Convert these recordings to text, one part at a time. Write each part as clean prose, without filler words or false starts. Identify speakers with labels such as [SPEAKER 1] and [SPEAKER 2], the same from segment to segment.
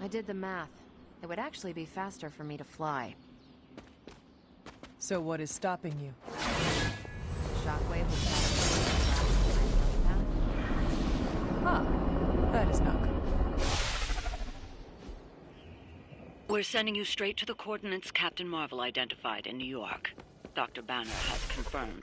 [SPEAKER 1] I did the math. It would actually be faster for me to fly.
[SPEAKER 2] So what is stopping you?
[SPEAKER 1] Shockwave was
[SPEAKER 2] Huh. That is not good.
[SPEAKER 3] We're sending you straight to the coordinates Captain Marvel identified in New York. Dr. Banner has confirmed.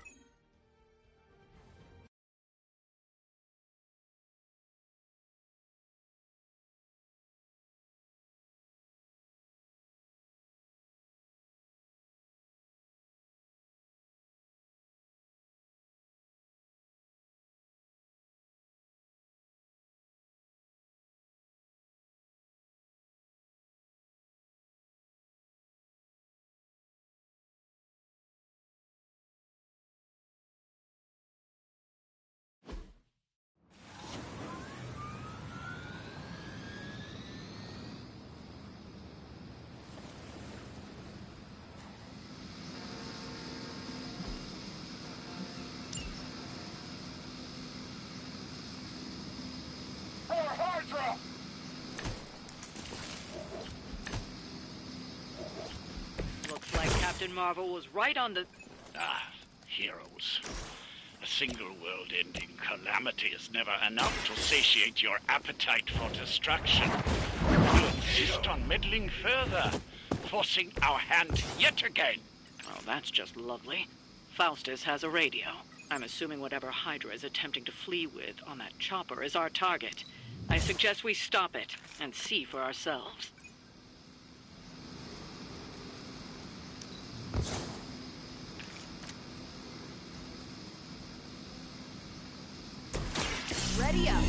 [SPEAKER 3] Looks like Captain Marvel was right on the...
[SPEAKER 4] Heroes. A single world-ending calamity is never enough to satiate your appetite for destruction. You insist on meddling further, forcing our hand yet again.
[SPEAKER 3] Oh, that's just lovely. Faustus has a radio. I'm assuming whatever Hydra is attempting to flee with on that chopper is our target. I suggest we stop it and see for ourselves.
[SPEAKER 1] ready up.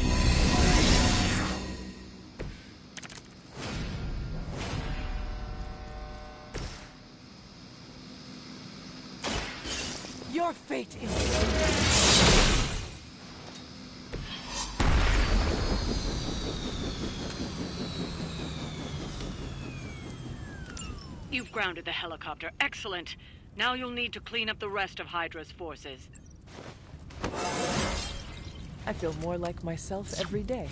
[SPEAKER 2] Your fate is...
[SPEAKER 3] You've grounded the helicopter. Excellent. Now you'll need to clean up the rest of Hydra's forces.
[SPEAKER 2] I feel more like myself every day.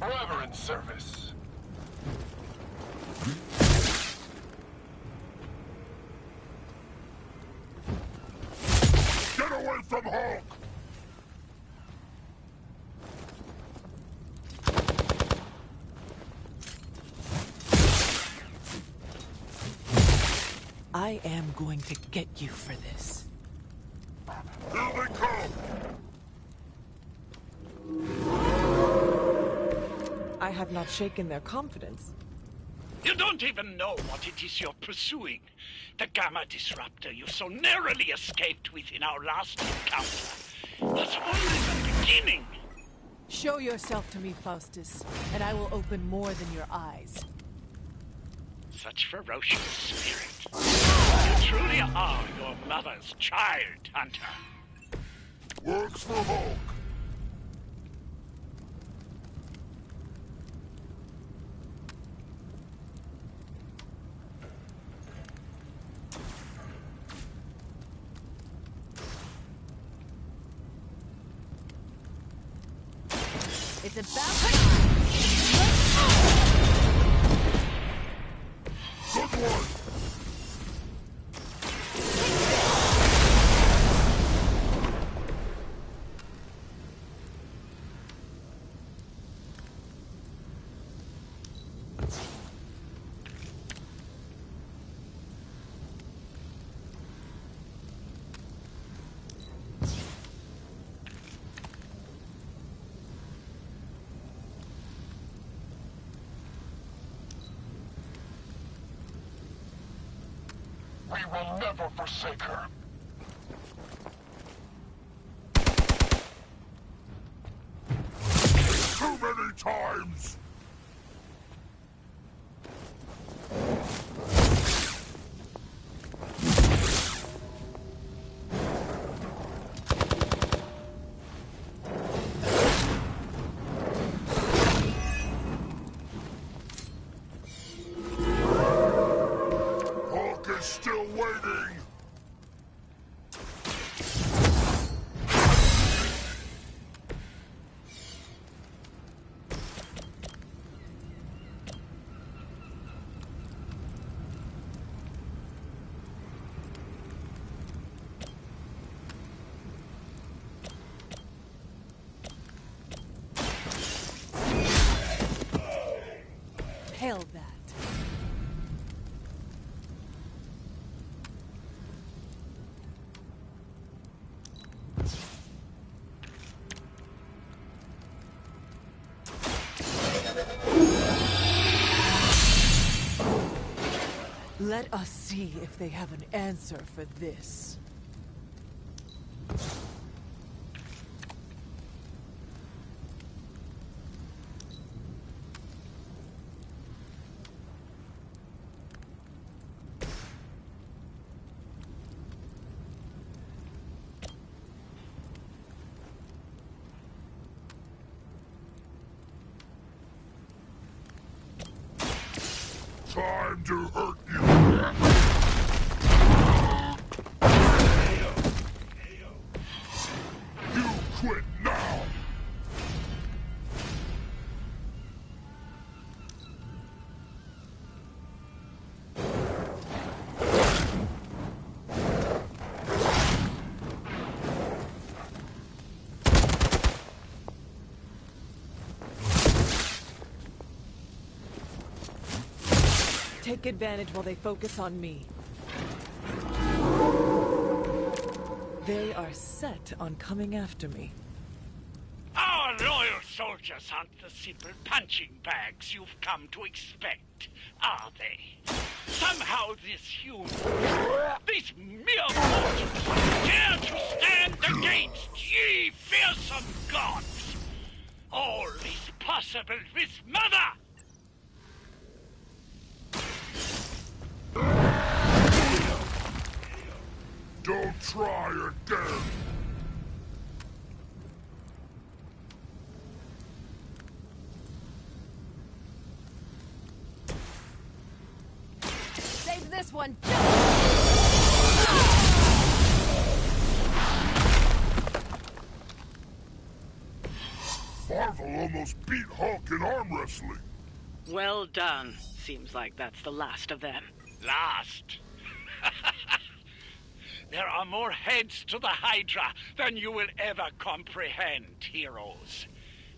[SPEAKER 5] Forever in service. Get away from Hulk!
[SPEAKER 2] I am going to get you for this.
[SPEAKER 5] Here they come!
[SPEAKER 2] I have not shaken their confidence.
[SPEAKER 4] You don't even know what it is you're pursuing. The Gamma Disruptor you so narrowly escaped with in our last encounter was only the beginning.
[SPEAKER 2] Show yourself to me, Faustus, and I will open more than your eyes.
[SPEAKER 4] Such ferocious spirit. You truly are your mother's child, Hunter.
[SPEAKER 5] Works for Hulk!
[SPEAKER 1] It's about
[SPEAKER 5] Good one! We will never forsake her. Too many times! Hawk is still waiting!
[SPEAKER 2] Hail that. Let us see if they have an answer for this.
[SPEAKER 5] Time to hurt you! You quit now!
[SPEAKER 2] Take advantage while they focus on me. They are set on coming after me.
[SPEAKER 4] Our loyal soldiers aren't the simple punching bags you've come to expect, are they? Somehow this human, these mere mortals, dare to stand against ye fearsome gods! All is possible with Mother!
[SPEAKER 5] Don't try again!
[SPEAKER 1] Save this one.
[SPEAKER 5] Marvel almost beat Hawk in arm wrestling.
[SPEAKER 3] Well done. Seems like that's the last of them.
[SPEAKER 4] Last. There are more heads to the Hydra than you will ever comprehend, heroes.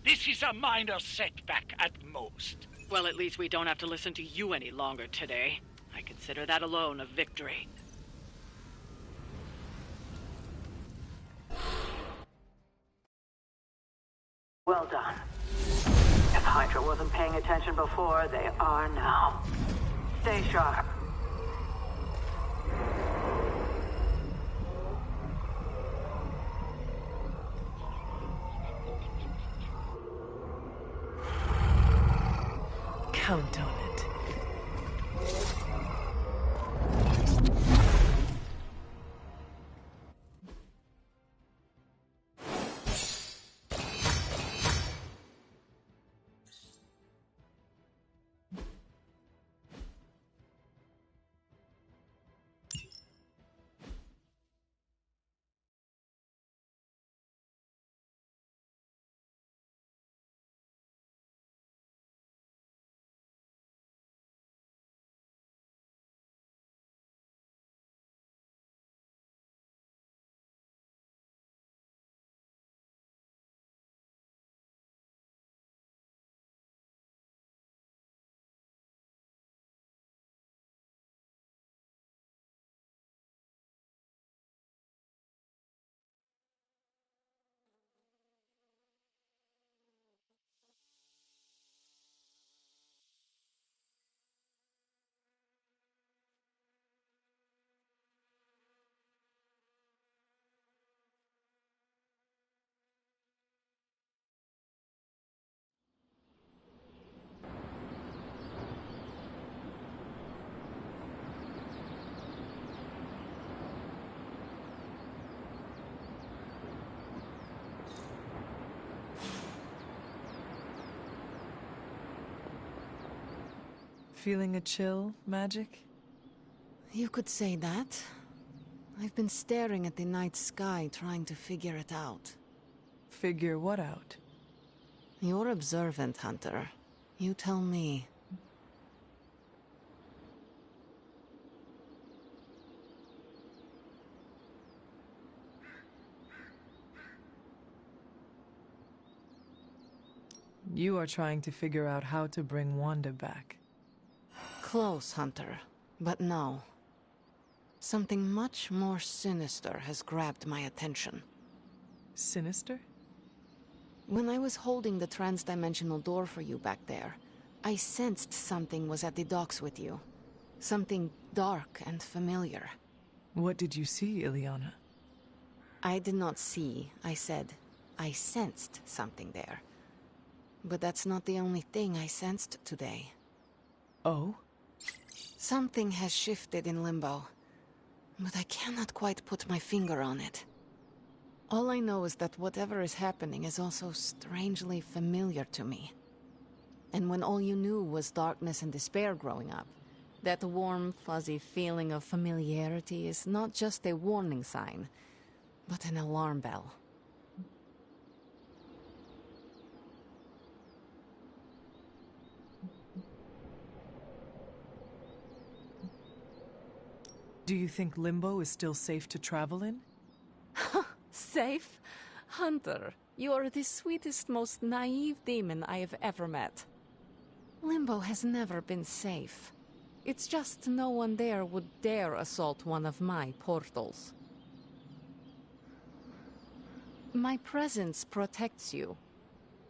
[SPEAKER 4] This is a minor setback at most.
[SPEAKER 3] Well, at least we don't have to listen to you any longer today. I consider that alone a victory. Well done. If Hydra wasn't paying attention before, they are now. Stay sharp.
[SPEAKER 2] Count on it. feeling a chill, Magic?
[SPEAKER 6] You could say that. I've been staring at the night sky trying to figure it out.
[SPEAKER 2] Figure what out?
[SPEAKER 6] You're observant, Hunter. You tell me.
[SPEAKER 2] You are trying to figure out how to bring Wanda back.
[SPEAKER 6] Close, Hunter. But no. Something much more sinister has grabbed my attention.
[SPEAKER 2] Sinister?
[SPEAKER 6] When I was holding the trans-dimensional door for you back there, I sensed something was at the docks with you. Something dark and familiar.
[SPEAKER 2] What did you see, Illyana?
[SPEAKER 6] I did not see, I said. I sensed something there. But that's not the only thing I sensed today.
[SPEAKER 2] Oh?
[SPEAKER 6] Something has shifted in Limbo, but I cannot quite put my finger on it. All I know is that whatever is happening is also strangely familiar to me. And when all you knew was darkness and despair growing up, that warm, fuzzy feeling of familiarity is not just a warning sign, but an alarm bell.
[SPEAKER 2] Do you think Limbo is still safe to travel in?
[SPEAKER 6] Safe? Hunter, you are the sweetest, most naive demon I have ever met. Limbo has never been safe. It's just no one there would dare assault one of my portals. My presence protects you.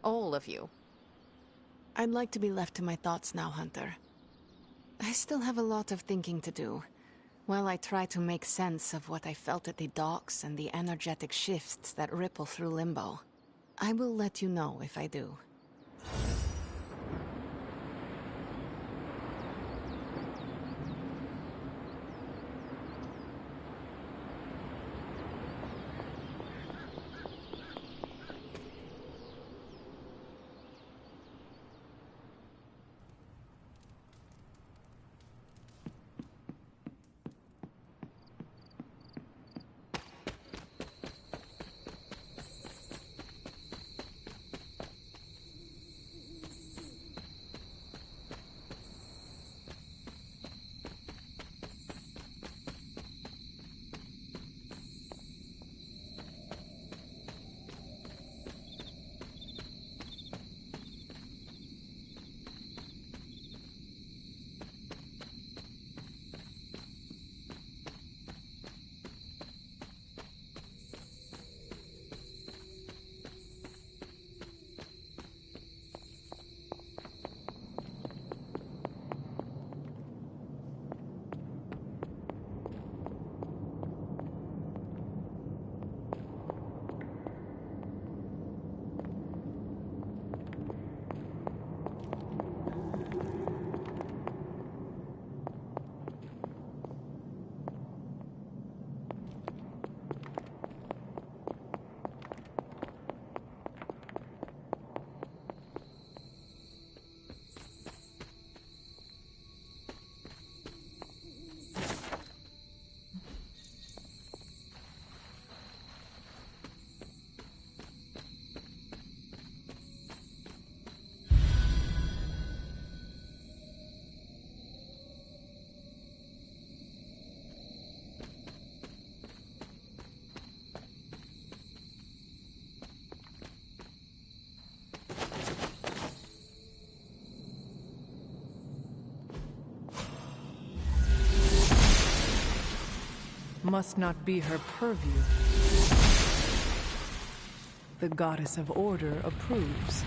[SPEAKER 6] All of you. I'd like to be left to my thoughts now, Hunter. I still have a lot of thinking to do. While I try to make sense of what I felt at the docks and the energetic shifts that ripple through Limbo, I will let you know if I do.
[SPEAKER 2] Must not be her purview. The Goddess of Order approves.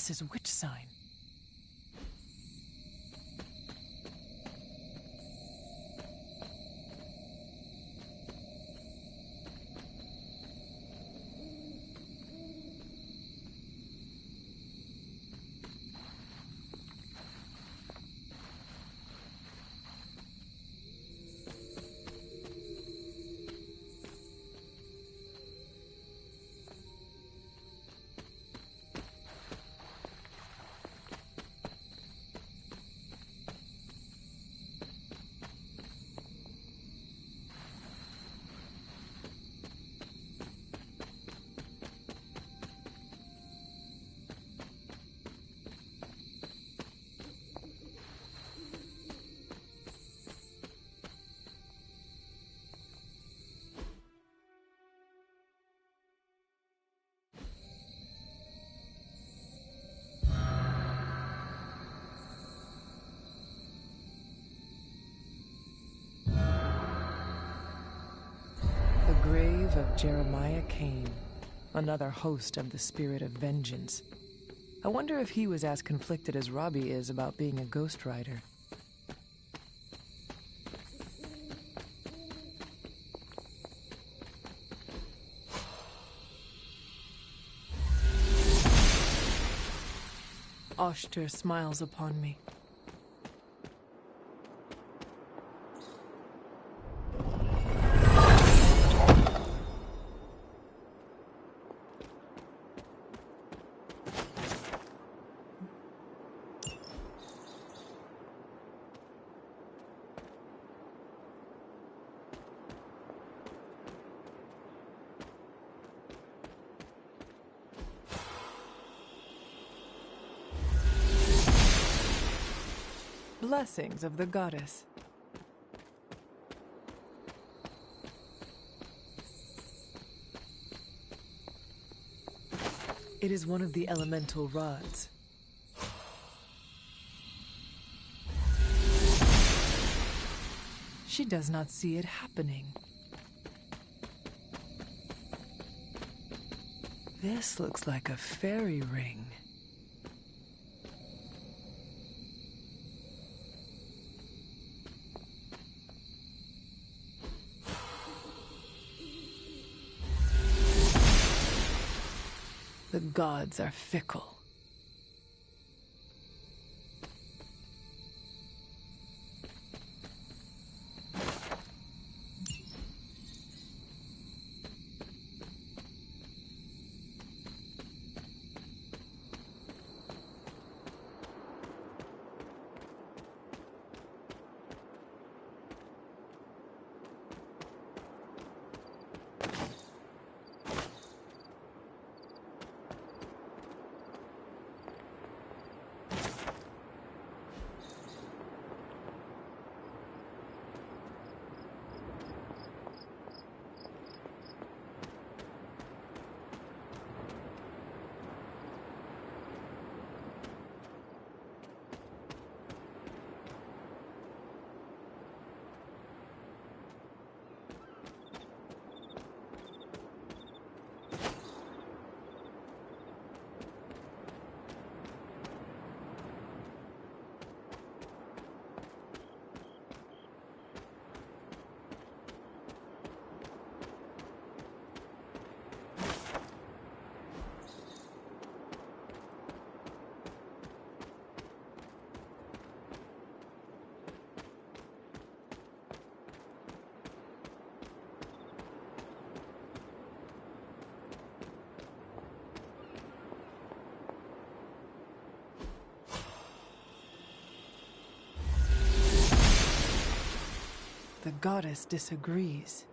[SPEAKER 2] goddess's witch sign. The grave of Jeremiah Kane, another host of the Spirit of Vengeance. I wonder if he was as conflicted as Robbie is about being a Ghost Rider. Oshter smiles upon me. Blessings of the goddess. It is one of the elemental rods. She does not see it happening. This looks like a fairy ring. The gods are fickle. The goddess disagrees.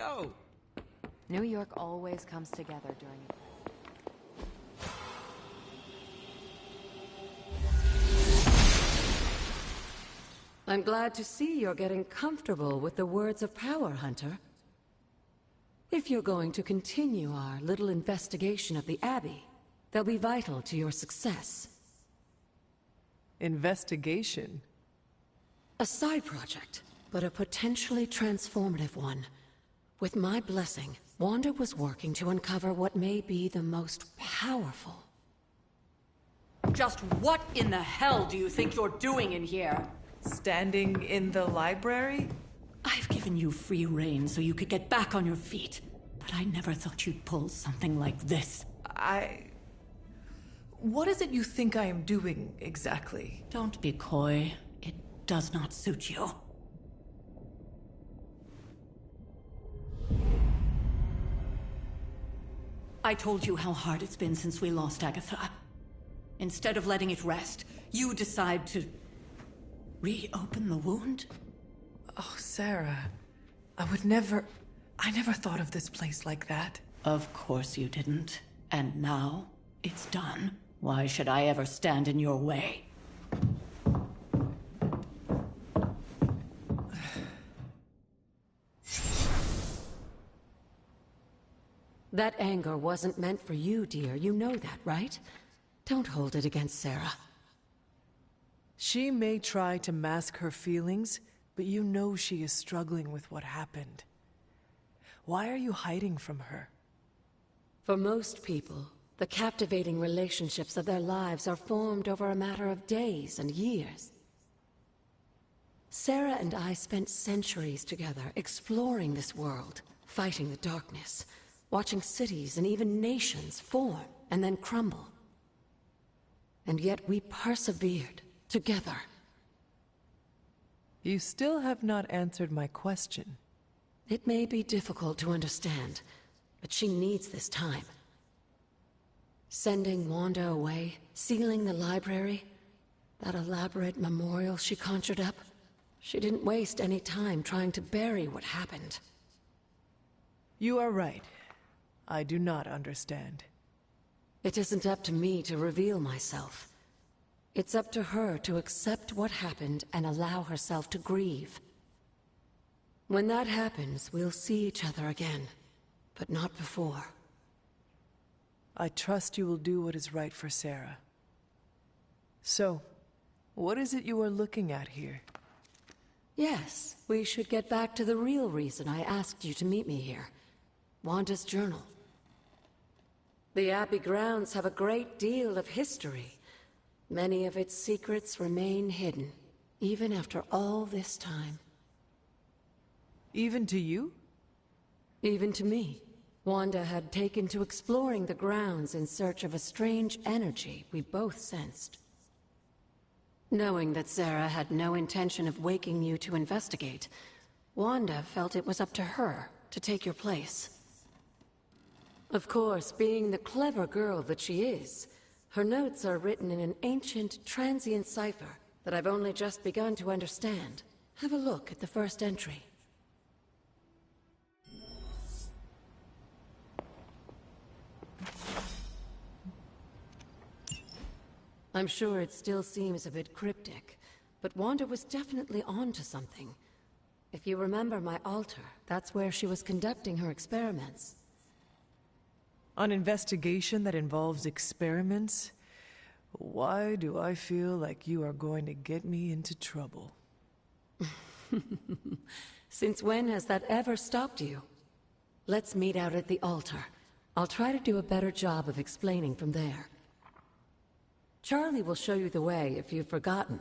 [SPEAKER 2] go.
[SPEAKER 1] New York always comes together during...
[SPEAKER 7] I'm glad to see you're getting comfortable with the words of power, Hunter. If you're going to continue our little investigation of the Abbey, they'll be vital to your success.
[SPEAKER 2] Investigation?
[SPEAKER 7] A side project, but a potentially transformative one. With my blessing, Wanda was working to uncover what may be the most powerful.
[SPEAKER 8] Just what in the hell do you think you're doing in here?
[SPEAKER 2] Standing in the library?
[SPEAKER 8] I've given you free rein so you could get back on your feet. But I never thought you'd pull something like this.
[SPEAKER 2] What is it you think I am doing, exactly?
[SPEAKER 8] Don't be coy. It does not suit you. I told you how hard it's been since we lost Agatha. Instead of letting it rest, you decide to... reopen the wound?
[SPEAKER 2] Oh, Sarah. I never thought of this place like that.
[SPEAKER 8] Of course you didn't. And now, it's done. Why should I ever stand in your way?
[SPEAKER 7] That anger wasn't meant for you, dear. You know that, right? Don't hold it against Sarah.
[SPEAKER 2] She may try to mask her feelings, but you know she is struggling with what happened. Why are you hiding from her?
[SPEAKER 7] For most people, the captivating relationships of their lives are formed over a matter of days and years. Sarah and I spent centuries together exploring this world, fighting the darkness, watching cities and even nations form and then crumble. And yet we persevered together.
[SPEAKER 2] You still have not answered my question.
[SPEAKER 7] It may be difficult to understand, but she needs this time. Sending Wanda away, sealing the library, that elaborate memorial she conjured up, she didn't waste any time trying to bury what happened.
[SPEAKER 2] You are right. I do not understand.
[SPEAKER 7] It isn't up to me to reveal myself. It's up to her to accept what happened and allow herself to grieve. When that happens, we'll see each other again, but not before.
[SPEAKER 2] I trust you will do what is right for Sarah. So, what is it you are looking at here?
[SPEAKER 7] Yes, we should get back to the real reason I asked you to meet me here. Wanda's journal. The Abbey grounds have a great deal of history. Many of its secrets remain hidden, even after all this time.
[SPEAKER 2] Even to you?
[SPEAKER 7] Even to me. Wanda had taken to exploring the grounds in search of a strange energy we both sensed. Knowing that Sarah had no intention of waking you to investigate, Wanda felt it was up to her to take your place. Of course, being the clever girl that she is, her notes are written in an ancient, transient cipher that I've only just begun to understand. Have a look at the first entry. I'm sure it still seems a bit cryptic, but Wanda was definitely onto something. If you remember my altar, that's where she was conducting her experiments.
[SPEAKER 2] An investigation that involves experiments? Why do I feel like you are going to get me into trouble?
[SPEAKER 7] Since when has that ever stopped you? Let's meet out at the altar. I'll try to do a better job of explaining from there. Charlie will show you the way if you've forgotten.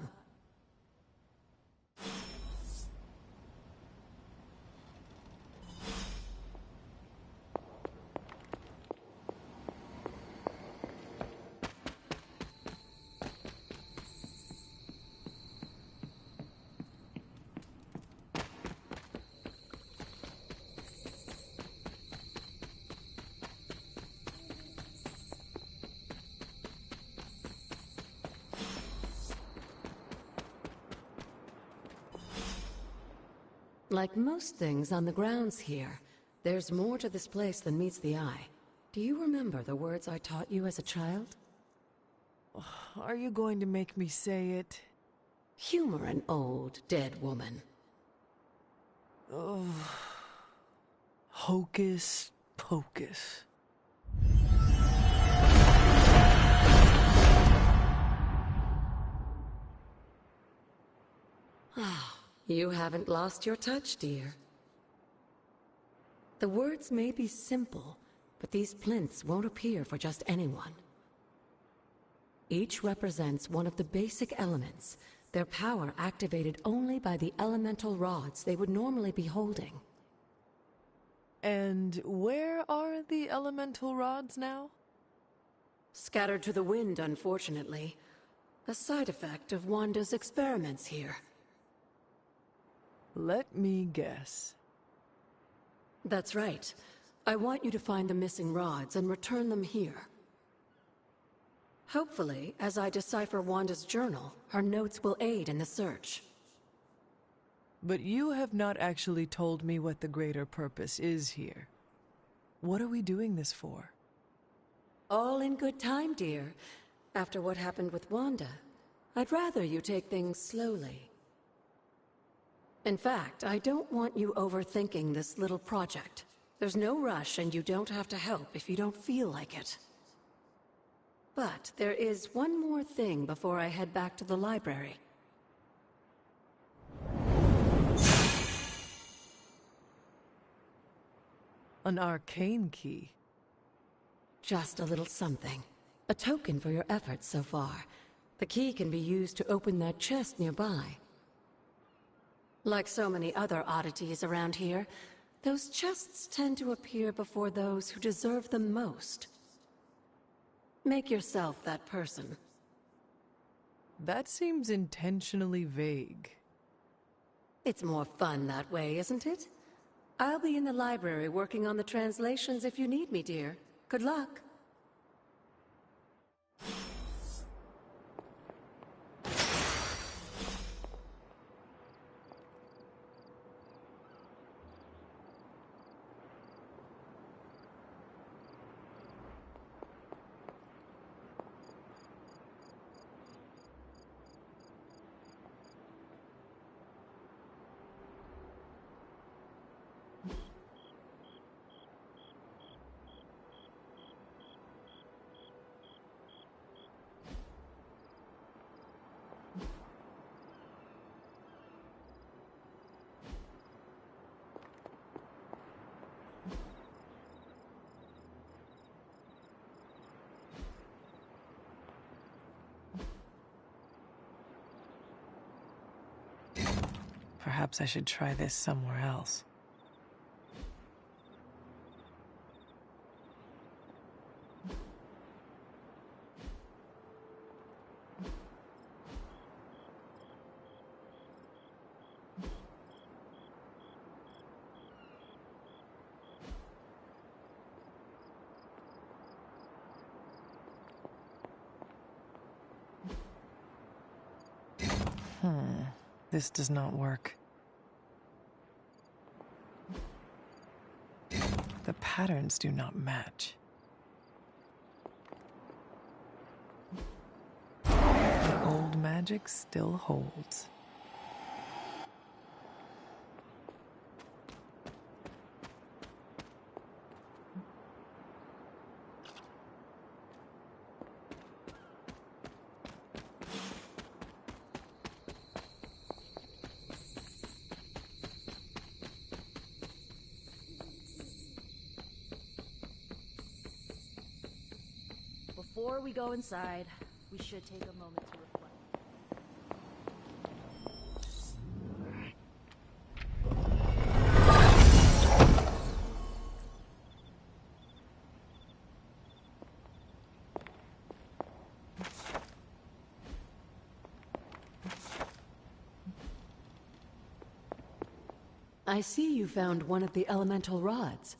[SPEAKER 7] Like most things on the grounds here, There's more to this place than meets the eye. Do you remember the words I taught you as a child?
[SPEAKER 2] Are you going to make me say it?
[SPEAKER 7] Humor an old, dead woman.
[SPEAKER 2] Ugh. Hocus pocus.
[SPEAKER 7] You haven't lost your touch, dear. The words may be simple, but these plinths won't appear for just anyone. Each represents one of the basic elements, their power activated only by the elemental rods they would normally be holding.
[SPEAKER 2] And where are the elemental rods now?
[SPEAKER 7] Scattered to the wind, unfortunately. A side effect of Wanda's experiments here.
[SPEAKER 2] Let me guess.
[SPEAKER 7] That's right. I want you to find the missing rods and return them here. Hopefully, as I decipher Wanda's journal, her notes will aid in the search.
[SPEAKER 2] But you have not actually told me what the greater purpose is here. What are we doing this for?
[SPEAKER 7] All in good time, dear. After what happened with Wanda, I'd rather you take things slowly. In fact, I don't want you overthinking this little project. There's no rush, and you don't have to help if you don't feel like it. But there is one more thing before I head back to the library.
[SPEAKER 2] An arcane key.
[SPEAKER 7] Just a little something. A token for your efforts so far. The key can be used to open that chest nearby. Like so many other oddities around here, those chests tend to appear before those who deserve them most. Make yourself that person.
[SPEAKER 2] That seems intentionally vague.
[SPEAKER 7] It's more fun that way, isn't it? I'll be in the library working on the translations if you need me, dear. Good luck.
[SPEAKER 2] Perhaps I should try this somewhere else. This does not work. The patterns do not match. The old magic still holds.
[SPEAKER 9] Before we go inside, we should take a moment to reflect.
[SPEAKER 7] I see you found one of the elemental rods.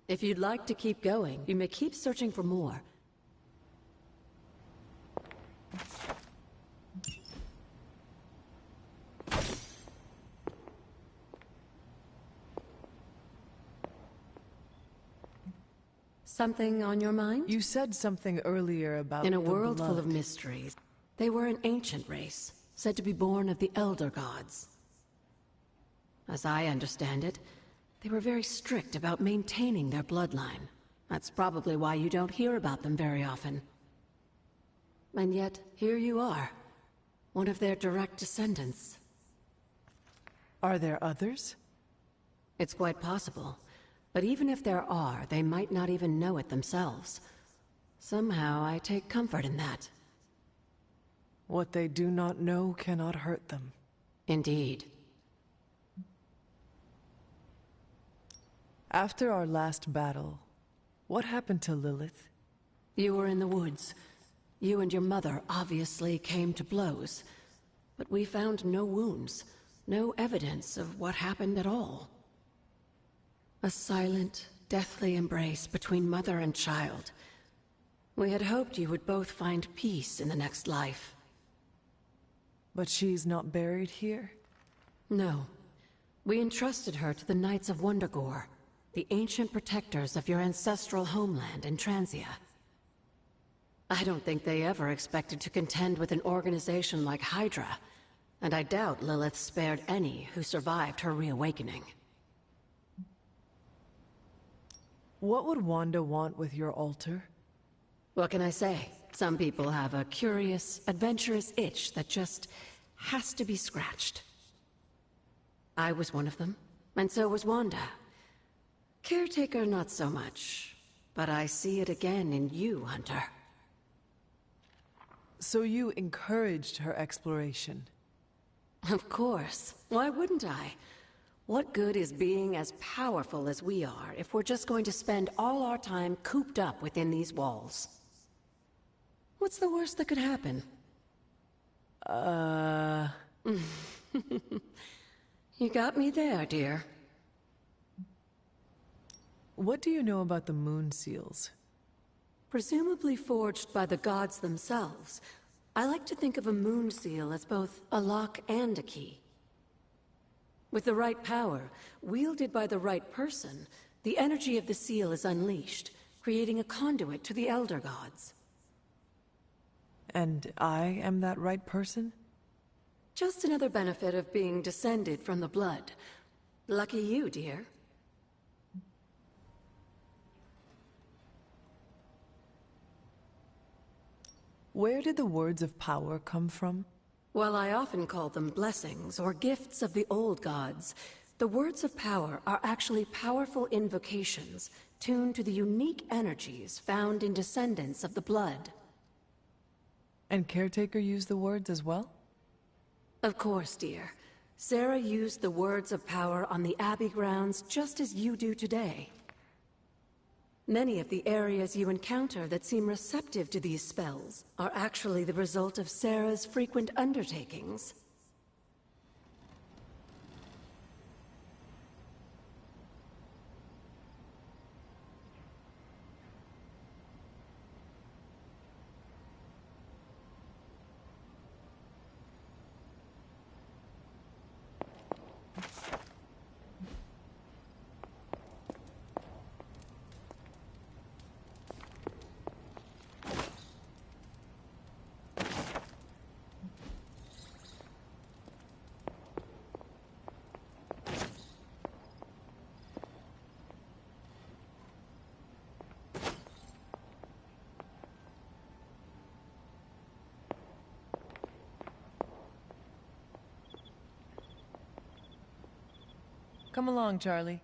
[SPEAKER 7] If you'd like to keep going, you may keep searching for more. Something on your mind?
[SPEAKER 2] You said something earlier about
[SPEAKER 7] In a
[SPEAKER 2] the
[SPEAKER 7] world full of
[SPEAKER 2] blood.
[SPEAKER 7] mysteries, they were an ancient race, said to be born of the Elder Gods. As I understand it, they were very strict about maintaining their bloodline. That's probably why you don't hear about them very often. And yet, here you are, one of their direct descendants.
[SPEAKER 2] Are there others?
[SPEAKER 7] It's quite possible. But even if there are, they might not even know it themselves. Somehow, I take comfort in that.
[SPEAKER 2] What they do not know cannot hurt them.
[SPEAKER 7] Indeed.
[SPEAKER 2] After our last battle, what happened to Lilith?
[SPEAKER 7] You were in the woods. You and your mother obviously came to blows. But we found no wounds, no evidence of what happened at all. A silent, deathly embrace between mother and child. We had hoped you would both find peace in the next life.
[SPEAKER 2] But she's not buried here?
[SPEAKER 7] No. We entrusted her to the Knights of Wundagore, the ancient protectors of your ancestral homeland in Transia. I don't think they ever expected to contend with an organization like Hydra, and I doubt Lilith spared any who survived her reawakening.
[SPEAKER 2] What would Wanda want with your altar?
[SPEAKER 7] What can I say? Some people have a curious, adventurous itch that just has to be scratched. I was one of them, and so was Wanda. Caretaker, not so much, but I see it again in you, Hunter.
[SPEAKER 2] So you encouraged her exploration?
[SPEAKER 7] Of course. Why wouldn't I? What good is being as powerful as we are if we're just going to spend all our time cooped up within these walls? What's the worst that could happen? You got me there, dear.
[SPEAKER 2] What do you know about the moon seals?
[SPEAKER 7] Presumably forged by the gods themselves, I like to think of a moon seal as both a lock and a key. With the right power, wielded by the right person, the energy of the seal is unleashed, creating a conduit to the Elder Gods.
[SPEAKER 2] And I am that right person?
[SPEAKER 7] Just another benefit of being descended from the blood. Lucky you, dear.
[SPEAKER 2] Where did the words of power come from?
[SPEAKER 7] While I often call them blessings or gifts of the old gods, the words of power are actually powerful invocations tuned to the unique energies found in descendants of the blood.
[SPEAKER 2] And Caretaker used the words as well?
[SPEAKER 7] Of course, dear. Sarah used the words of power on the Abbey grounds just as you do today. Many of the areas you encounter that seem receptive to these spells are actually the result of Sarah's frequent undertakings.
[SPEAKER 2] Come along, Charlie.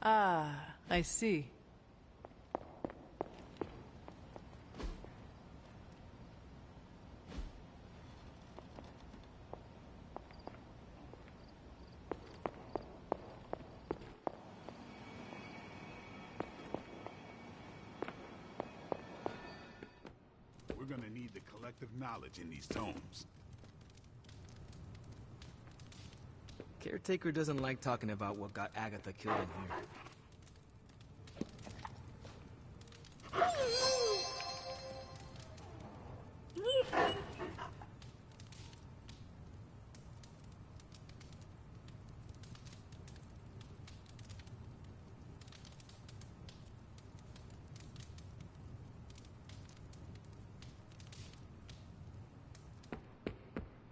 [SPEAKER 2] Ah, I see.
[SPEAKER 10] We're gonna need the collective knowledge in these tomes.
[SPEAKER 11] Caretaker doesn't like talking about what got Agatha killed in here.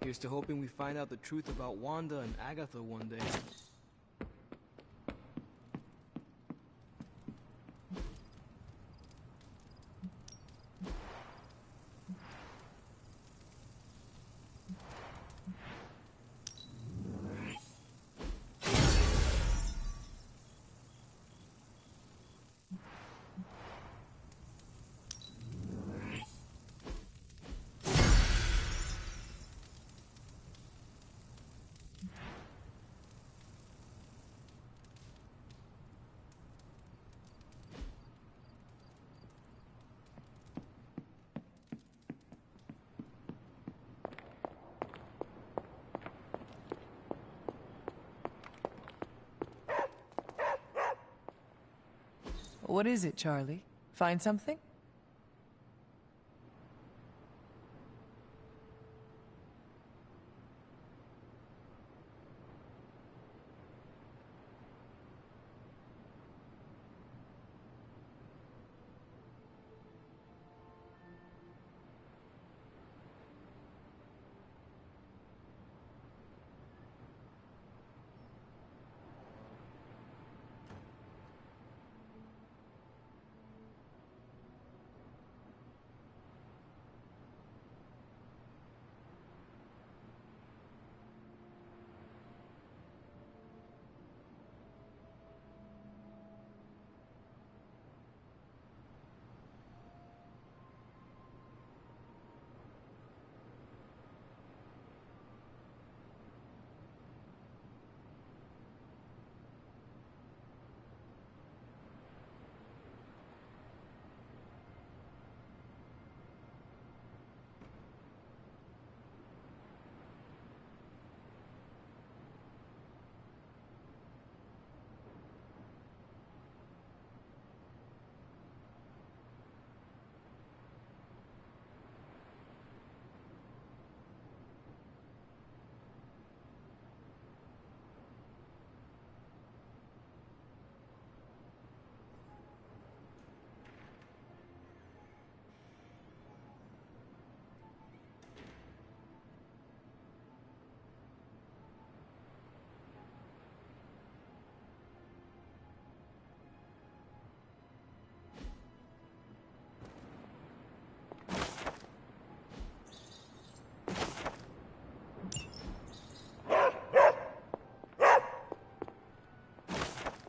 [SPEAKER 11] Here's to hoping we find out the truth about Wanda and Agatha one day.
[SPEAKER 2] What is it, Charlie? Find something?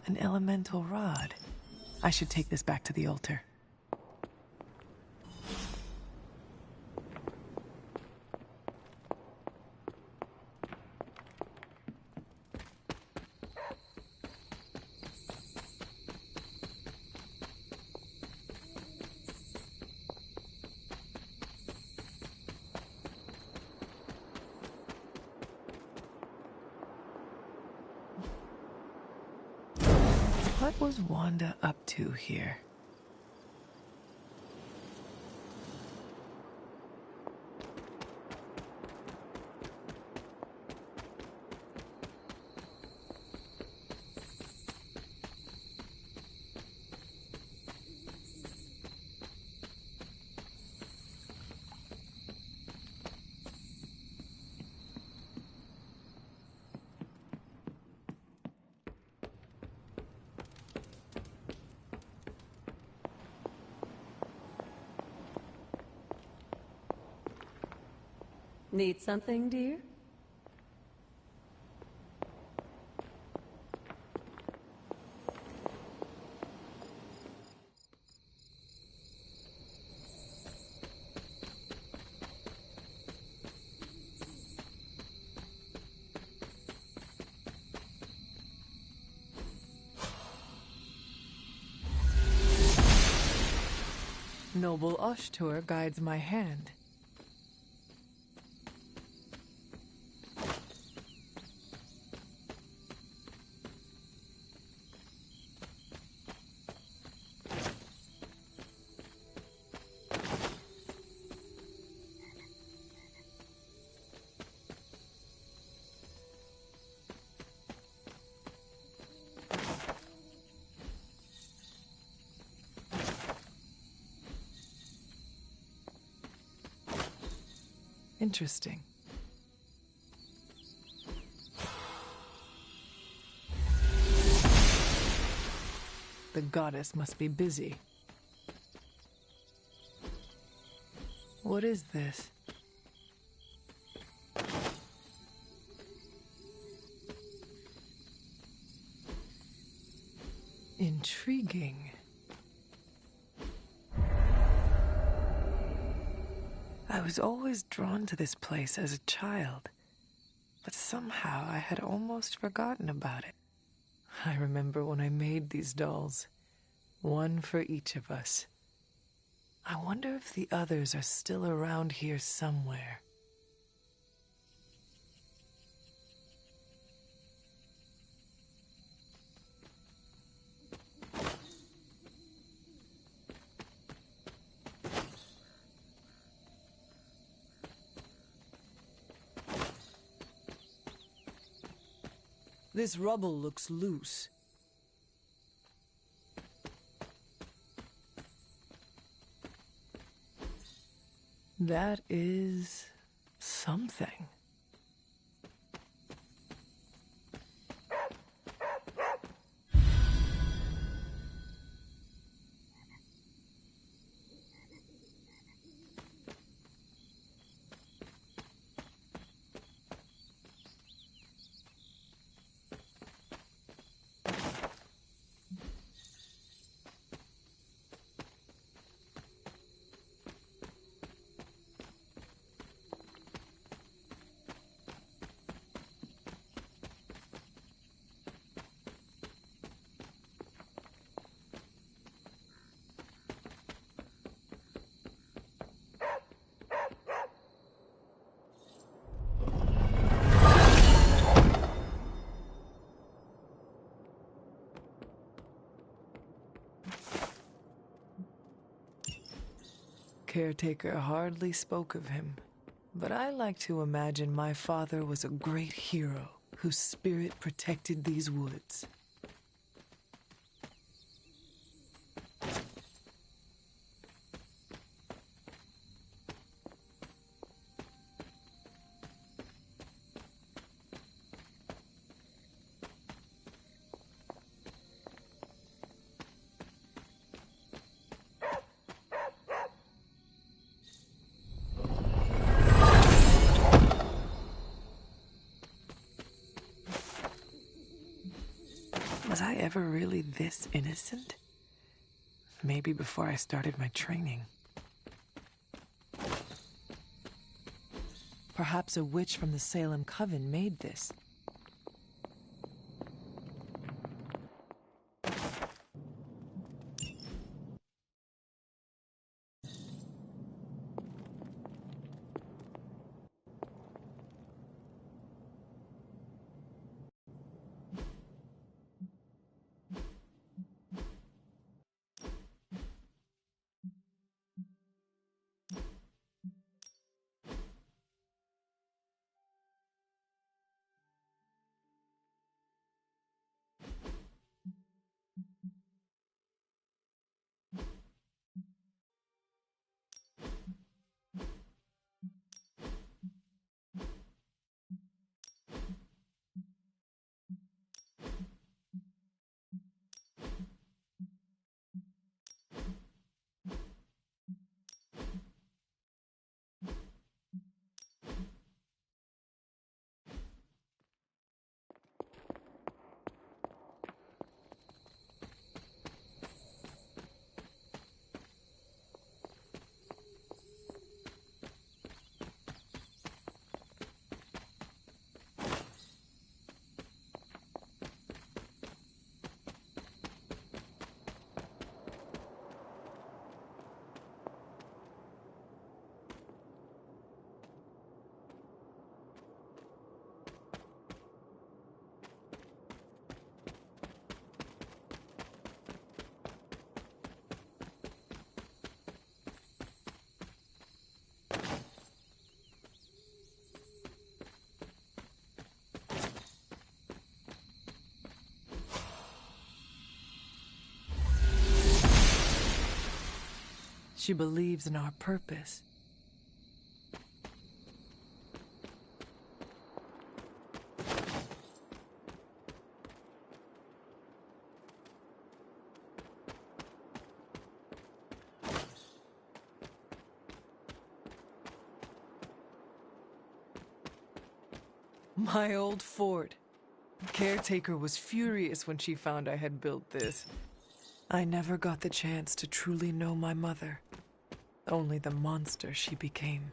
[SPEAKER 2] An elemental rod. I should take this back to the altar. What was Wanda up to here?
[SPEAKER 7] Need something, dear?
[SPEAKER 2] Noble Ashtur guides my hand. Interesting. the goddess must be busy. What is this? Intriguing. I was always drawn to this place as a child, but somehow I had almost forgotten about it. I remember when I made these dolls, one for each of us. I wonder if the others are still around here somewhere.
[SPEAKER 11] This rubble looks loose.
[SPEAKER 2] That is something. Caretaker hardly spoke of him, but I like to imagine my father was a great hero whose spirit protected these woods. Was I ever really this innocent? Maybe before I started my training. Perhaps a witch from the Salem Coven made this. She believes in our purpose. My old fort. Caretaker was furious when she found I had built this. I never got the chance to truly know my mother. Only the monster she became.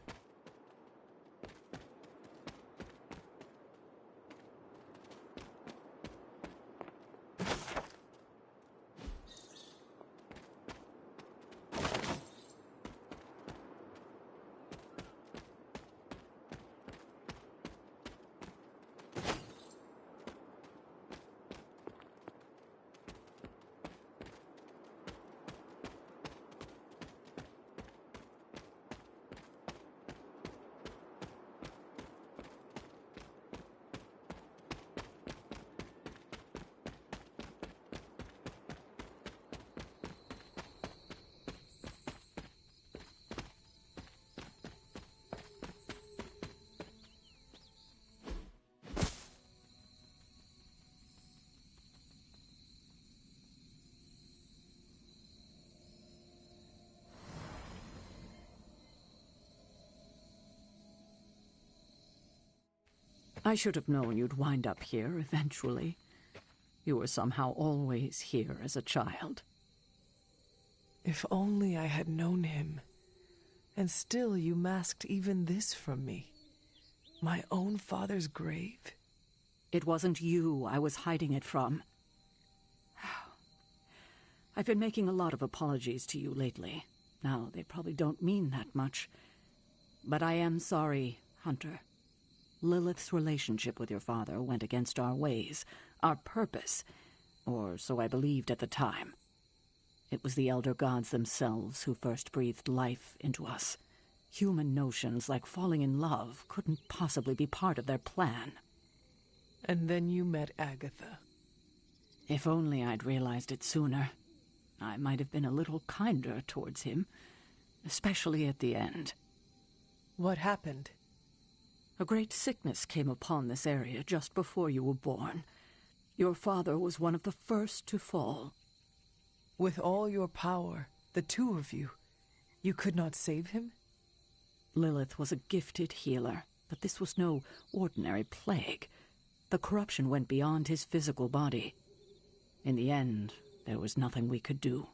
[SPEAKER 3] I should have known you'd wind up here eventually. You were somehow always here as a child.
[SPEAKER 2] If only I had known him. And still you masked even this from me. My own father's grave?
[SPEAKER 3] It wasn't you I was hiding it from. I've been making a lot of apologies to you lately. Now, they probably don't mean that much. But I am sorry, Hunter. Lilith's relationship with your father went against our ways, our purpose, or so I believed at the time. It was the Elder Gods themselves who first breathed life into us. Human notions like falling in love couldn't possibly be part of their plan.
[SPEAKER 2] And then you met Agatha.
[SPEAKER 3] If only I'd realized it sooner. I might have been a little kinder towards him, especially at the end.
[SPEAKER 2] What happened?
[SPEAKER 3] A great sickness came upon this area just before you were born. Your father was one of the first to fall.
[SPEAKER 2] With all your power, the two of you, you could not save him?
[SPEAKER 3] Lilith was a gifted healer, but this was no ordinary plague. The corruption went beyond his physical body. In the end, there was nothing we could do.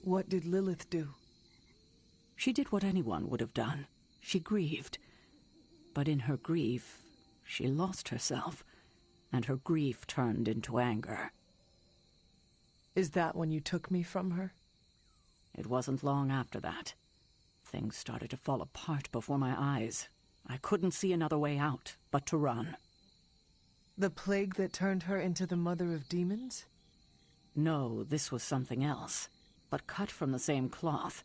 [SPEAKER 2] What did Lilith do?
[SPEAKER 3] She did what anyone would have done. She grieved. But in her grief, she lost herself, and her grief turned into anger.
[SPEAKER 2] Is that when you took me from her?
[SPEAKER 3] It wasn't long after that. Things started to fall apart before my eyes. I couldn't see another way out but to run.
[SPEAKER 2] The plague that turned her into the mother of demons?
[SPEAKER 3] No, this was something else, but cut from the same cloth.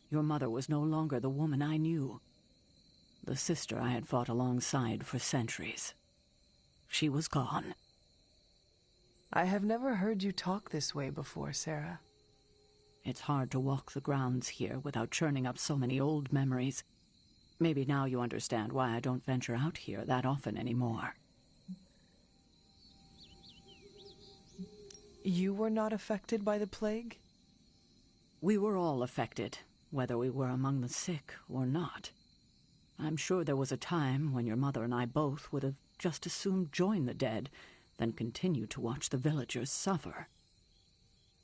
[SPEAKER 3] Your mother was no longer the woman I knew. The sister I had fought alongside for centuries. She was gone.
[SPEAKER 2] I have never heard you talk this way before, Sarah.
[SPEAKER 3] It's hard to walk the grounds here without churning up so many old memories. Maybe now you understand why I don't venture out here that often anymore.
[SPEAKER 2] You were not affected by the plague?
[SPEAKER 3] We were all affected, whether we were among the sick or not. I'm sure there was a time when your mother and I both would have just as soon joined the dead than continue to watch the villagers suffer.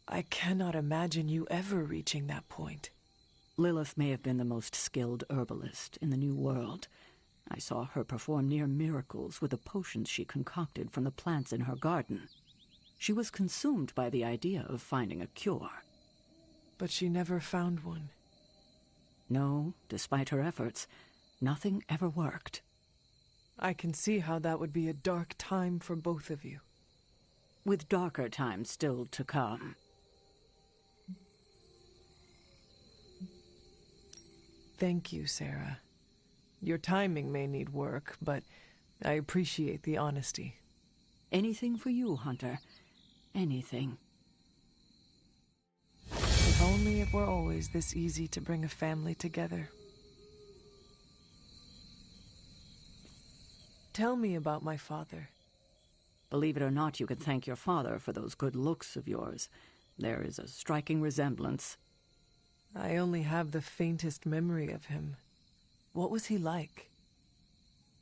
[SPEAKER 2] I cannot imagine you ever reaching that point.
[SPEAKER 3] Lilith may have been the most skilled herbalist in the New World. I saw her perform near miracles with the potions she concocted from the plants in her garden. She was consumed by the idea of finding a cure.
[SPEAKER 2] But she never found one.
[SPEAKER 3] No, despite her efforts, nothing ever worked.
[SPEAKER 2] I can see how that would be a dark time for both of you.
[SPEAKER 3] With darker times still to come.
[SPEAKER 2] Thank you, Sarah. Your timing may need work, but I appreciate the honesty.
[SPEAKER 3] Anything for you, Hunter. anything.
[SPEAKER 2] If only it were always this easy to bring a family together. Tell me about my father.
[SPEAKER 3] Believe it or not, you can thank your father for those good looks of yours. There is a striking resemblance.
[SPEAKER 2] I only have the faintest memory of him. What was he like?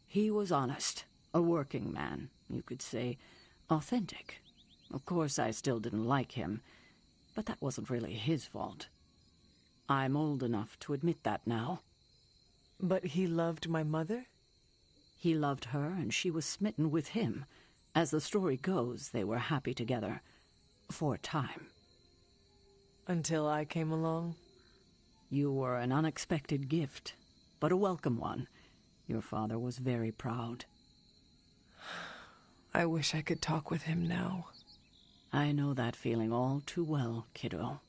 [SPEAKER 3] He was honest, a working man, you could say, authentic. Of course, I still didn't like him, but that wasn't really his fault. I'm old enough to admit that now.
[SPEAKER 2] But he loved my mother?
[SPEAKER 3] He loved her, and she was smitten with him. As the story goes, they were happy together. For a time.
[SPEAKER 2] Until I came along?
[SPEAKER 3] You were an unexpected gift, but a welcome one. Your father was very proud.
[SPEAKER 2] I wish I could talk with him now.
[SPEAKER 3] I know that feeling all too well, kiddo.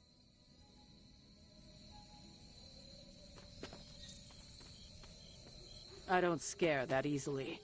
[SPEAKER 3] I don't scare that easily.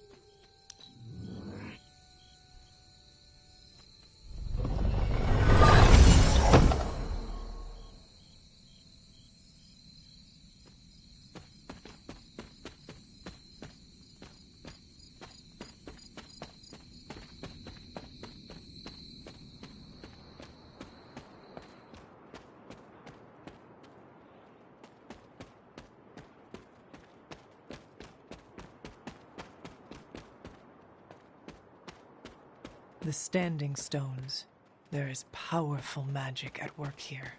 [SPEAKER 2] The Standing Stones. There is powerful magic at work here.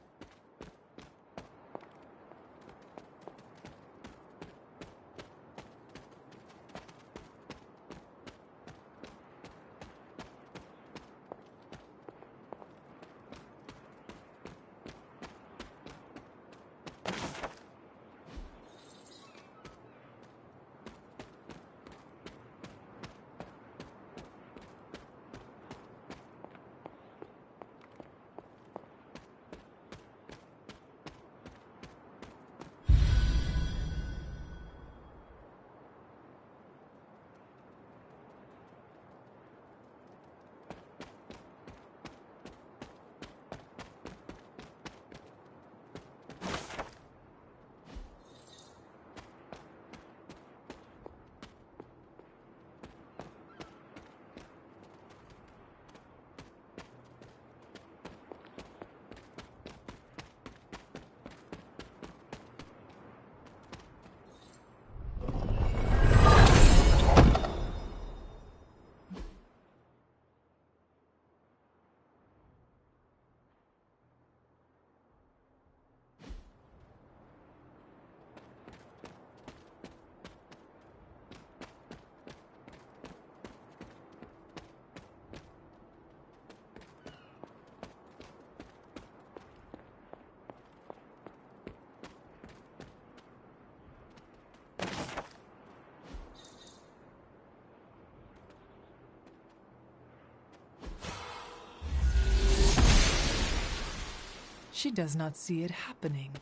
[SPEAKER 2] She does not see it happening.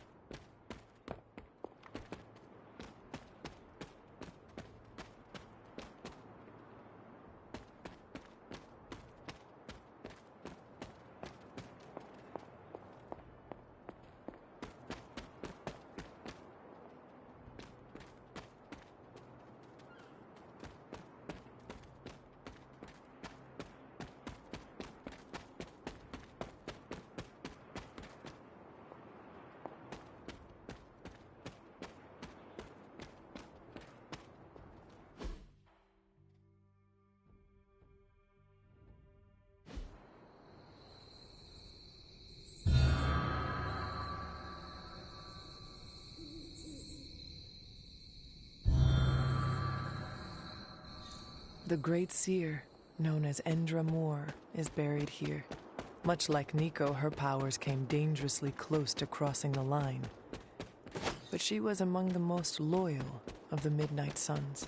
[SPEAKER 2] The Great Seer, known as Endra Moore, is buried here. Much like Nico, her powers came dangerously close to crossing the line. But she was among the most loyal of the Midnight Suns.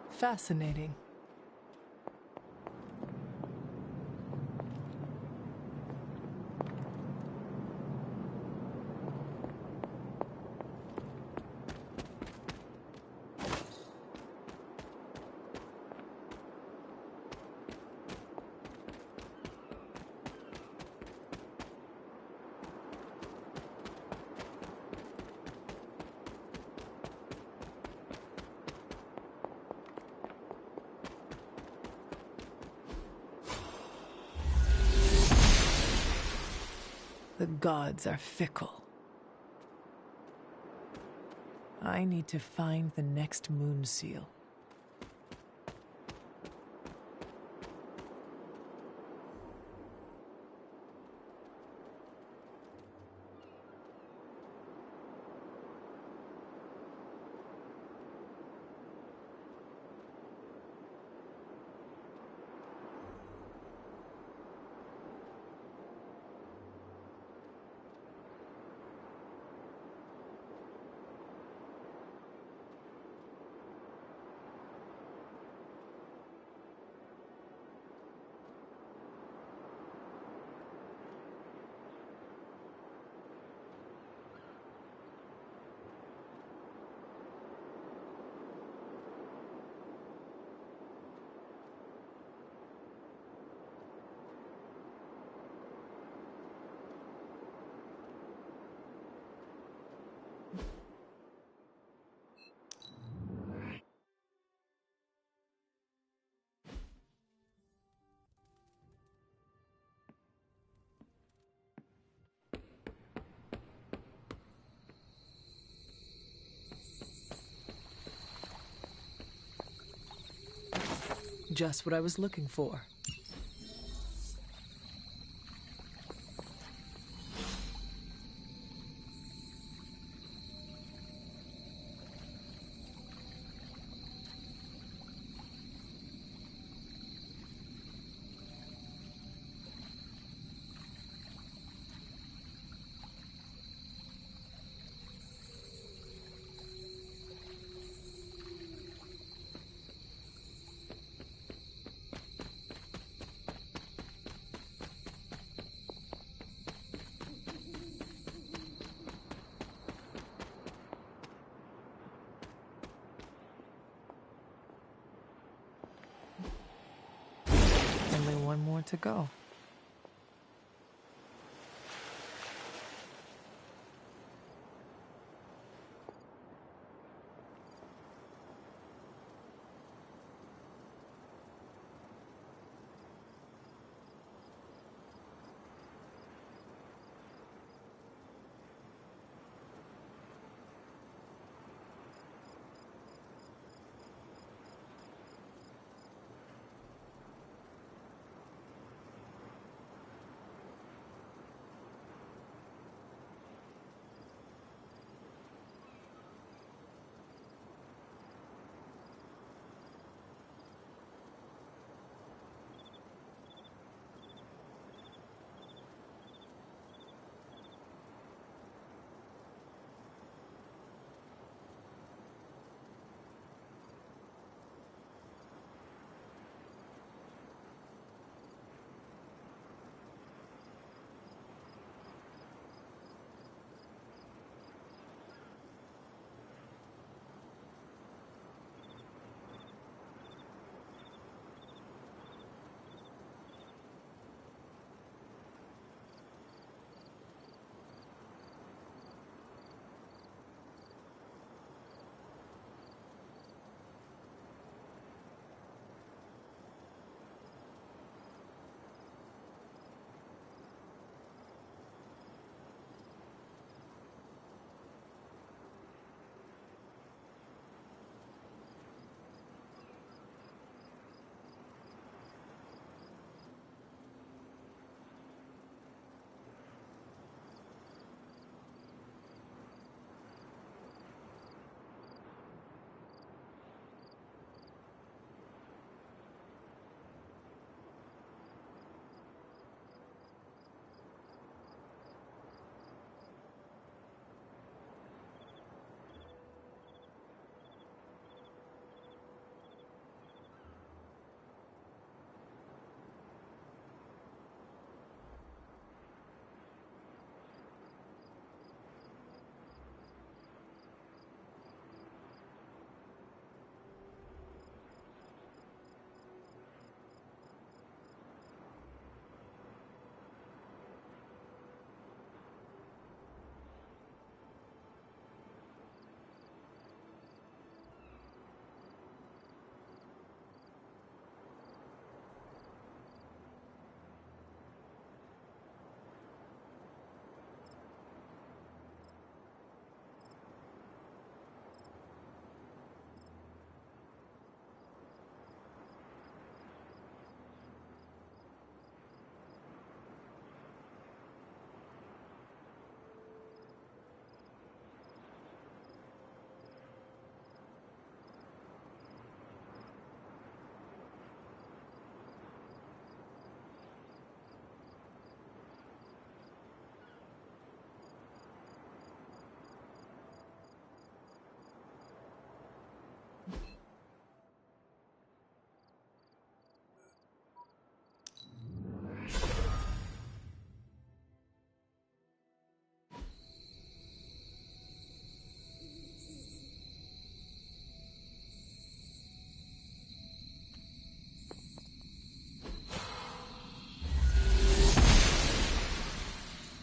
[SPEAKER 2] Fascinating. gods are fickle. I need to find the next moon seal. Just what I was looking for. Only one more to go.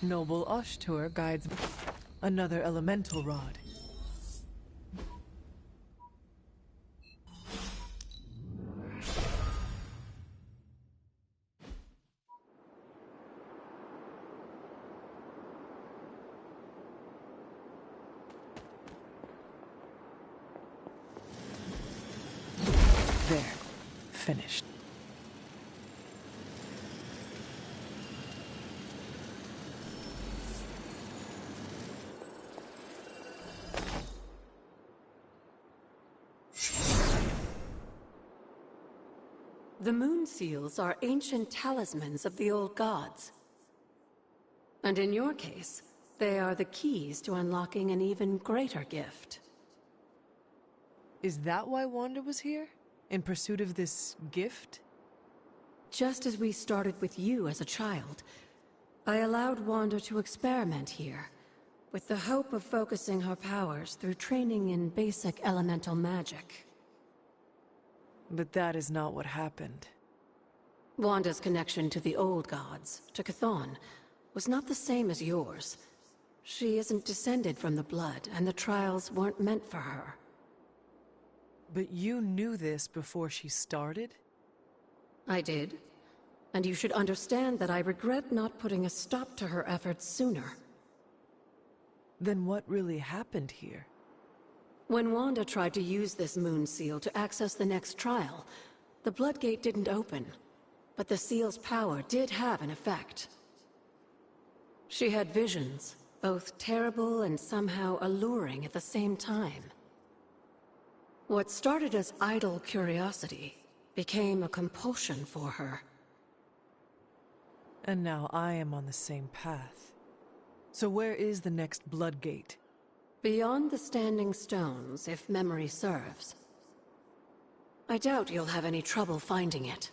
[SPEAKER 2] Noble Ashtur guides another elemental rod. There. Finished.
[SPEAKER 7] The moon seals are ancient talismans of the old gods. And in your case, they are the keys to unlocking an even greater gift.
[SPEAKER 2] Is that why Wanda was here? In pursuit of this gift?
[SPEAKER 7] Just as we started with you as a child, I allowed Wanda to experiment here, with the hope of focusing her powers through training in basic elemental magic.
[SPEAKER 2] But that is not what happened.
[SPEAKER 7] Wanda's connection to the old gods, to Chthon, was not the same as yours. She isn't descended from the blood, and the trials weren't meant for her.
[SPEAKER 2] But you knew this before she started?
[SPEAKER 7] I did. And you should understand that I regret not putting a stop to her efforts sooner.
[SPEAKER 2] Then what really happened here?
[SPEAKER 7] When Wanda tried to use this moon seal to access the next trial, the Bloodgate didn't open. But the seal's power did have an effect. She had visions, both terrible and somehow alluring at the same time. What started as idle curiosity became a compulsion for her.
[SPEAKER 2] And now I am on the same path. So where is the next Bloodgate?
[SPEAKER 7] Beyond the Standing Stones, if memory serves. I doubt you'll have any trouble finding it.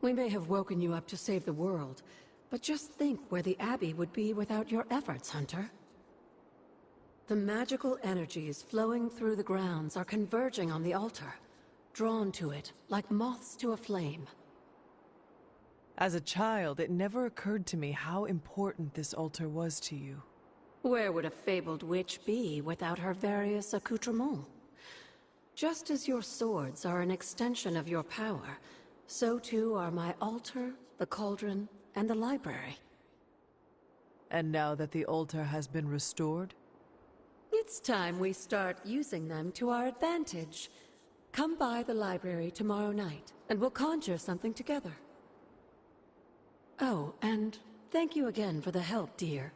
[SPEAKER 7] We may have woken you up to save the world, but just think where the Abbey would be without your efforts, Hunter. The magical energies flowing through the grounds are converging on the altar, drawn to it like moths to a flame.
[SPEAKER 2] As a child, it never occurred to me how important this altar was to you.
[SPEAKER 7] Where would a fabled witch be without her various accoutrements? Just as your swords are an extension of your power, so too are my altar, the cauldron, and the library.
[SPEAKER 2] And now that the altar has been restored?
[SPEAKER 7] It's time we start using them to our advantage. Come by the library tomorrow night, and we'll conjure something together. Oh, and thank you again for the help, dear.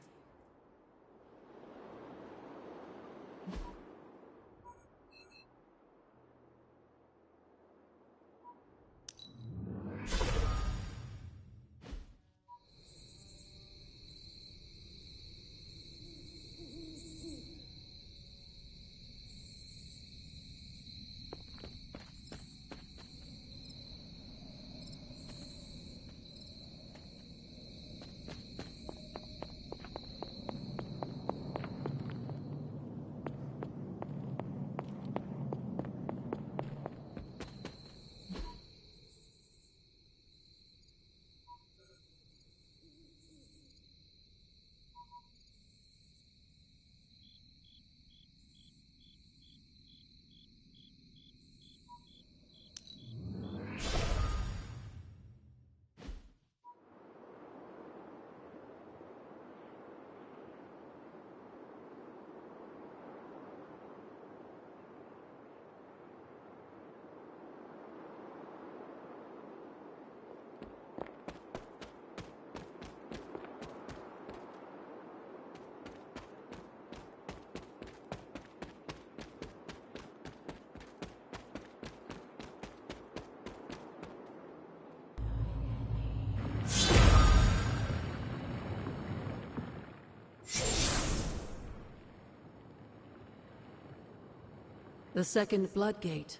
[SPEAKER 7] The second Bloodgate.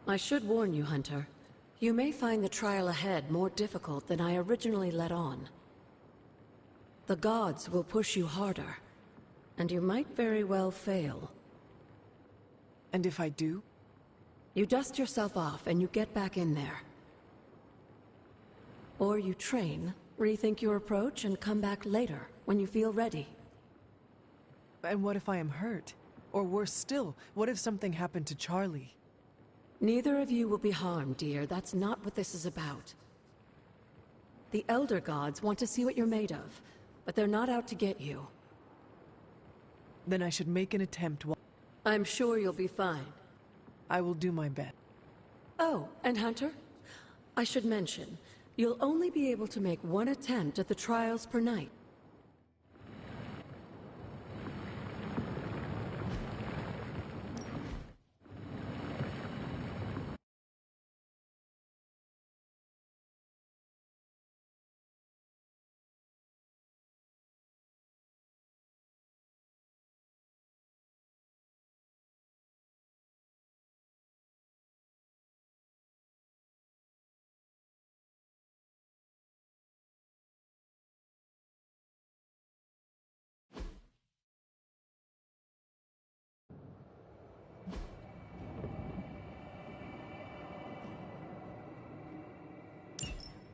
[SPEAKER 7] I should warn you, Hunter. You may find the trial ahead more difficult than I originally let on. The gods will push you harder, and you might very well fail.
[SPEAKER 2] And if I do?
[SPEAKER 7] You dust yourself off and you get back in there. Or you train, rethink your approach, and come back later, when you feel ready.
[SPEAKER 2] And what if I am hurt? Or worse still, what if something happened to Charlie?
[SPEAKER 7] Neither of you will be harmed, dear. That's not what this is about. The Elder Gods want to see what you're made of, but they're not out to get you.
[SPEAKER 2] Then I should make an attempt.
[SPEAKER 7] I'm sure you'll be fine.
[SPEAKER 2] I will do my best.
[SPEAKER 7] Oh, and Hunter? I should mention, you'll only be able to make one attempt at the trials per night.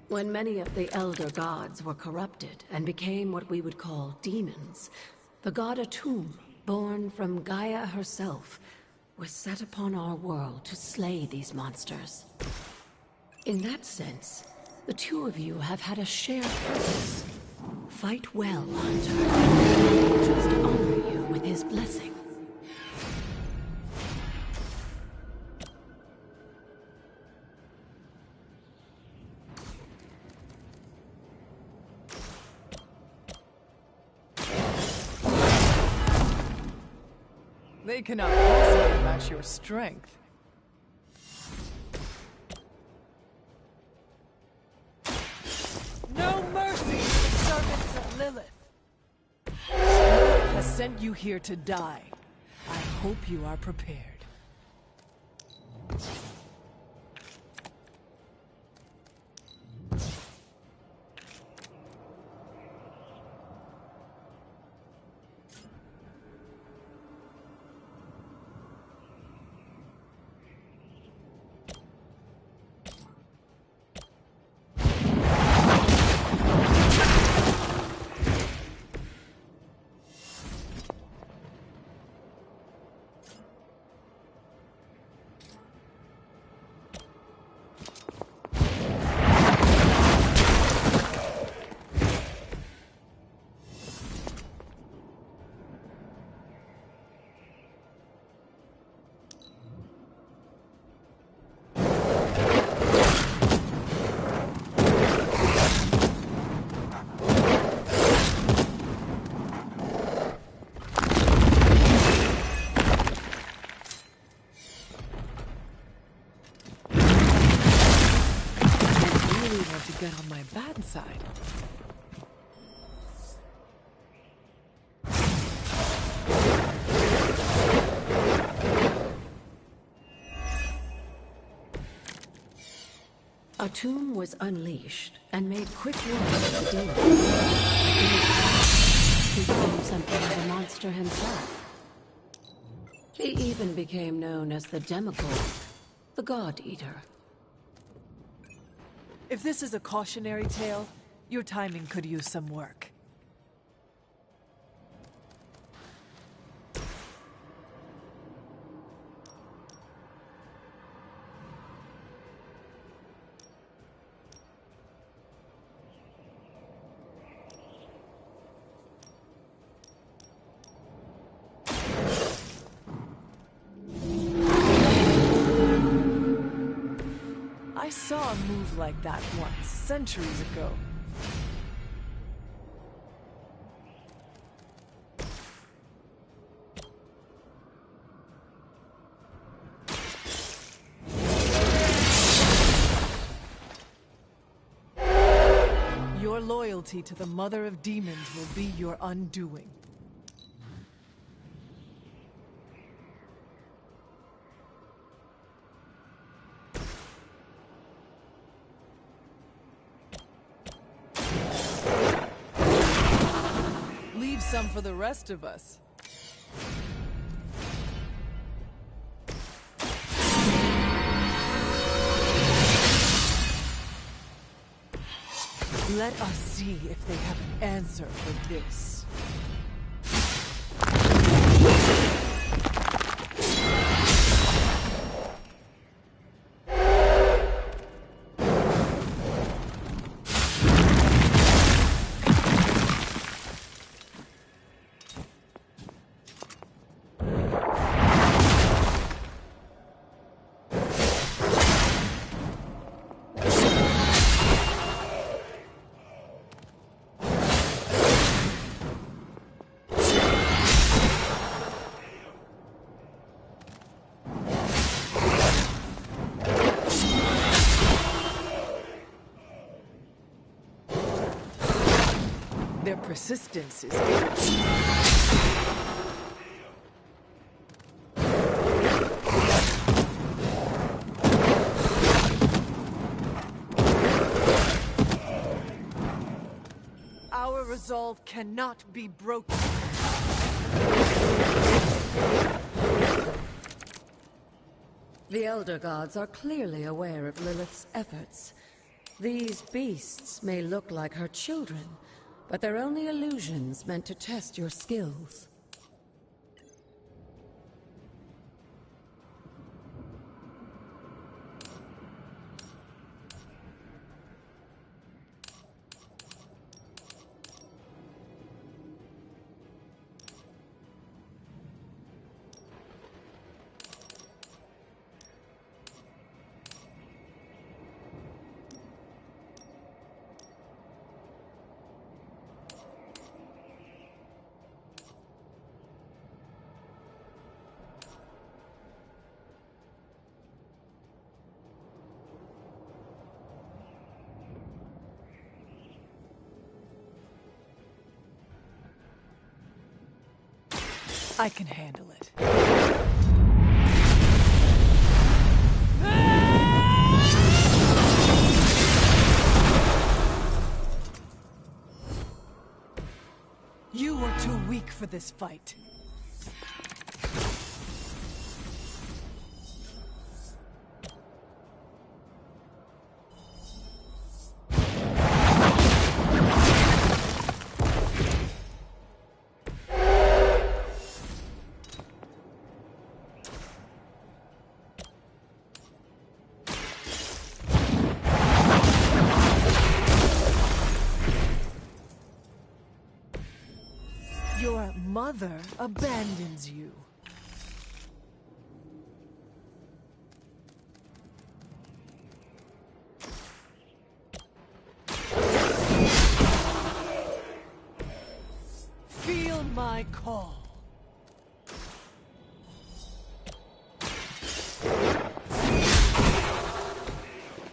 [SPEAKER 7] When many of the Elder Gods were corrupted and became what we would call demons, the god Atum, born from Gaia herself, was set upon our world to slay these monsters. In that sense, the two of you have had a shared purpose. Fight well, Hunter. Just honor you with his blessing.
[SPEAKER 2] They cannot possibly match your strength. No mercy to the servants of Lilith. Lilith has sent you here to die. I hope you are prepared. to get on my bad side.
[SPEAKER 7] A tomb was unleashed and made quick work of the demons. He became something of a monster himself. He even became known as the Demogorgon, the God Eater.
[SPEAKER 2] If this is a cautionary tale, your timing could use some work. I saw a move like that once, centuries ago. Your loyalty to the Mother of Demons will be your undoing. Leave some for the rest of us. Let us see if they have an answer for this. Their persistence is Our resolve cannot be broken.
[SPEAKER 7] The Elder Gods are clearly aware of Lilith's efforts. These beasts may look like her children, but they're only illusions meant to test your skills.
[SPEAKER 2] I can handle it. You were too weak for this fight. Your mother abandons you. Feel my call.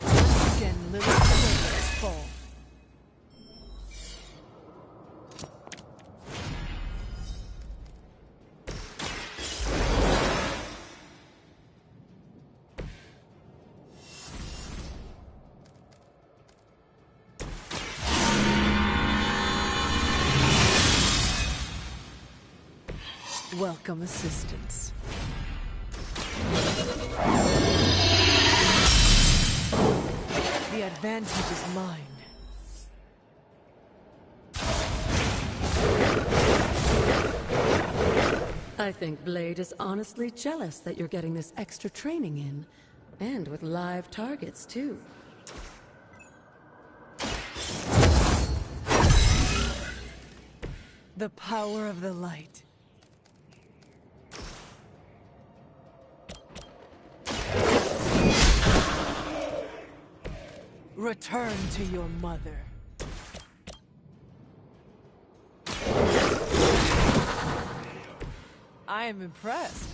[SPEAKER 2] Once again, Lilith's fall. Welcome assistance. The advantage is mine.
[SPEAKER 7] I think Blade is honestly jealous that you're getting this extra training in. And with live targets, too.
[SPEAKER 2] The power of the light. Return to your mother. I am impressed.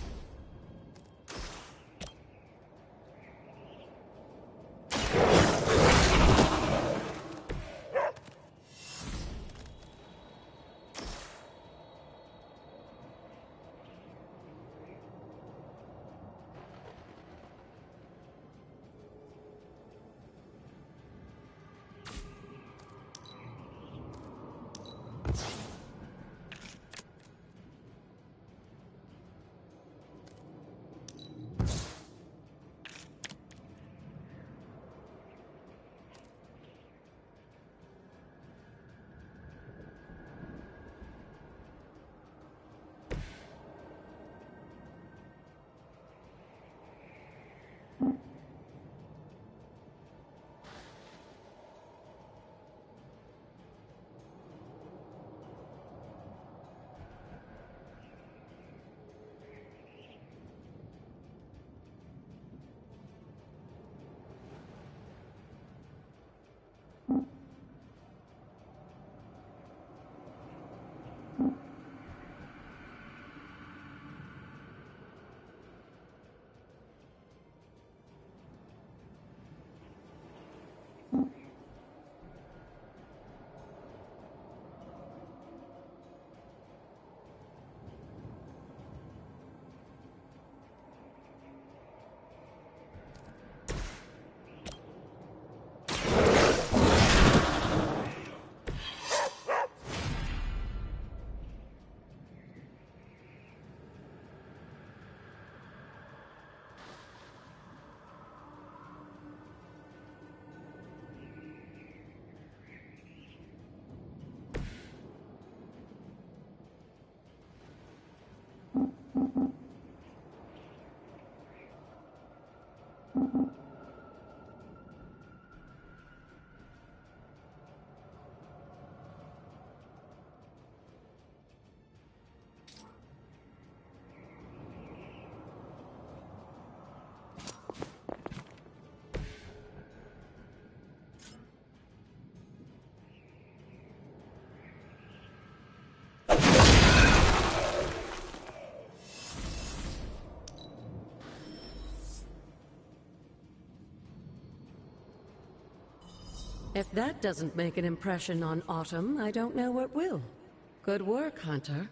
[SPEAKER 7] If that doesn't make an impression on Autumn, I don't know what will. Good work, Hunter.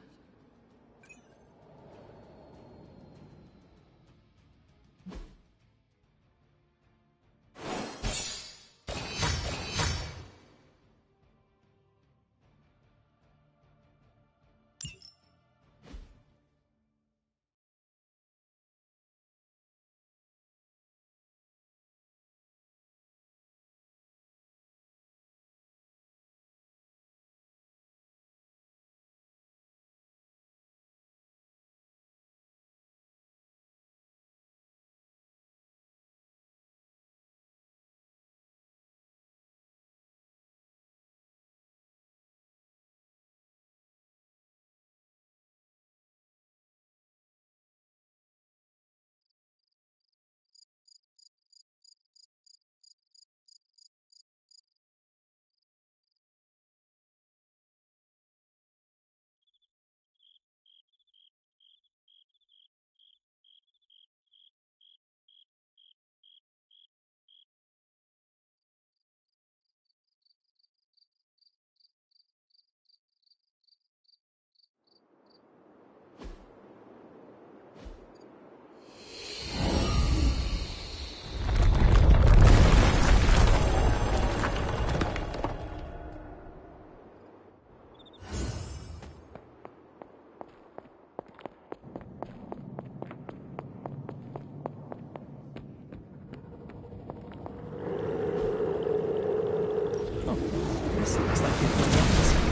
[SPEAKER 2] looks like it belongs here.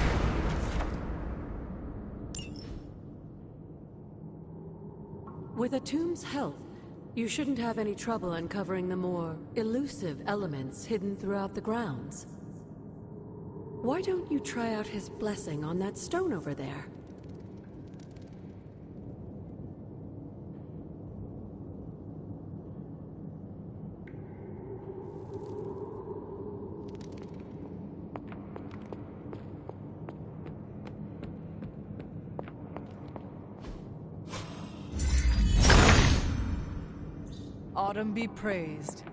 [SPEAKER 7] With Atum's help, you shouldn't have any trouble uncovering the more elusive elements hidden throughout the grounds. Why don't you try out his blessing on that stone over there?
[SPEAKER 2] Autumn be praised.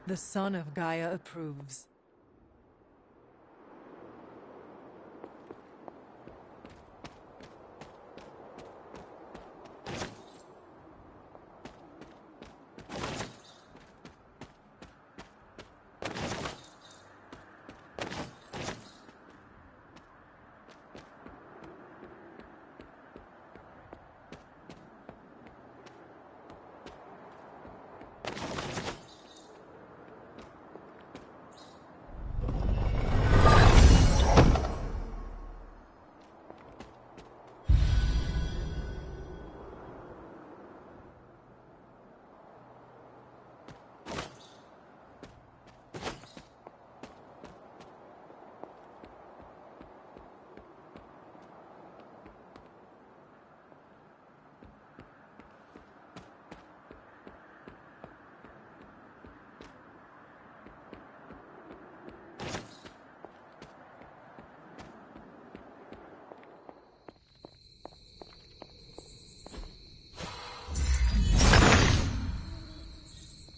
[SPEAKER 2] The son of Gaia approves.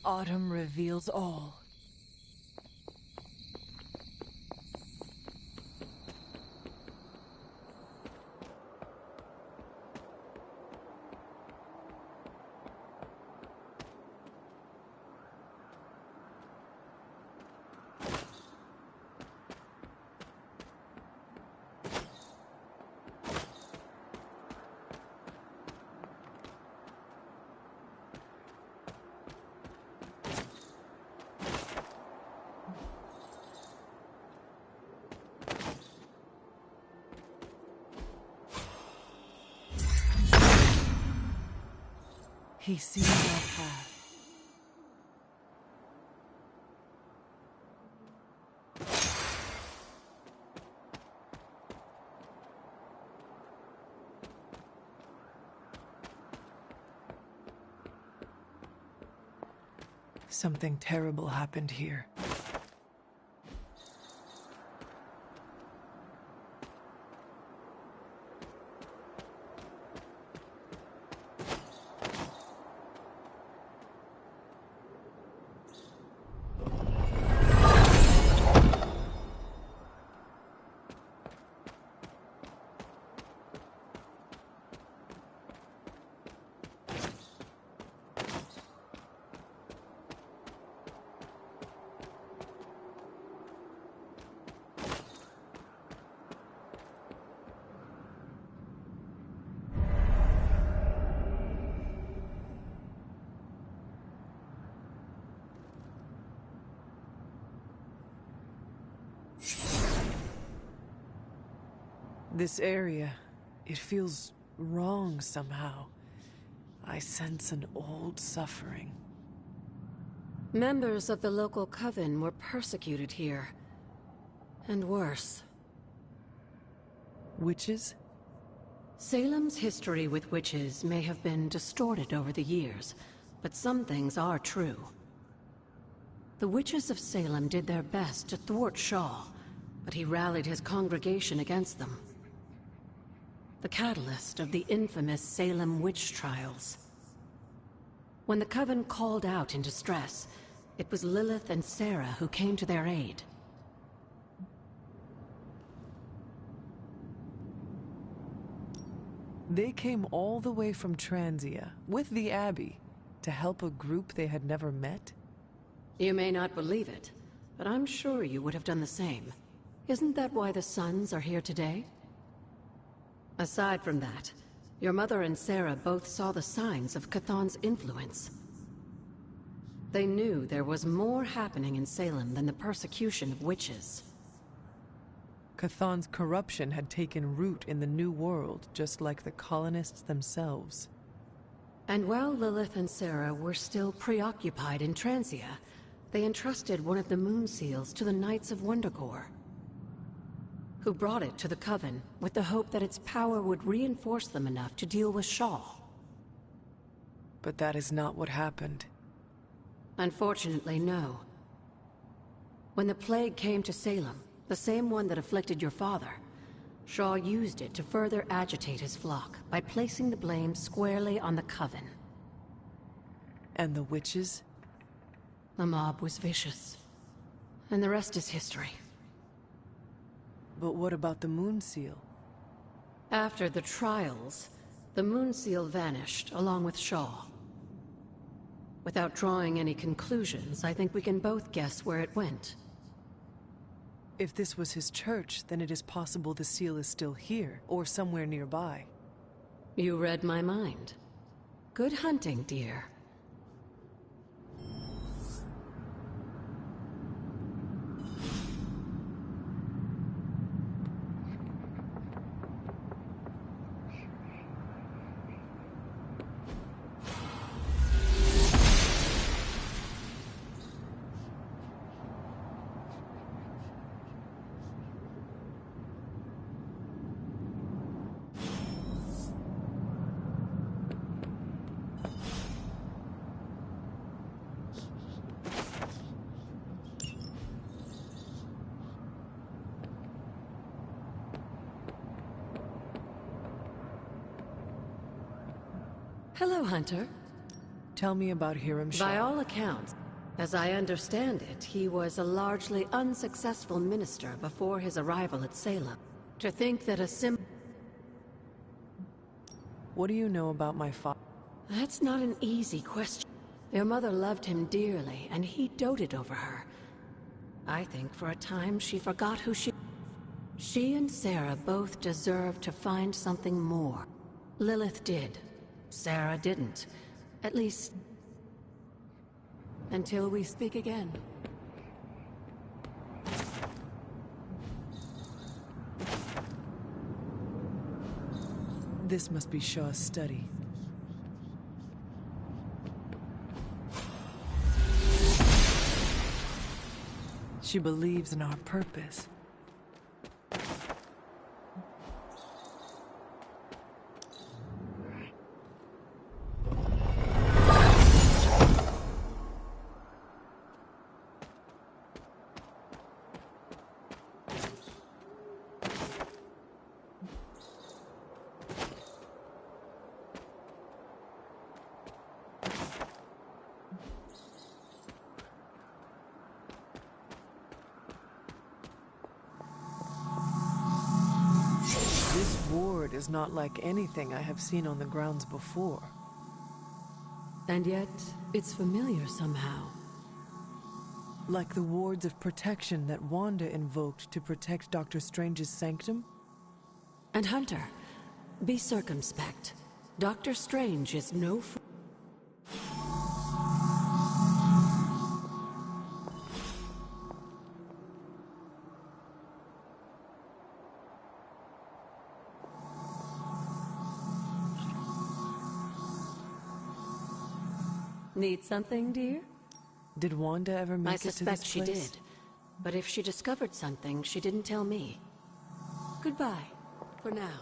[SPEAKER 2] Autumn reveals all. He sees our path. Something terrible happened here. This area, it feels wrong somehow. I sense an old suffering.
[SPEAKER 7] Members of the local coven were persecuted here. And worse.
[SPEAKER 2] Witches?
[SPEAKER 7] Salem's history with witches may have been distorted over the years, but some things are true. The witches of Salem did their best to thwart Shaw, but he rallied his congregation against them. The catalyst of the infamous Salem witch trials. When the Coven called out in distress, it was Lilith and Sarah who came to their aid.
[SPEAKER 2] They came all the way from Transia, with the Abbey, to help a group they had never met?
[SPEAKER 7] You may not believe it, but I'm sure you would have done the same. Isn't that why the Sons are here today? Aside from that, your mother and Sarah both saw the signs of Chthon's influence. They knew there was more happening in Salem than the persecution of witches.
[SPEAKER 2] Chthon's corruption had taken root in the New World, just like the colonists themselves.
[SPEAKER 7] And while Lilith and Sarah were still preoccupied in Transia, they entrusted one of the Moon Seals to the Knights of Wondercore, who brought it to the Coven with the hope that its power would reinforce them enough to deal with Shaw.
[SPEAKER 2] But that is not what happened.
[SPEAKER 7] Unfortunately, no. When the plague came to Salem, the same one that afflicted your father, Shaw used it to further agitate his flock by placing the blame squarely on the Coven.
[SPEAKER 2] And the witches?
[SPEAKER 7] The mob was vicious. And the rest is history.
[SPEAKER 2] But what about the Moon Seal?
[SPEAKER 7] After the trials, the Moon Seal vanished along with Shaw. Without drawing any conclusions, I think we can both guess where it went.
[SPEAKER 2] If this was his church, then it is possible the seal is still here, or somewhere nearby.
[SPEAKER 7] You read my mind. Good hunting, dear. Hello, Hunter.
[SPEAKER 2] Tell me about Hiram Shaw.
[SPEAKER 7] By all accounts, as I understand it, he was a largely unsuccessful minister before his arrival at Salem. To think that
[SPEAKER 2] What do you know about my father?
[SPEAKER 7] That's not an easy question. Your mother loved him dearly, and he doted over her. I think for a time she forgot who she... She and Sarah both deserved to find something more. Lilith did. Sarah didn't. At least... until we speak again.
[SPEAKER 2] This must be Shaw's study. She believes in our purpose. Is not like anything I have seen on the grounds before.
[SPEAKER 7] And yet, it's familiar somehow.
[SPEAKER 2] Like the wards of protection that Wanda invoked to protect Dr. Strange's sanctum?
[SPEAKER 7] And Hunter, be circumspect. Dr. Strange is no Need something, dear?
[SPEAKER 2] Did Wanda ever make it to this place?
[SPEAKER 7] I suspect she did. But if she discovered something, she didn't tell me. Goodbye, for now.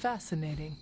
[SPEAKER 2] fascinating.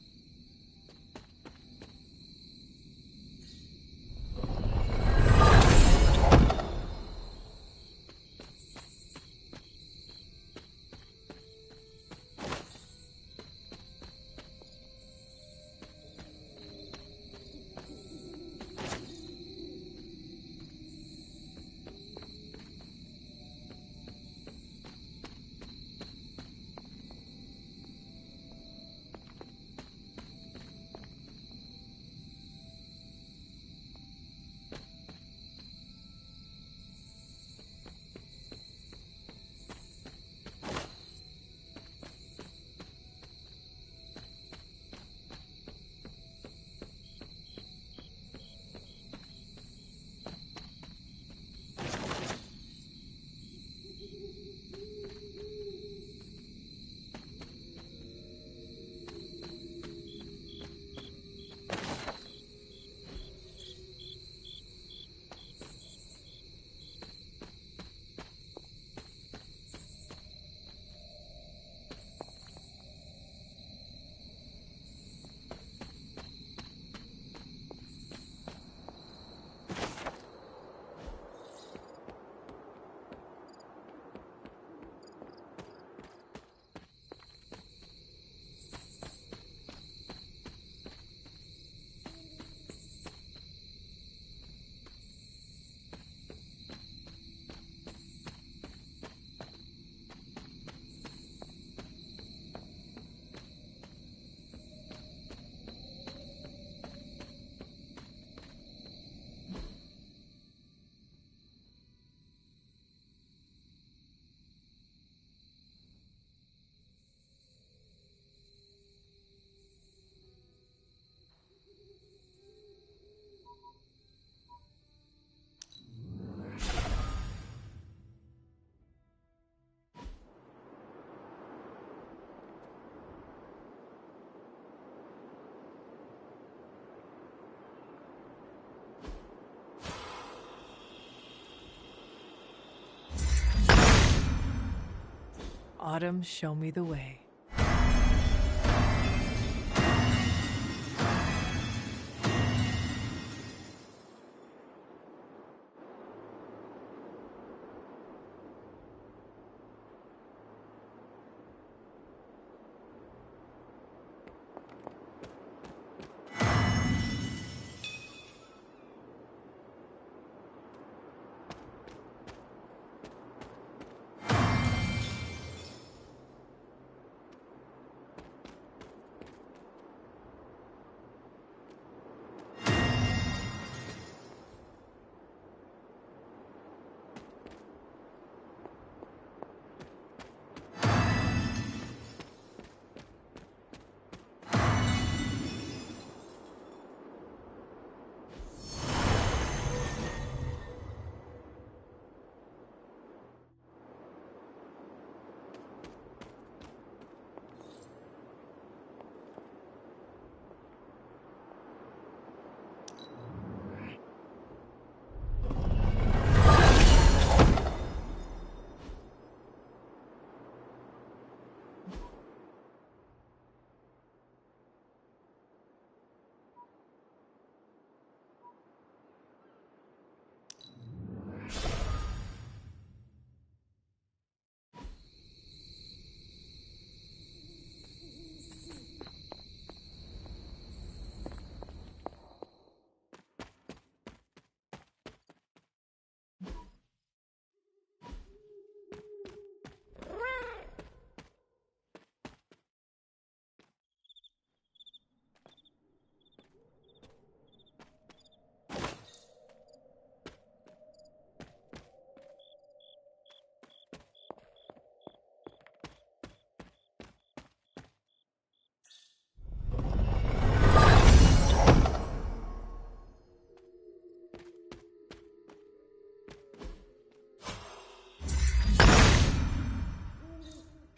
[SPEAKER 2] Autumn, show me the way.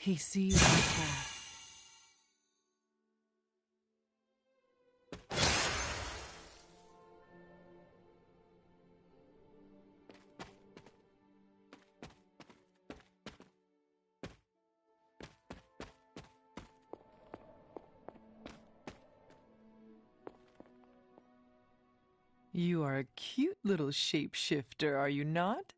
[SPEAKER 2] He sees the path. You are a cute little shapeshifter, are you not?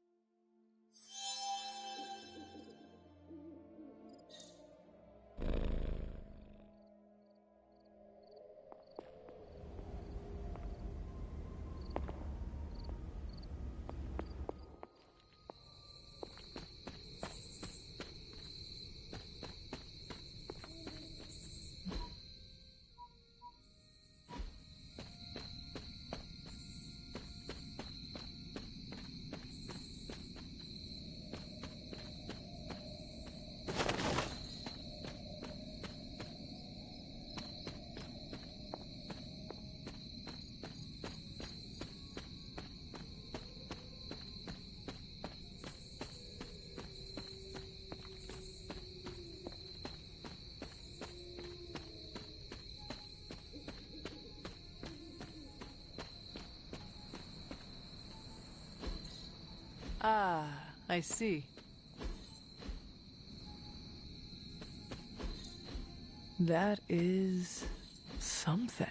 [SPEAKER 2] Ah, I see. That is something.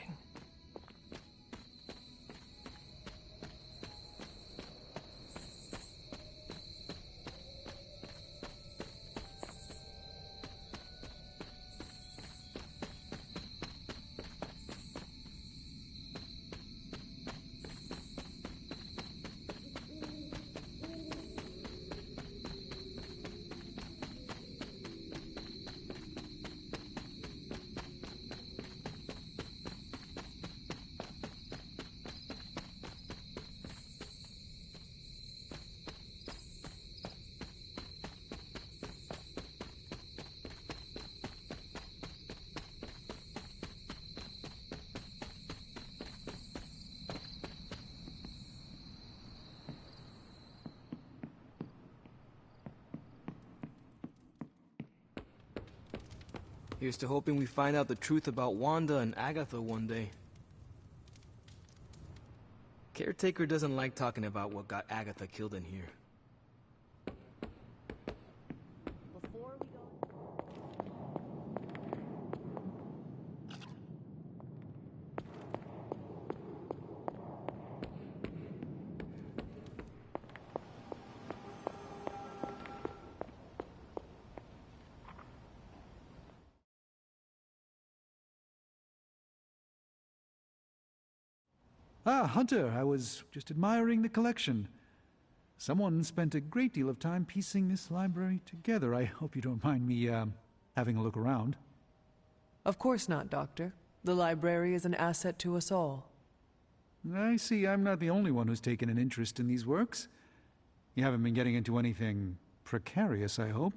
[SPEAKER 11] Here's to hoping we find out the truth about Wanda and Agatha one day. Caretaker doesn't like talking about what got Agatha killed in here.
[SPEAKER 9] Before we go...
[SPEAKER 12] Ah, Hunter, I was just admiring the collection. Someone spent a great deal of time piecing this library together. I hope you don't mind me, having a look around.
[SPEAKER 2] Of course not, Doctor. The library is an asset to us all.
[SPEAKER 12] I see I'm not the only one who's taken an interest in these works. You haven't been getting into anything precarious, I hope?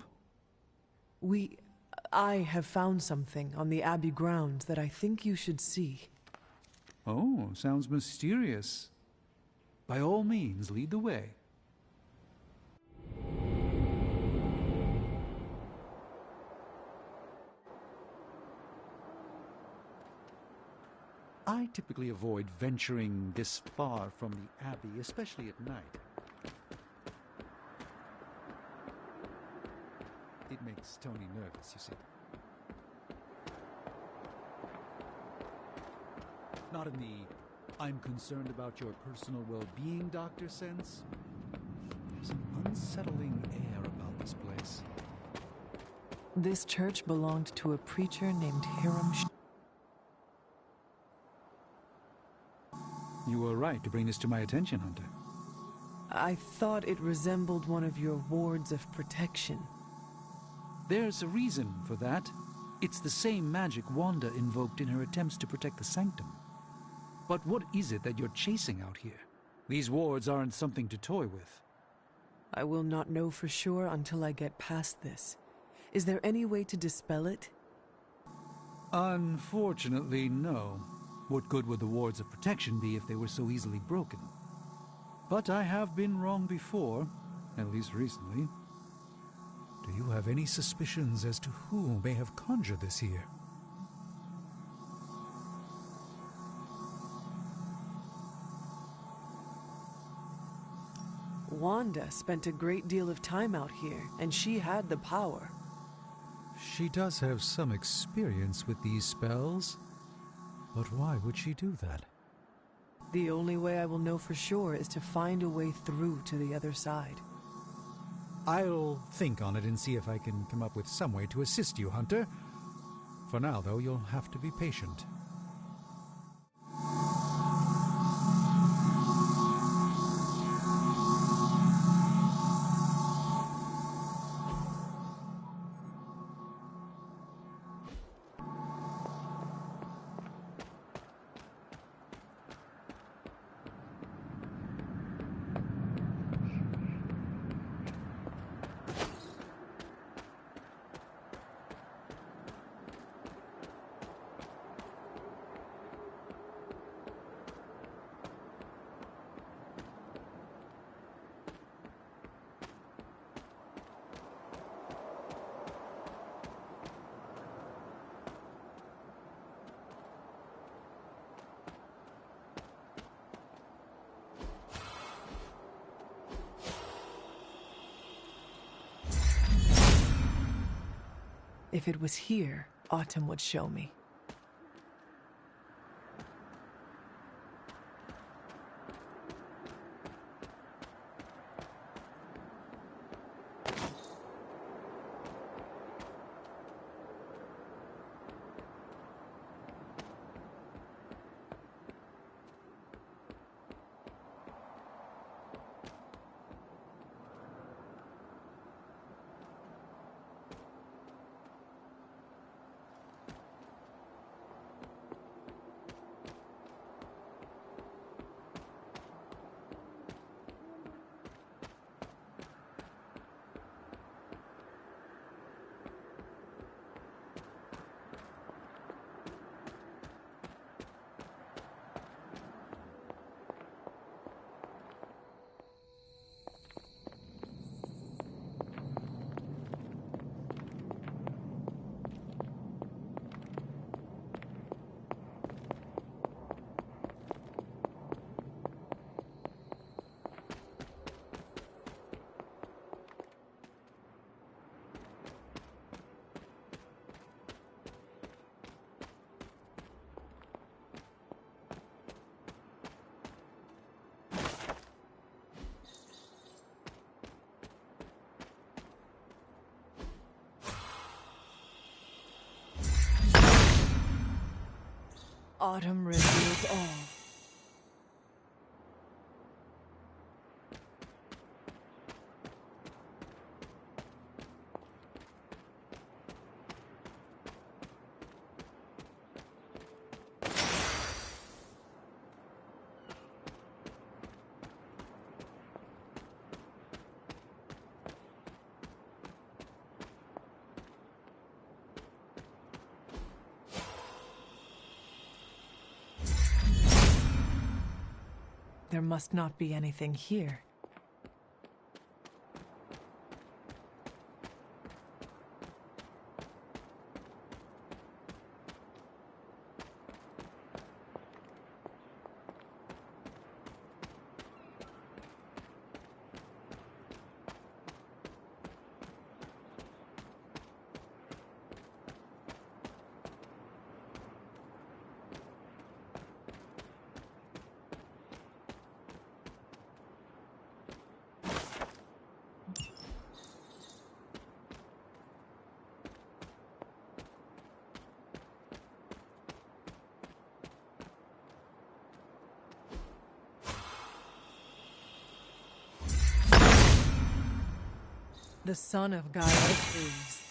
[SPEAKER 2] I have found something on the Abbey grounds that I think you should see.
[SPEAKER 12] Oh, sounds mysterious. By all means, lead the way. I typically avoid venturing this far from the Abbey, especially at night. It makes Tony nervous, you see. Not in the I'm concerned about your personal well-being, Doctor sense. There's an unsettling air about this place.
[SPEAKER 2] This church belonged to a preacher named Hiram
[SPEAKER 12] You were right to bring this to my attention, Hunter.
[SPEAKER 2] I thought it resembled one of your wards of protection.
[SPEAKER 12] There's a reason for that. It's the same magic Wanda invoked in her attempts to protect the Sanctum. But what is it that you're chasing out here? These wards aren't something to toy with.
[SPEAKER 2] I will not know for sure until I get past this. Is there any way to dispel it?
[SPEAKER 12] Unfortunately, no. What good would the wards of protection be if they were so easily broken? But I have been wrong before, at least recently. Do you have any suspicions as to who may have conjured this here?
[SPEAKER 2] Wanda spent a great deal of time out here, and she had the power.
[SPEAKER 12] She does have some experience with these spells. But why would she do that?
[SPEAKER 2] The only way I will know for sure is to find a way through to the other side.
[SPEAKER 12] I'll think on it and see if I can come up with some way to assist you, Hunter. For now, though, you'll have to be patient.
[SPEAKER 2] If it was here, Autumn would show me. Autumn reveals all. There must not be anything here. The son of Gaia approves.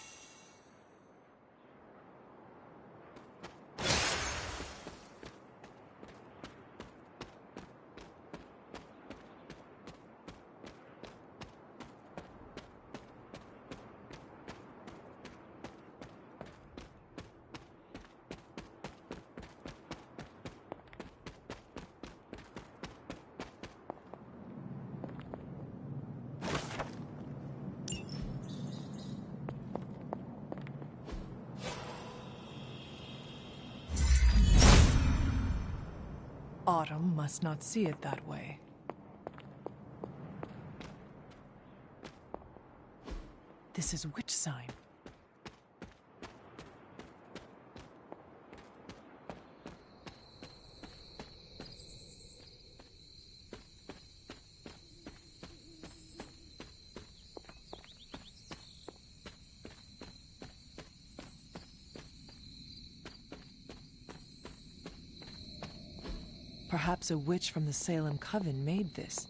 [SPEAKER 2] Autumn must not see it that way. This is witch sign. Perhaps a witch from the Salem Coven made this.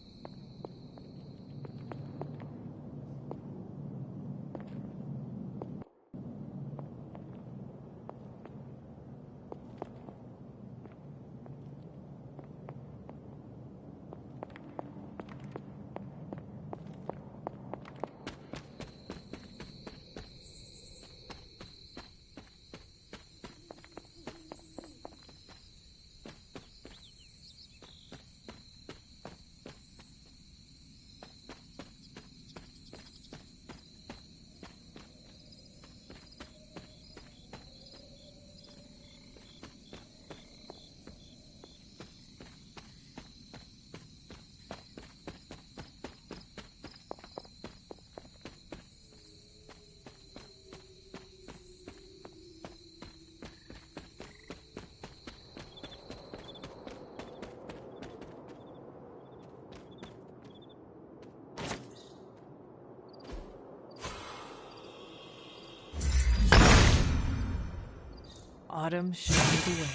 [SPEAKER 2] Autumn showed away.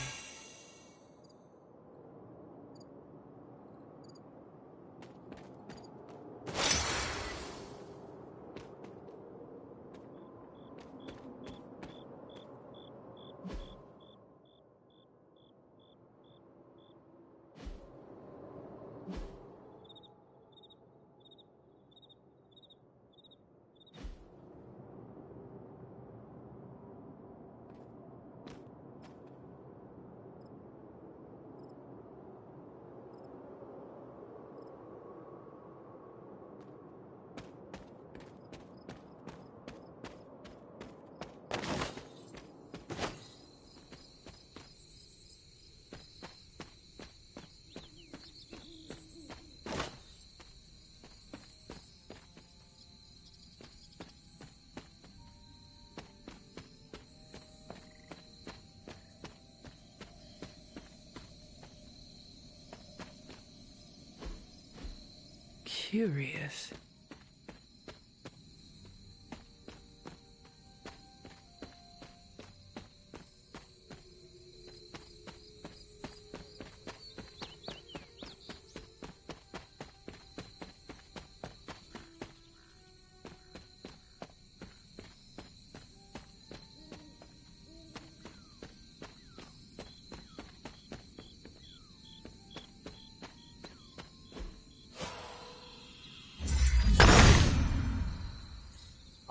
[SPEAKER 2] Curious.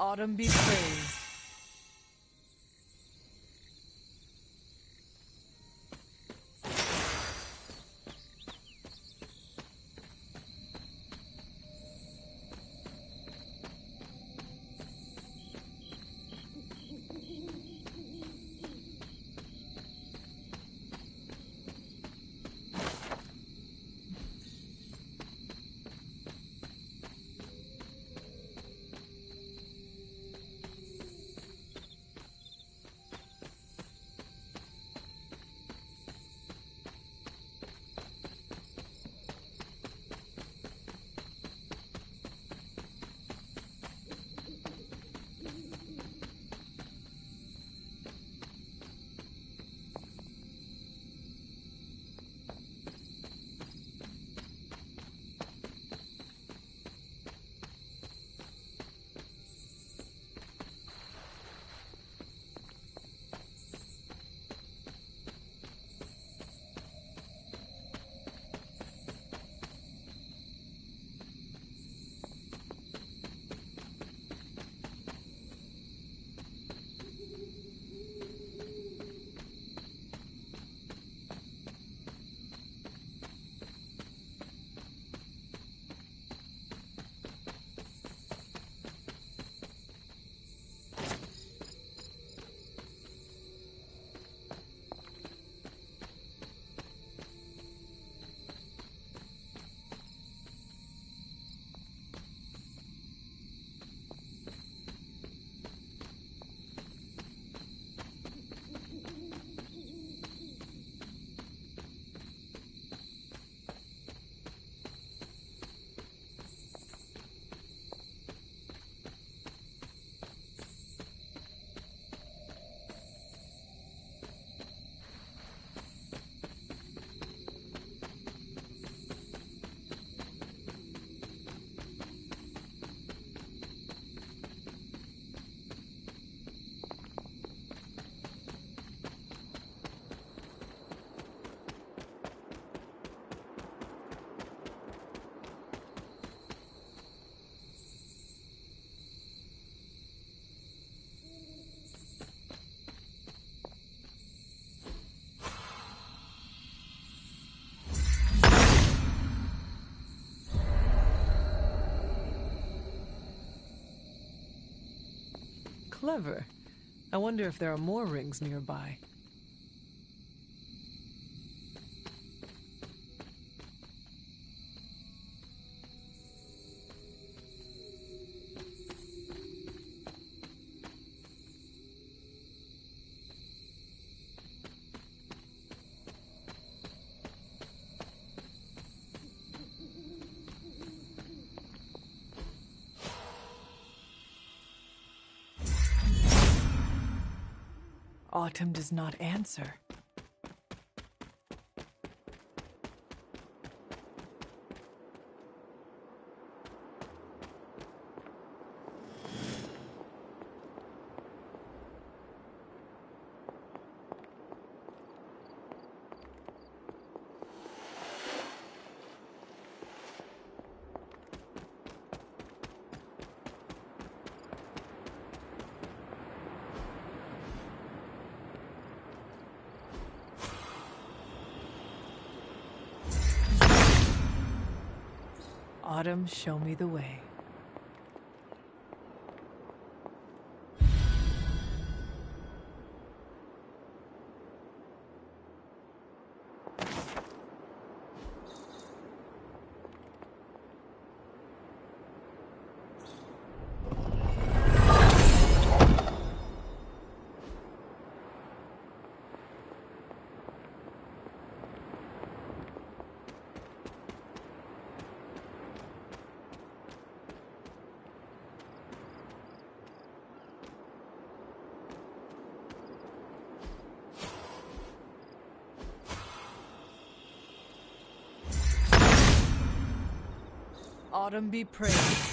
[SPEAKER 2] Autumn be praised. Clever. I wonder if there are more rings nearby. Autumn does not answer. Autumn, show me the way. Autumn be praised.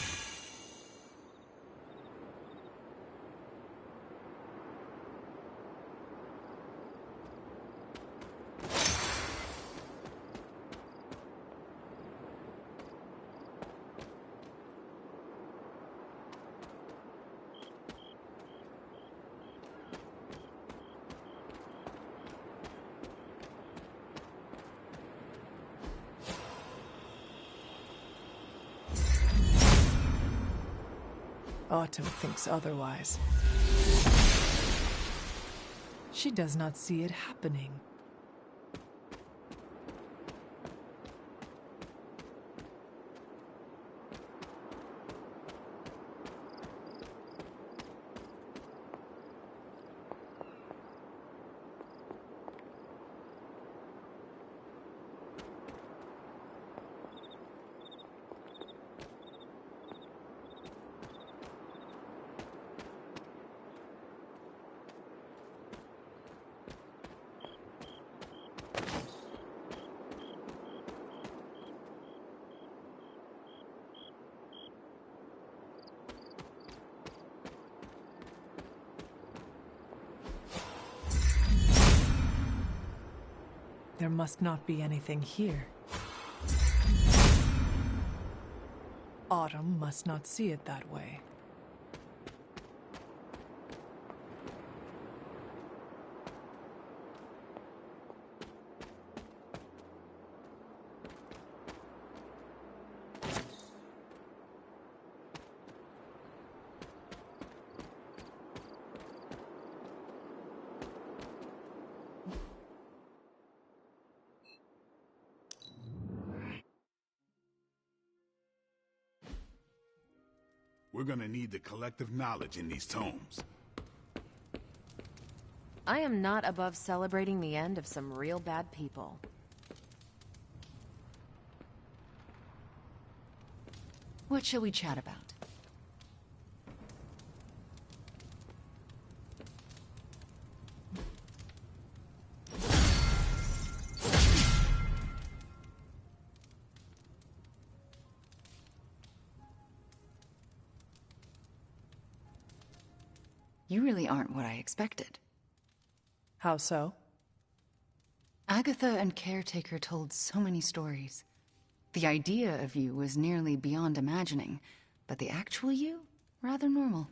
[SPEAKER 2] Autumn thinks otherwise. She does not see it happening. There must not be anything here. Autumn must not see it that way.
[SPEAKER 10] We're gonna need the collective knowledge in these tomes.
[SPEAKER 1] I am not above celebrating the end of some real bad people.
[SPEAKER 13] What shall we chat about? You really aren't what I expected.
[SPEAKER 2] How so?
[SPEAKER 13] Agatha and Caretaker told so many stories. The idea of you was nearly beyond imagining, but the actual you, rather normal.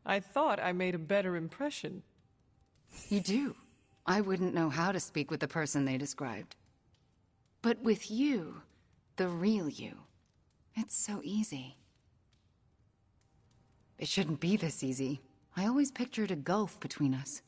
[SPEAKER 2] I thought I made a better impression.
[SPEAKER 13] You do. I wouldn't know how to speak with the person they described. But with you, the real you, it's so easy. It shouldn't be this easy. I always pictured a gulf between us.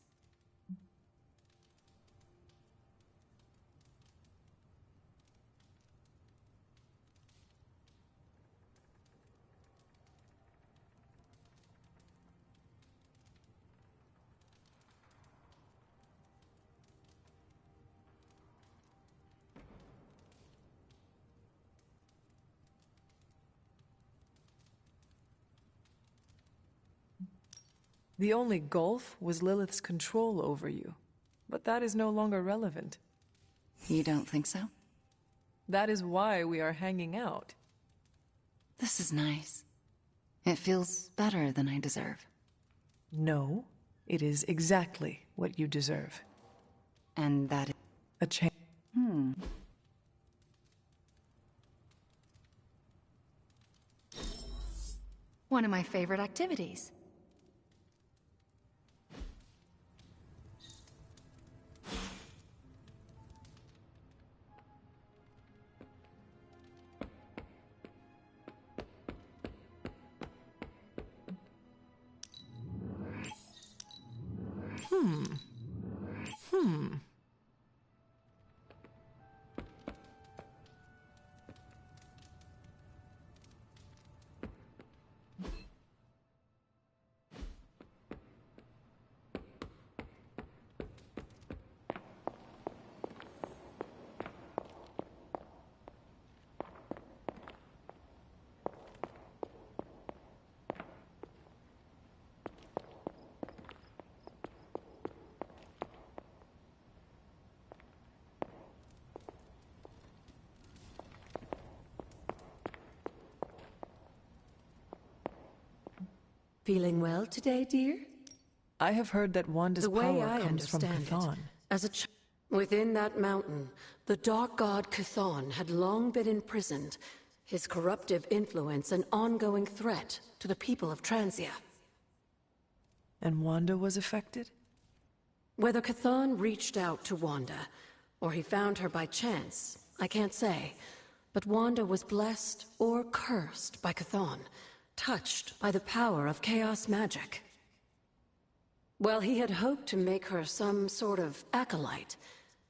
[SPEAKER 2] The only gulf was Lilith's control over you. But that is no longer relevant.
[SPEAKER 13] You don't think so?
[SPEAKER 2] That is why we are hanging out.
[SPEAKER 13] This is nice. It feels better than I deserve.
[SPEAKER 2] No, it is exactly what you deserve.
[SPEAKER 13] And that is...
[SPEAKER 2] A change.
[SPEAKER 13] One of my favorite activities.
[SPEAKER 7] Feeling well today, dear?
[SPEAKER 2] I have heard that Wanda's power comes from Chthon.
[SPEAKER 7] Within that mountain, the Dark God Chthon had long been imprisoned, his corruptive influence an ongoing threat to the people of Transia.
[SPEAKER 2] And Wanda was affected?
[SPEAKER 7] Whether Chthon reached out to Wanda, or he found her by chance, I can't say. But Wanda was blessed or cursed by Chthon, touched by the power of chaos magic. While he had hoped to make her some sort of acolyte,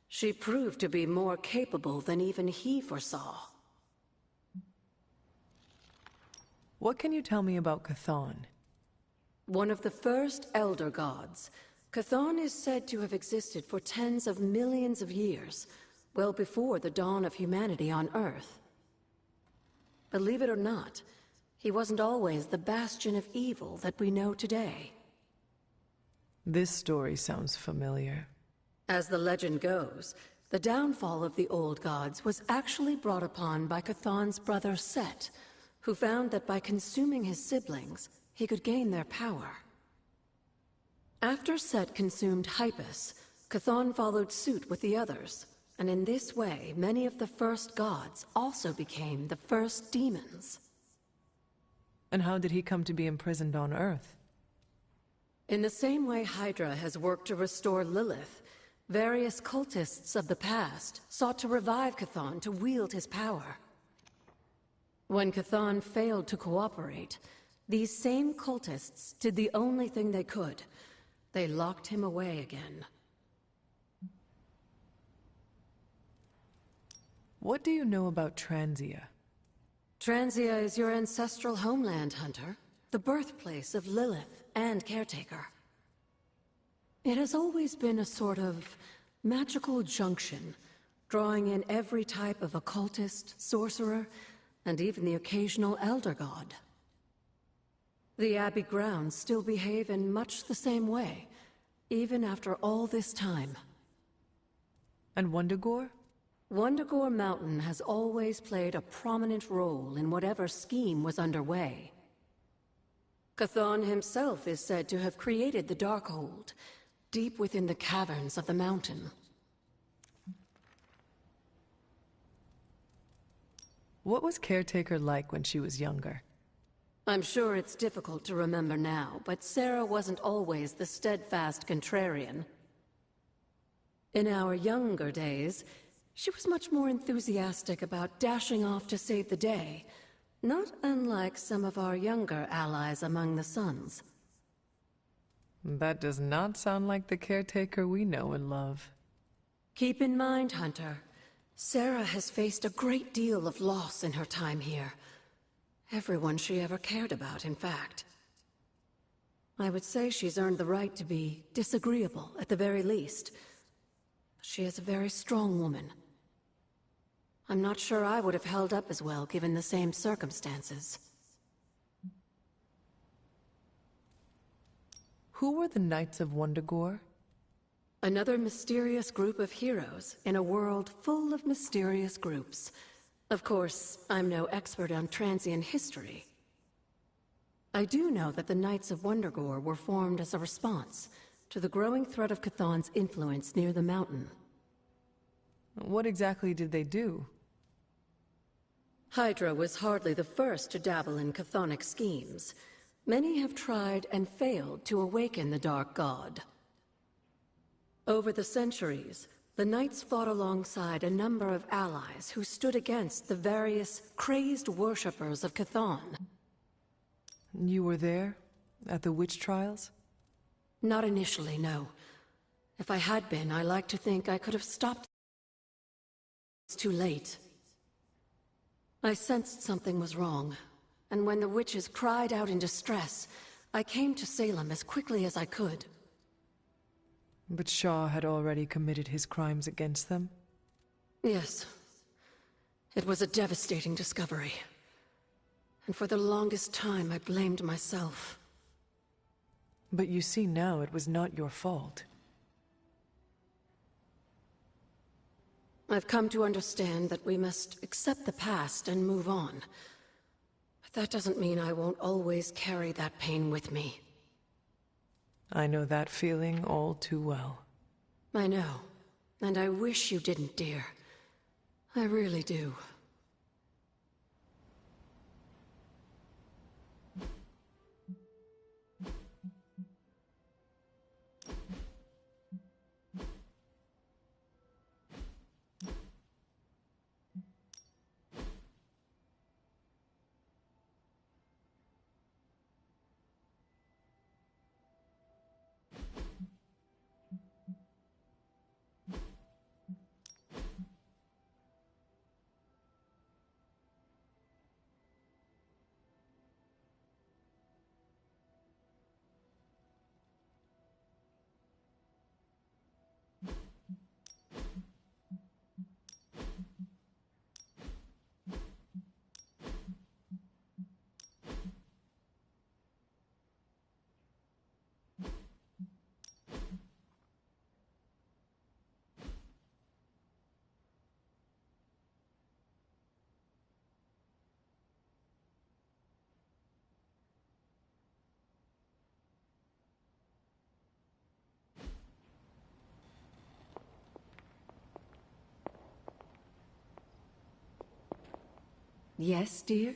[SPEAKER 7] she proved to be more capable than even he foresaw.
[SPEAKER 2] What can you tell me about Chthon?
[SPEAKER 7] One of the first Elder Gods, Chthon is said to have existed for tens of millions of years, well before the dawn of humanity on Earth. Believe it or not, he wasn't always the bastion of evil that we know today.
[SPEAKER 2] This story sounds familiar.
[SPEAKER 7] As the legend goes, the downfall of the old gods was actually brought upon by Chthon's brother Set, who found that by consuming his siblings, he could gain their power. After Set consumed Hypus, Chthon followed suit with the others, and in this way, many of the first gods also became the first demons.
[SPEAKER 2] And how did he come to be imprisoned on Earth?
[SPEAKER 7] In the same way Hydra has worked to restore Lilith, various cultists of the past sought to revive Chthon to wield his power. When Chthon failed to cooperate, these same cultists did the only thing they could. They locked him away again.
[SPEAKER 2] What do you know about Transia?
[SPEAKER 7] Transia is your ancestral homeland, Hunter. The birthplace of Lilith and Caretaker. It has always been a sort of magical junction, drawing in every type of occultist, sorcerer, and even the occasional Elder God. The Abbey grounds still behave in much the same way, even after all this time.
[SPEAKER 2] And Wundagore?
[SPEAKER 7] Wundagore Mountain has always played a prominent role in whatever scheme was underway. Chthon himself is said to have created the Darkhold, deep within the caverns of the mountain.
[SPEAKER 2] What was Caretaker like when she was younger?
[SPEAKER 7] I'm sure it's difficult to remember now, but Sarah wasn't always the steadfast contrarian. In our younger days, she was much more enthusiastic about dashing off to save the day, not unlike some of our younger allies among the Suns.
[SPEAKER 2] That does not sound like the caretaker we know and love.
[SPEAKER 7] Keep in mind, Hunter, Sarah has faced a great deal of loss in her time here. Everyone she ever cared about, in fact. I would say she's earned the right to be disagreeable, at the very least. She is a very strong woman. I'm not sure I would have held up as well given the same circumstances.
[SPEAKER 2] Who were the Knights of Wundagore?
[SPEAKER 7] Another mysterious group of heroes in a world full of mysterious groups. Of course, I'm no expert on Transian history. I do know that the Knights of Wundagore were formed as a response to the growing threat of Chthon's influence near the mountain.
[SPEAKER 2] What exactly did they do?
[SPEAKER 7] Hydra was hardly the first to dabble in chthonic schemes. Many have tried and failed to awaken the Dark God. Over the centuries, the Knights fought alongside a number of allies who stood against the various crazed worshippers of Chthon.
[SPEAKER 2] You were there? At the witch trials?
[SPEAKER 7] Not initially, no. If I had been, I like to think I could have stopped. It's too late. I sensed something was wrong, and when the witches cried out in distress, I came to Salem as quickly as I could.
[SPEAKER 2] But Shaw had already committed his crimes against them?
[SPEAKER 7] Yes. It was a devastating discovery. And for the longest time, I blamed myself.
[SPEAKER 2] But you see now it was not your fault.
[SPEAKER 7] I've come to understand that we must accept the past and move on. But that doesn't mean I won't always carry that pain with me.
[SPEAKER 2] I know that feeling all too well.
[SPEAKER 7] I know. And I wish you didn't, dear. I really do. Yes, dear?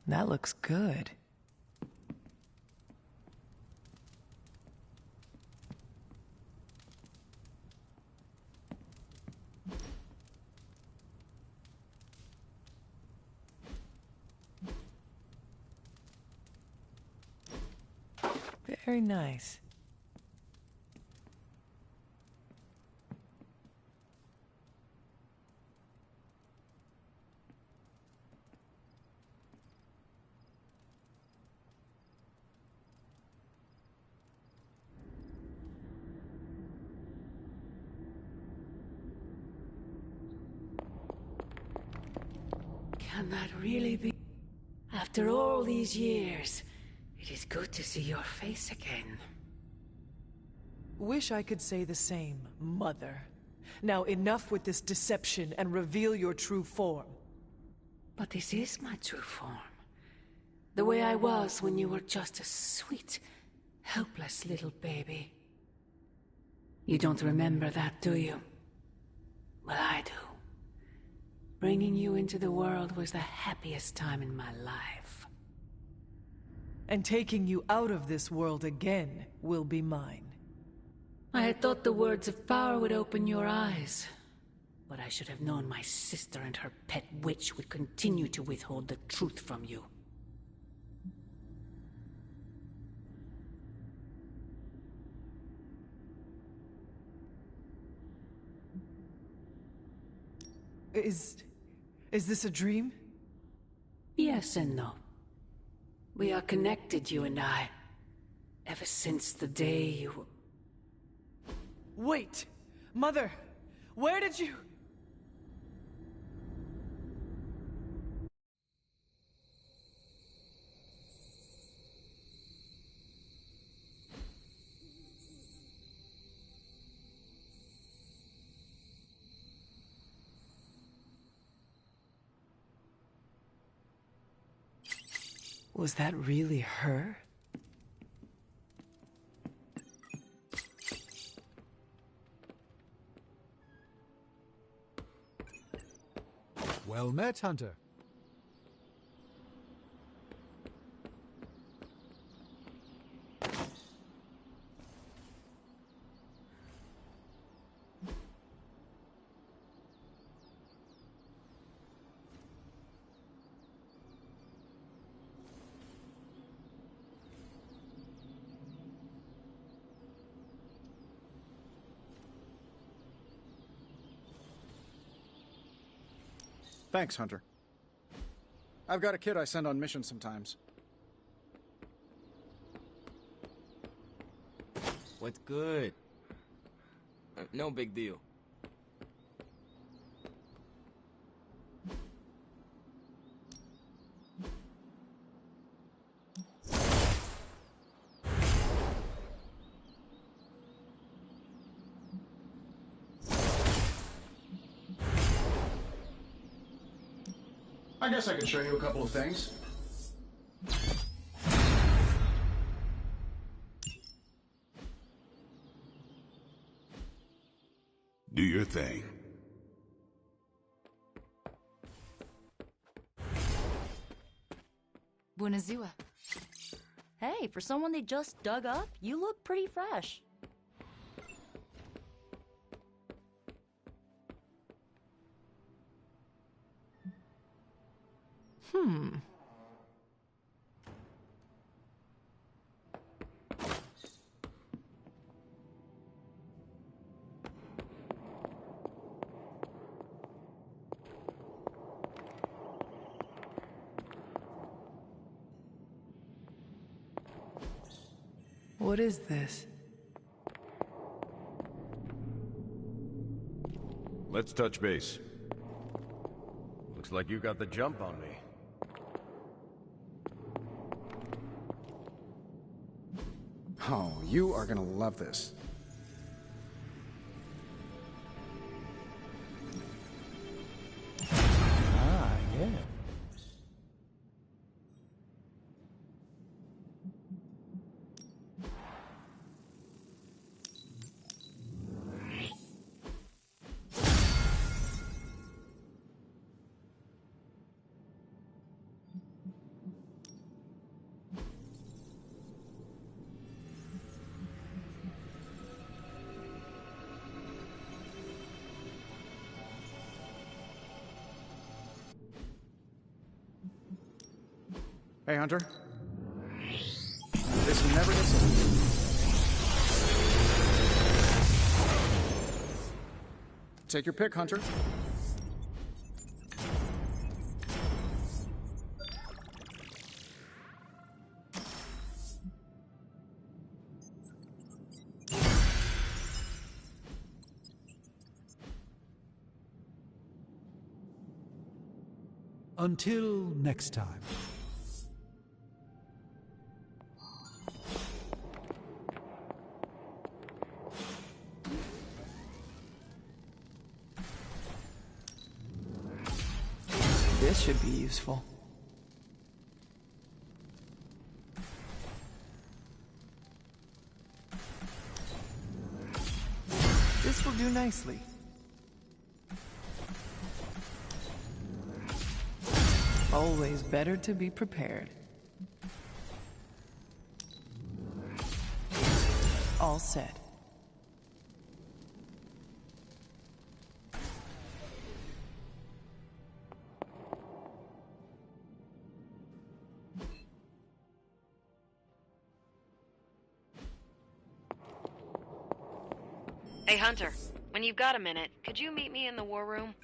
[SPEAKER 2] That looks good. Very nice.
[SPEAKER 14] Can that really be? After all these years, it is good to see your face again.
[SPEAKER 2] Wish I could say the same, Mother. Now enough with this deception and reveal your true form.
[SPEAKER 14] But this is my true form. The way I was when you were just a sweet, helpless little baby. You don't remember that, do you? Well, I do. Bringing you into the world was the happiest time in my life.
[SPEAKER 2] And taking you out of this world again will be mine.
[SPEAKER 14] I had thought the words of power would open your eyes. But I should have known my sister and her pet witch would continue to withhold the truth from you.
[SPEAKER 2] Is this a dream?
[SPEAKER 14] Yes and no. We are connected, you and I. Ever since the day you...
[SPEAKER 2] Wait! Mother! Where did you... Was that really her?
[SPEAKER 12] Well met, Hunter.
[SPEAKER 15] Thanks, Hunter. I've got a kid I send on missions sometimes.
[SPEAKER 11] What's good? No big deal.
[SPEAKER 15] I guess I could show you a couple of things.
[SPEAKER 10] Do your thing.
[SPEAKER 9] Buonazua. Hey, for someone they just dug up, you look pretty fresh.
[SPEAKER 2] What is this?
[SPEAKER 16] Let's touch base. Looks like you got the jump on me.
[SPEAKER 15] Oh, you are gonna love this.
[SPEAKER 12] Ah, yeah.
[SPEAKER 15] Hey, Hunter. This never gets old. Take your pick, Hunter.
[SPEAKER 12] Until next time.
[SPEAKER 2] This should be useful. This will do nicely. Always better to be prepared. All set.
[SPEAKER 1] Hey, Hunter. When you've got a minute, could you meet me in the war room?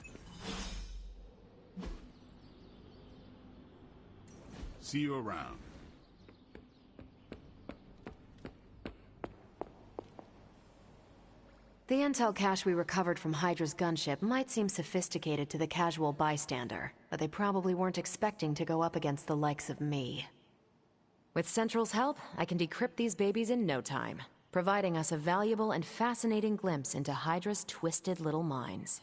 [SPEAKER 10] See you around.
[SPEAKER 1] The intel cache we recovered from Hydra's gunship might seem sophisticated to the casual bystander, but they probably weren't expecting to go up against the likes of me. With Central's help, I can decrypt these babies in no time, providing us a valuable and fascinating glimpse into Hydra's twisted little minds.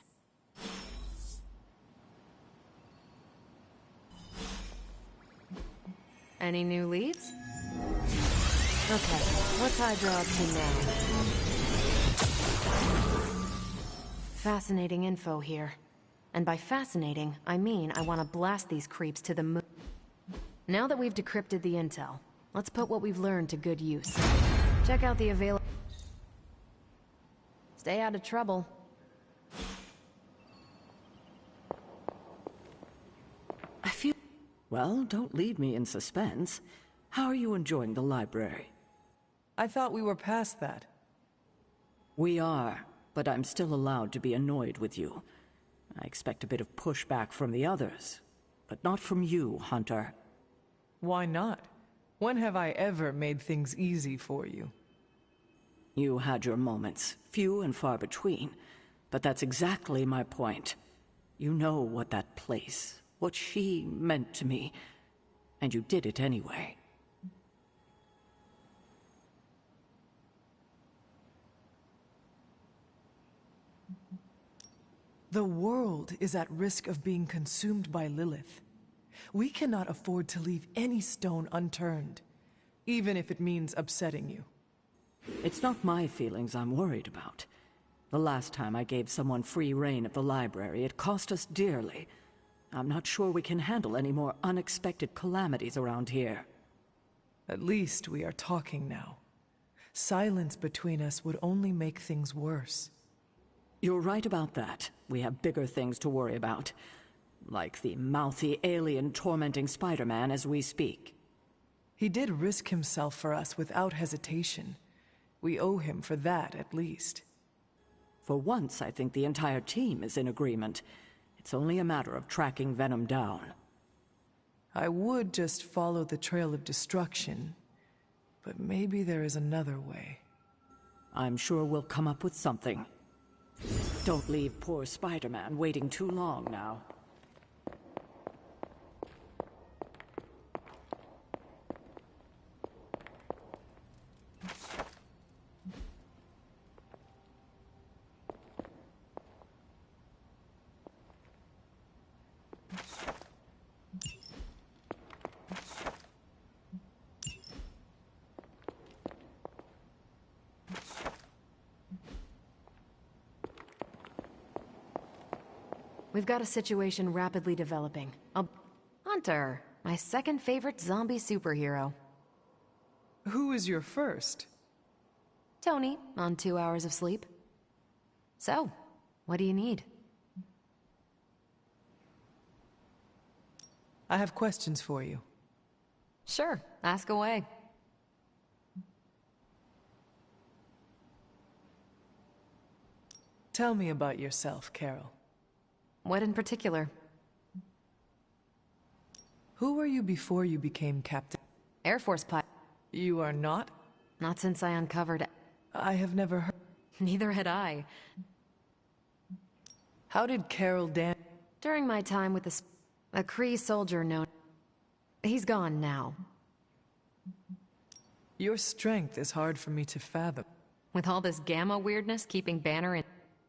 [SPEAKER 1] Any new leads? Okay, what's Hydra up to now? Fascinating info here. And by fascinating, I mean I want to blast these creeps to the moon. Now that we've decrypted the intel, let's put what we've learned to good use. Check out the available... Stay out of trouble.
[SPEAKER 17] I feel... Well, don't leave me in suspense. How are you enjoying the library?
[SPEAKER 2] I thought we were past that.
[SPEAKER 17] We are, but I'm still allowed to be annoyed with you. I expect a bit of pushback from the others, but not from you, Hunter.
[SPEAKER 2] Why not? When have I ever made things easy for you?
[SPEAKER 17] You had your moments, few and far between, but that's exactly my point. You know what that place, what she meant to me, and you did it anyway.
[SPEAKER 2] The world is at risk of being consumed by Lilith. We cannot afford to leave any stone unturned, even if it means upsetting you.
[SPEAKER 17] It's not my feelings I'm worried about. The last time I gave someone free rein at the library, it cost us dearly. I'm not sure we can handle any more unexpected calamities around here.
[SPEAKER 2] At least we are talking now. Silence between us would only make things worse.
[SPEAKER 17] You're right about that. We have bigger things to worry about. Like the mouthy alien tormenting Spider-Man as we speak.
[SPEAKER 2] He did risk himself for us without hesitation. We owe him for that, at least.
[SPEAKER 17] For once, I think the entire team is in agreement. It's only a matter of tracking Venom down.
[SPEAKER 2] I would just follow the trail of destruction, but maybe there is another way.
[SPEAKER 17] I'm sure we'll come up with something. Don't leave poor Spider-Man waiting too long now.
[SPEAKER 1] We've got a situation rapidly developing. Hunter, my second favorite zombie superhero.
[SPEAKER 2] Who is your first?
[SPEAKER 1] Tony, on 2 hours of sleep. So, what do you need?
[SPEAKER 2] I have questions for you.
[SPEAKER 1] Sure, ask away.
[SPEAKER 2] Tell me about yourself, Carol.
[SPEAKER 1] What in particular?
[SPEAKER 2] Who were you before you became captain?
[SPEAKER 1] Air Force pilot.
[SPEAKER 2] You are not?
[SPEAKER 1] Not since I uncovered...
[SPEAKER 2] I have never heard...
[SPEAKER 1] Neither had I.
[SPEAKER 2] How did Carol Dan...
[SPEAKER 1] During my time with a Kree soldier known... He's gone now.
[SPEAKER 2] Your strength is hard for me to fathom.
[SPEAKER 1] With all this gamma weirdness keeping Banner in...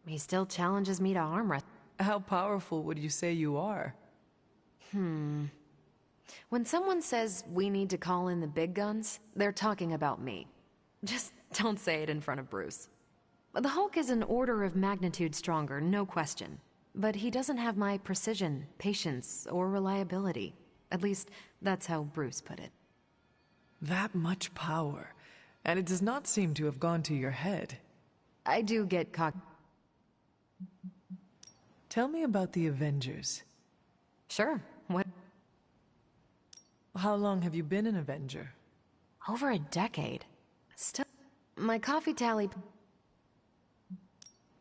[SPEAKER 1] He still challenges me to arm wrestle.
[SPEAKER 2] How powerful would you say you are?
[SPEAKER 1] When someone says we need to call in the big guns, they're talking about me. Just don't say it in front of Bruce. The Hulk is an order of magnitude stronger, no question. But he doesn't have my precision, patience, or reliability. At least, that's how Bruce put it.
[SPEAKER 2] That much power, and it does not seem to have gone to your head.
[SPEAKER 1] I do get
[SPEAKER 2] Tell me about the Avengers.
[SPEAKER 1] Sure, what?
[SPEAKER 2] How long have you been an Avenger?
[SPEAKER 1] Over a decade. Still, my coffee tally...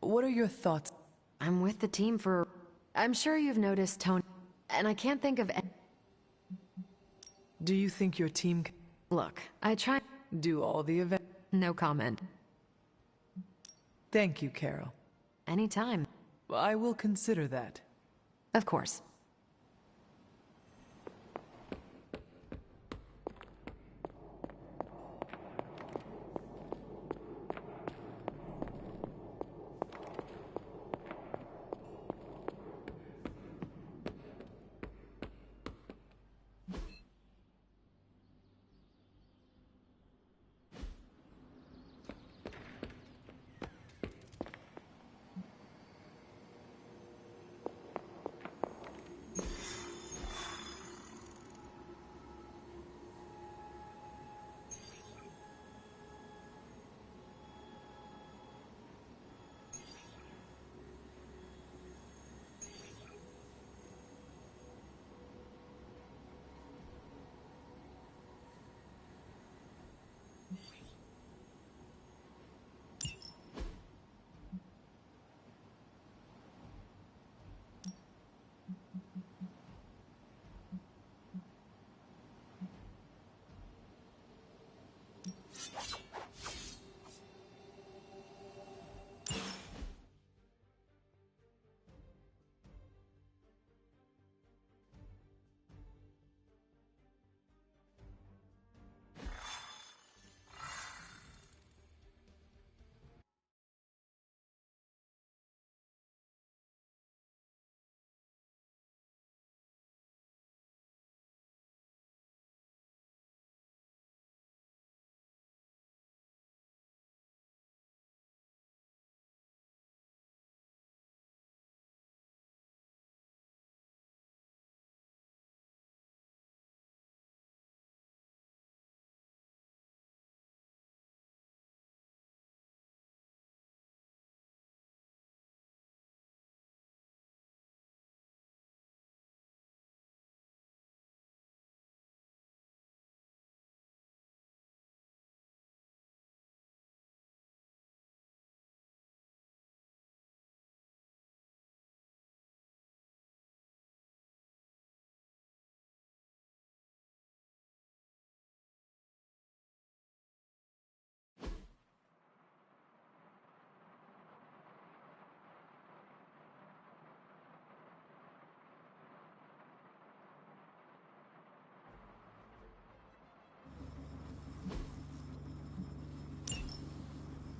[SPEAKER 2] What are your thoughts?
[SPEAKER 1] I'm with the team for... I'm sure you've noticed Tony... And I can't think of...
[SPEAKER 2] Do you think your team can...
[SPEAKER 1] Look, I try...
[SPEAKER 2] Do all the events?
[SPEAKER 1] No comment.
[SPEAKER 2] Thank you, Carol.
[SPEAKER 1] Anytime.
[SPEAKER 2] I will consider that.
[SPEAKER 1] Of course.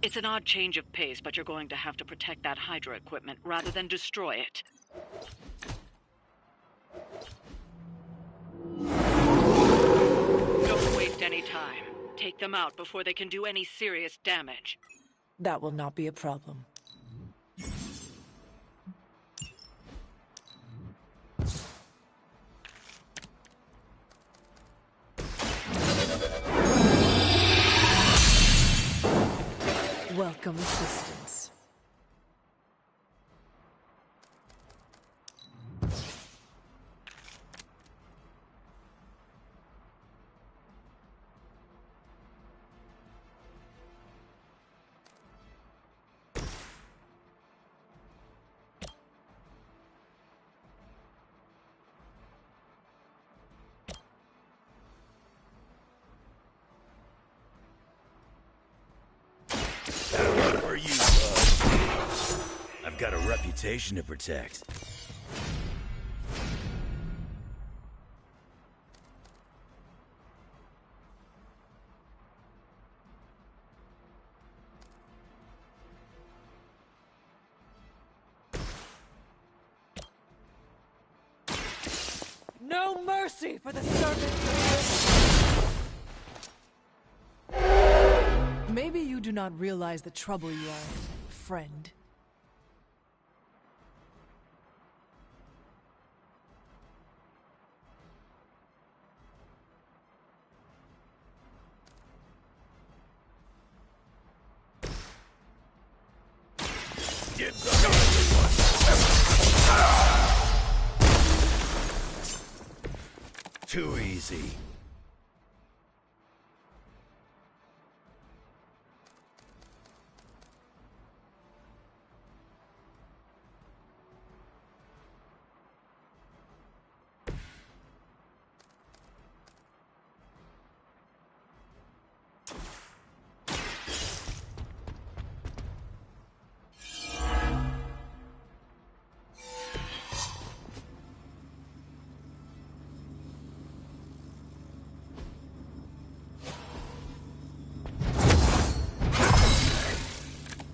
[SPEAKER 3] It's an odd change of pace, but you're going to have to protect that Hydra equipment rather than destroy it. Don't waste any time. Take them out before they can do any serious damage.
[SPEAKER 2] That will not be a problem. Welcome assistance.
[SPEAKER 18] got a reputation to protect.
[SPEAKER 2] No mercy for the servants of this. Maybe you do not realize the trouble you are in, friend.
[SPEAKER 18] Get too easy.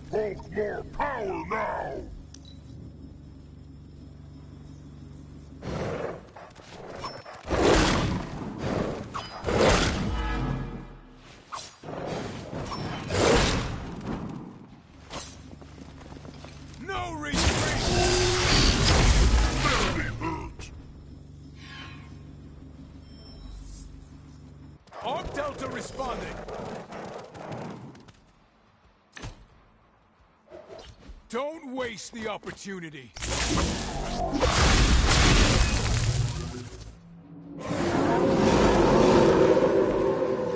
[SPEAKER 5] Hulk, more power now!
[SPEAKER 10] No retreat!
[SPEAKER 5] Barely hurt!
[SPEAKER 10] Arc Delta responding. Don't waste the opportunity.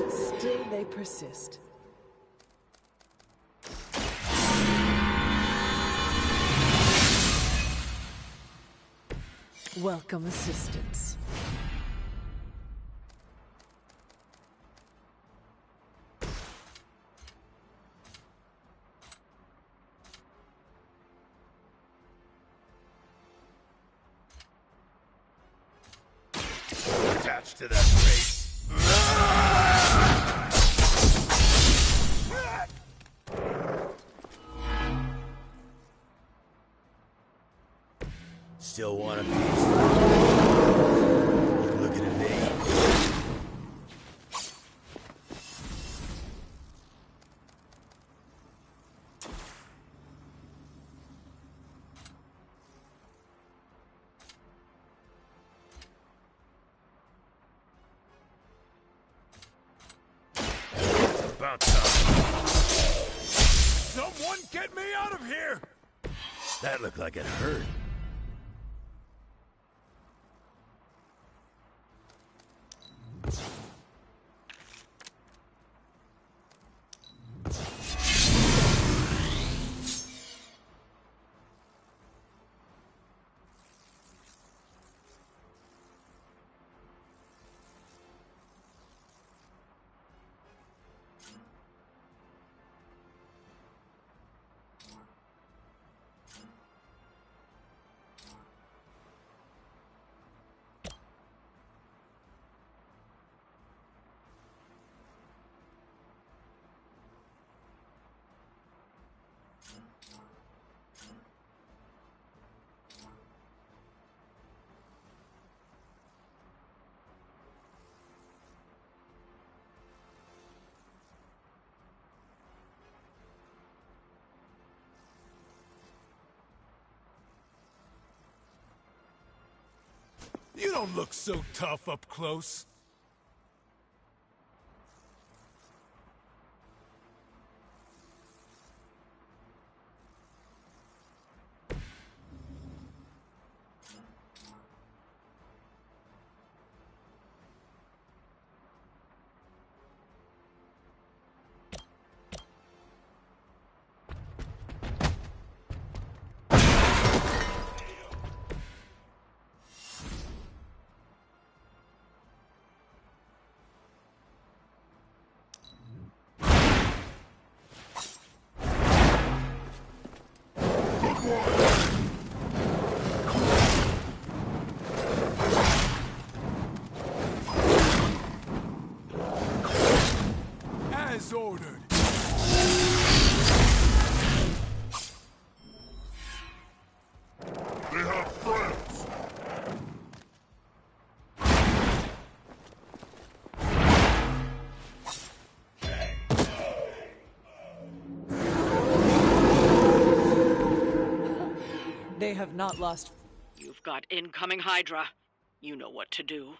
[SPEAKER 2] Still they persist. Welcome assistance.
[SPEAKER 18] Attached to that face. Still want a piece? You're looking at me. About time.
[SPEAKER 10] Someone get me out of here!
[SPEAKER 18] That looked like it hurt.
[SPEAKER 10] You don't look so tough up close.
[SPEAKER 5] ordered. They have friends.
[SPEAKER 2] They have not lost.
[SPEAKER 3] You've got incoming Hydra. You know what to do.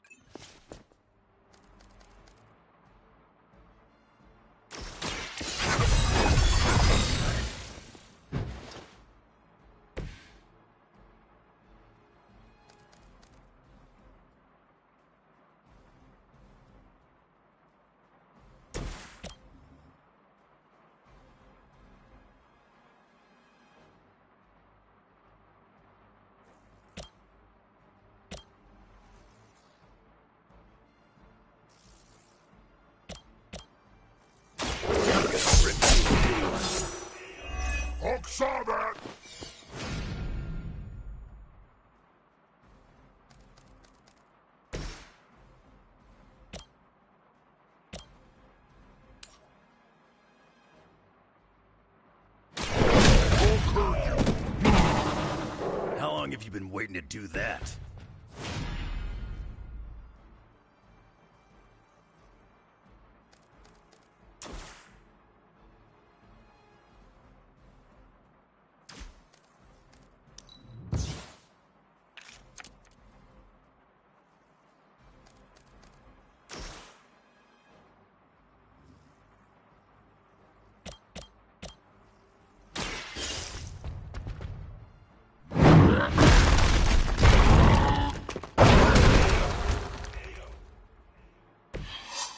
[SPEAKER 5] Hulk saw that!
[SPEAKER 18] How long have you been waiting to do that?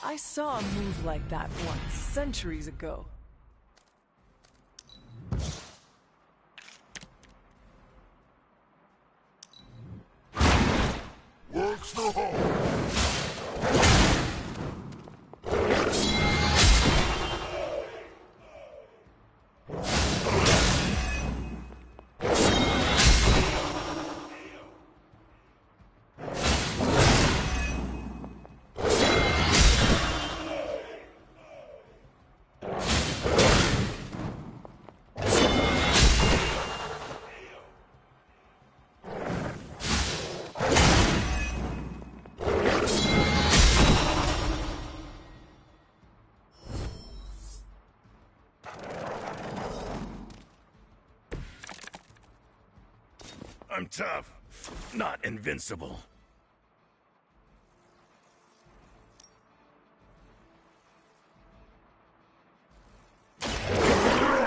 [SPEAKER 2] I saw a move like that once, centuries ago.
[SPEAKER 5] Works no harm.
[SPEAKER 18] I'm tough, not invincible.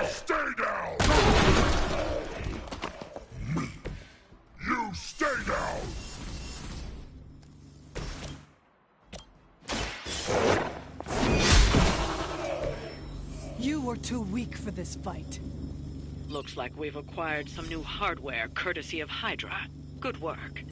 [SPEAKER 5] Stay down! Me. You stay down!
[SPEAKER 2] You were too weak for this fight.
[SPEAKER 3] Looks like we've acquired some new hardware courtesy of Hydra. Good work.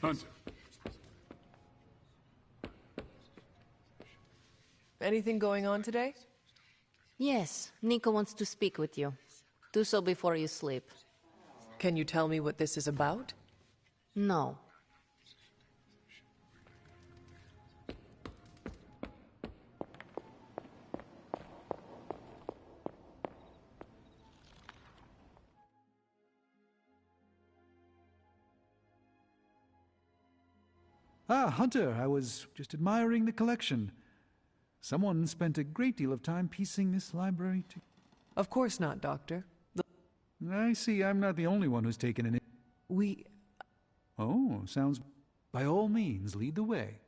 [SPEAKER 10] Hunter.
[SPEAKER 2] Anything going on today?
[SPEAKER 6] Yes, Nico wants to speak with you. Do so before you sleep.
[SPEAKER 2] Can you tell me what this is about?
[SPEAKER 6] No.
[SPEAKER 12] Ah, Hunter, I was just admiring the collection. Someone spent a great deal of time piecing this library to...
[SPEAKER 2] Of course not, Doctor.
[SPEAKER 12] I see I'm not the only one who's taken an...
[SPEAKER 2] We...
[SPEAKER 12] Oh, sounds... By all means, lead the way.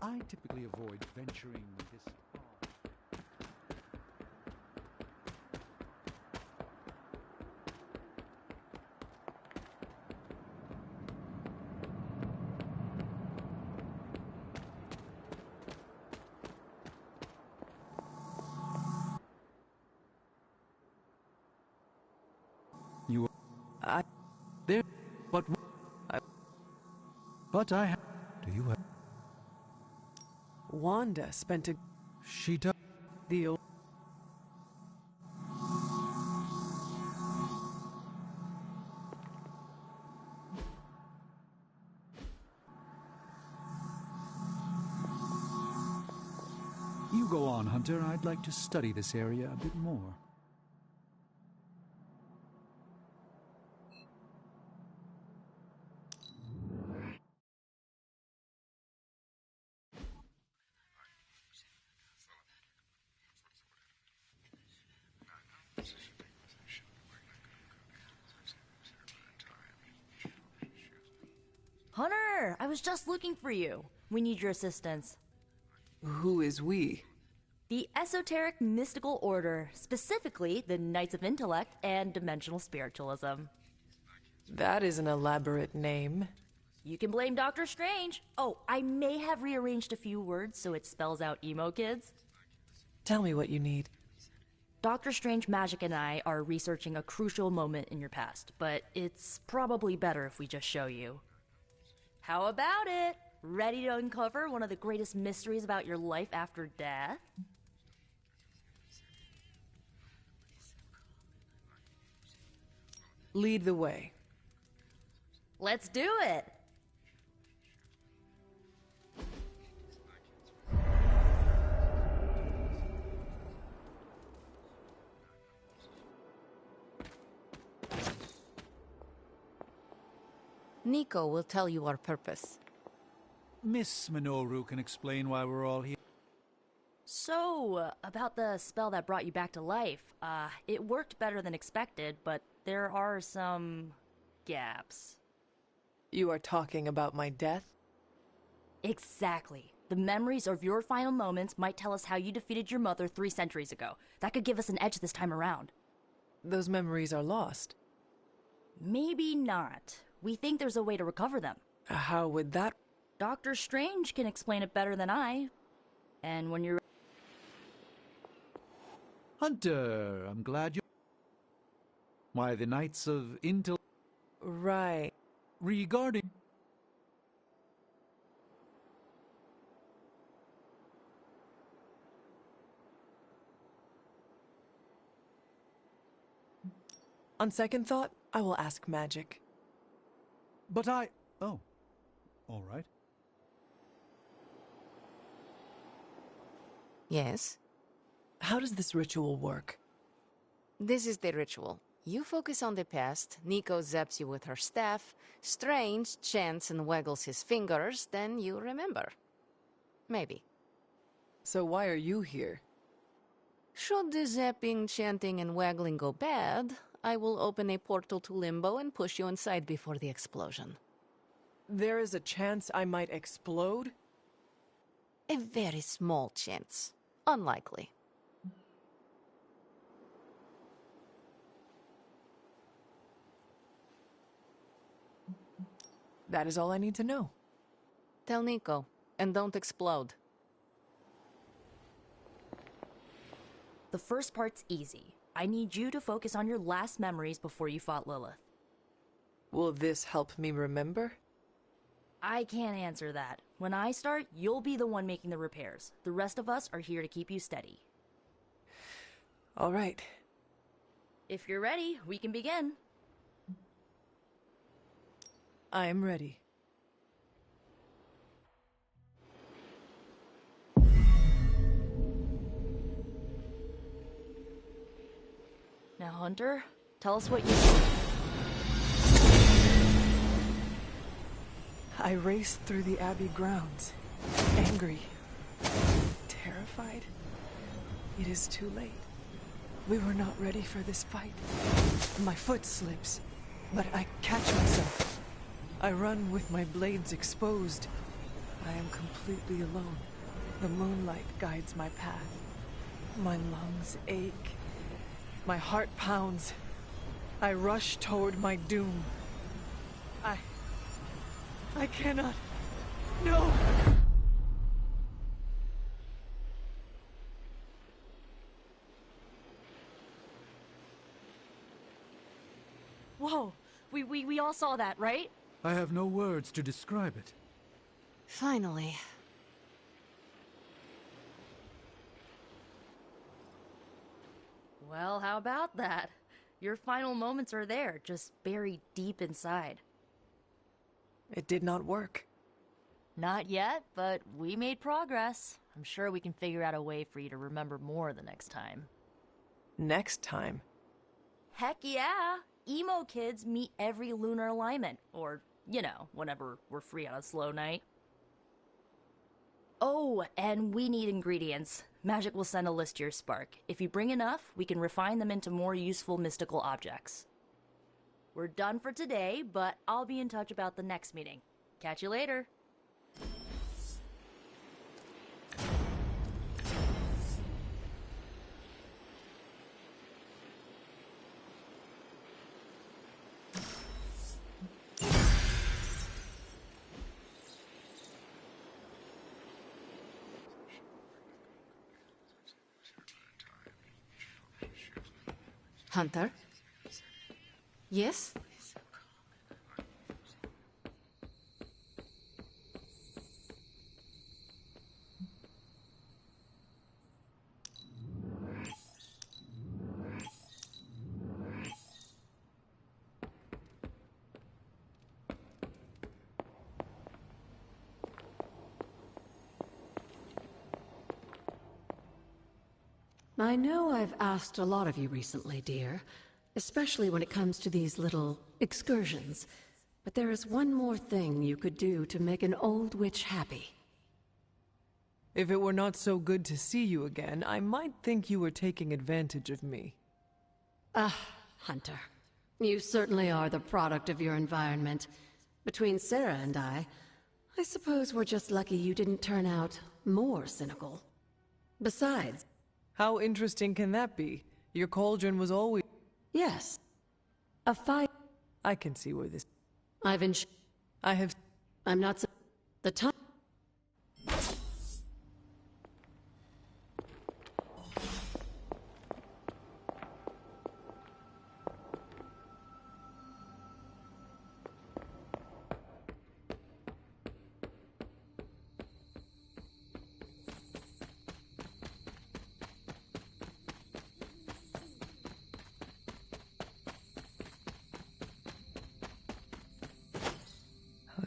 [SPEAKER 12] I typically avoid venturing this far. You are... There... But... But I have... Do you have...
[SPEAKER 2] Wanda spent a...
[SPEAKER 12] She does...
[SPEAKER 2] The old...
[SPEAKER 12] You go on, Hunter. I'd like to study this area a bit more.
[SPEAKER 9] Hunter, I was just looking for you. We need your assistance.
[SPEAKER 2] Who is we?
[SPEAKER 9] The Esoteric Mystical Order, specifically the Knights of Intellect and Dimensional Spiritualism.
[SPEAKER 2] That is an elaborate name.
[SPEAKER 9] You can blame Doctor Strange. Oh, I may have rearranged a few words so it spells out emo kids.
[SPEAKER 2] Tell me what you need.
[SPEAKER 9] Doctor Strange Magic and I are researching a crucial moment in your past, but it's probably better if we just show you. How about it? Ready to uncover one of the greatest mysteries about your life after death?
[SPEAKER 2] Lead the way.
[SPEAKER 9] Let's do it!
[SPEAKER 6] Nico will tell you our purpose.
[SPEAKER 12] Miss Minoru can explain why we're all here.
[SPEAKER 9] So, about the spell that brought you back to life. It worked better than expected, but there are some... gaps.
[SPEAKER 2] You are talking about my death?
[SPEAKER 9] Exactly. The memories of your final moments might tell us how you defeated your mother 3 centuries ago. That could give us an edge this time around.
[SPEAKER 2] Those memories are lost.
[SPEAKER 9] Maybe not. We think there's a way to recover them.
[SPEAKER 2] How would that...
[SPEAKER 9] Doctor Strange can explain it better than I. And when you're...
[SPEAKER 12] Hunter, I'm glad you... Why, the Knights of Intel...
[SPEAKER 2] Right.
[SPEAKER 12] Regarding...
[SPEAKER 2] On second thought, I will ask Magic.
[SPEAKER 12] But I... Oh. All right.
[SPEAKER 6] Yes?
[SPEAKER 2] How does this ritual work?
[SPEAKER 6] This is the ritual. You focus on the past, Nico zaps you with her staff, Strange chants and waggles his fingers, then you remember. Maybe.
[SPEAKER 2] So why are you here?
[SPEAKER 6] Should the zapping, chanting, and waggling go bad, I will open a portal to Limbo and push you inside before the explosion.
[SPEAKER 2] There is a chance I might explode?
[SPEAKER 6] A very small chance. Unlikely.
[SPEAKER 2] That is all I need to know.
[SPEAKER 6] Tell Nico, and don't explode.
[SPEAKER 9] The first part's easy. I need you to focus on your last memories before you fought Lilith.
[SPEAKER 2] Will this help me remember?
[SPEAKER 9] I can't answer that. When I start, you'll be the one making the repairs. The rest of us are here to keep you steady.
[SPEAKER 2] All right.
[SPEAKER 9] If you're ready, we can begin.
[SPEAKER 2] I am ready.
[SPEAKER 9] Now, Hunter, tell us what you...
[SPEAKER 2] I raced through the Abbey grounds, angry, terrified. It is too late. We were not ready for this fight. My foot slips, but I catch myself. I run with my blades exposed. I am completely alone. The moonlight guides my path. My lungs ache. My heart pounds. I rush toward my doom. I cannot. No!
[SPEAKER 9] Whoa! We all saw that, right?
[SPEAKER 12] I have no words to describe it.
[SPEAKER 6] Finally.
[SPEAKER 9] Well, how about that? Your final moments are there, just buried deep inside.
[SPEAKER 2] It did not work.
[SPEAKER 9] Not yet, but we made progress. I'm sure we can figure out a way for you to remember more the next time.
[SPEAKER 2] Next time?
[SPEAKER 9] Heck yeah! Emo kids meet every lunar alignment. Or, you know, whenever we're free on a slow night. Oh, and we need ingredients. Magic will send a list to your spark. If you bring enough, we can refine them into more useful mystical objects. We're done for today, but I'll be in touch about the next meeting. Catch you later.
[SPEAKER 6] Hunter? Yes?
[SPEAKER 7] I know I've asked a lot of you recently, dear, especially when it comes to these little excursions. But there is one more thing you could do to make an old witch happy.
[SPEAKER 2] If it were not so good to see you again, I might think you were taking advantage of me.
[SPEAKER 7] Hunter. You certainly are the product of your environment. Between Sarah and I suppose we're just lucky you didn't turn out more cynical. Besides...
[SPEAKER 2] How interesting can that be? Your cauldron was always...
[SPEAKER 7] Yes. A fight...
[SPEAKER 2] I can see where this...
[SPEAKER 7] I have... I'm not... The time...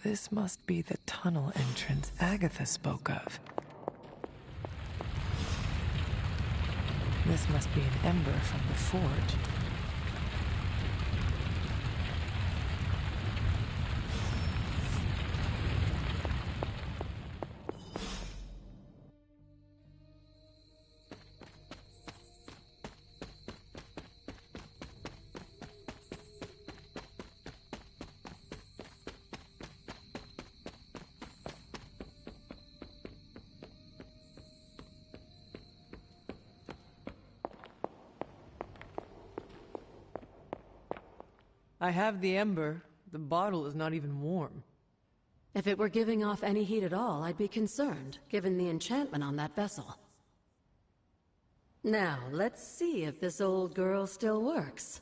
[SPEAKER 2] This must be the tunnel entrance Agatha spoke of. This must be an ember from the forge. I have the ember. The bottle is not even warm.
[SPEAKER 7] If it were giving off any heat at all, I'd be concerned, given the enchantment on that vessel. Now, let's see if this old girl still works.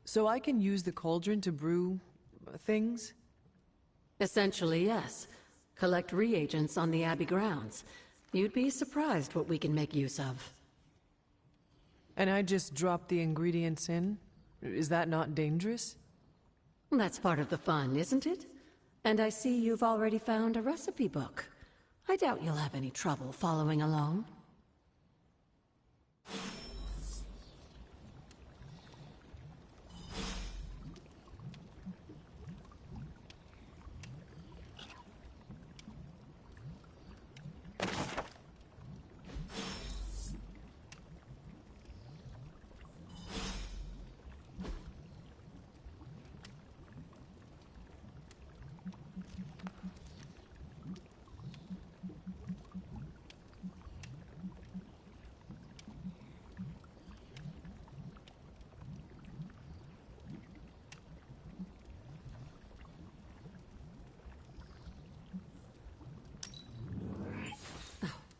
[SPEAKER 2] So I can use the cauldron to brew things?
[SPEAKER 7] Essentially, yes. Collect reagents on the Abbey grounds. You'd be surprised what we can make use of.
[SPEAKER 2] And I just drop the ingredients in? Is that not dangerous?
[SPEAKER 7] That's part of the fun, isn't it? And I see you've already found a recipe book. I doubt you'll have any trouble following along.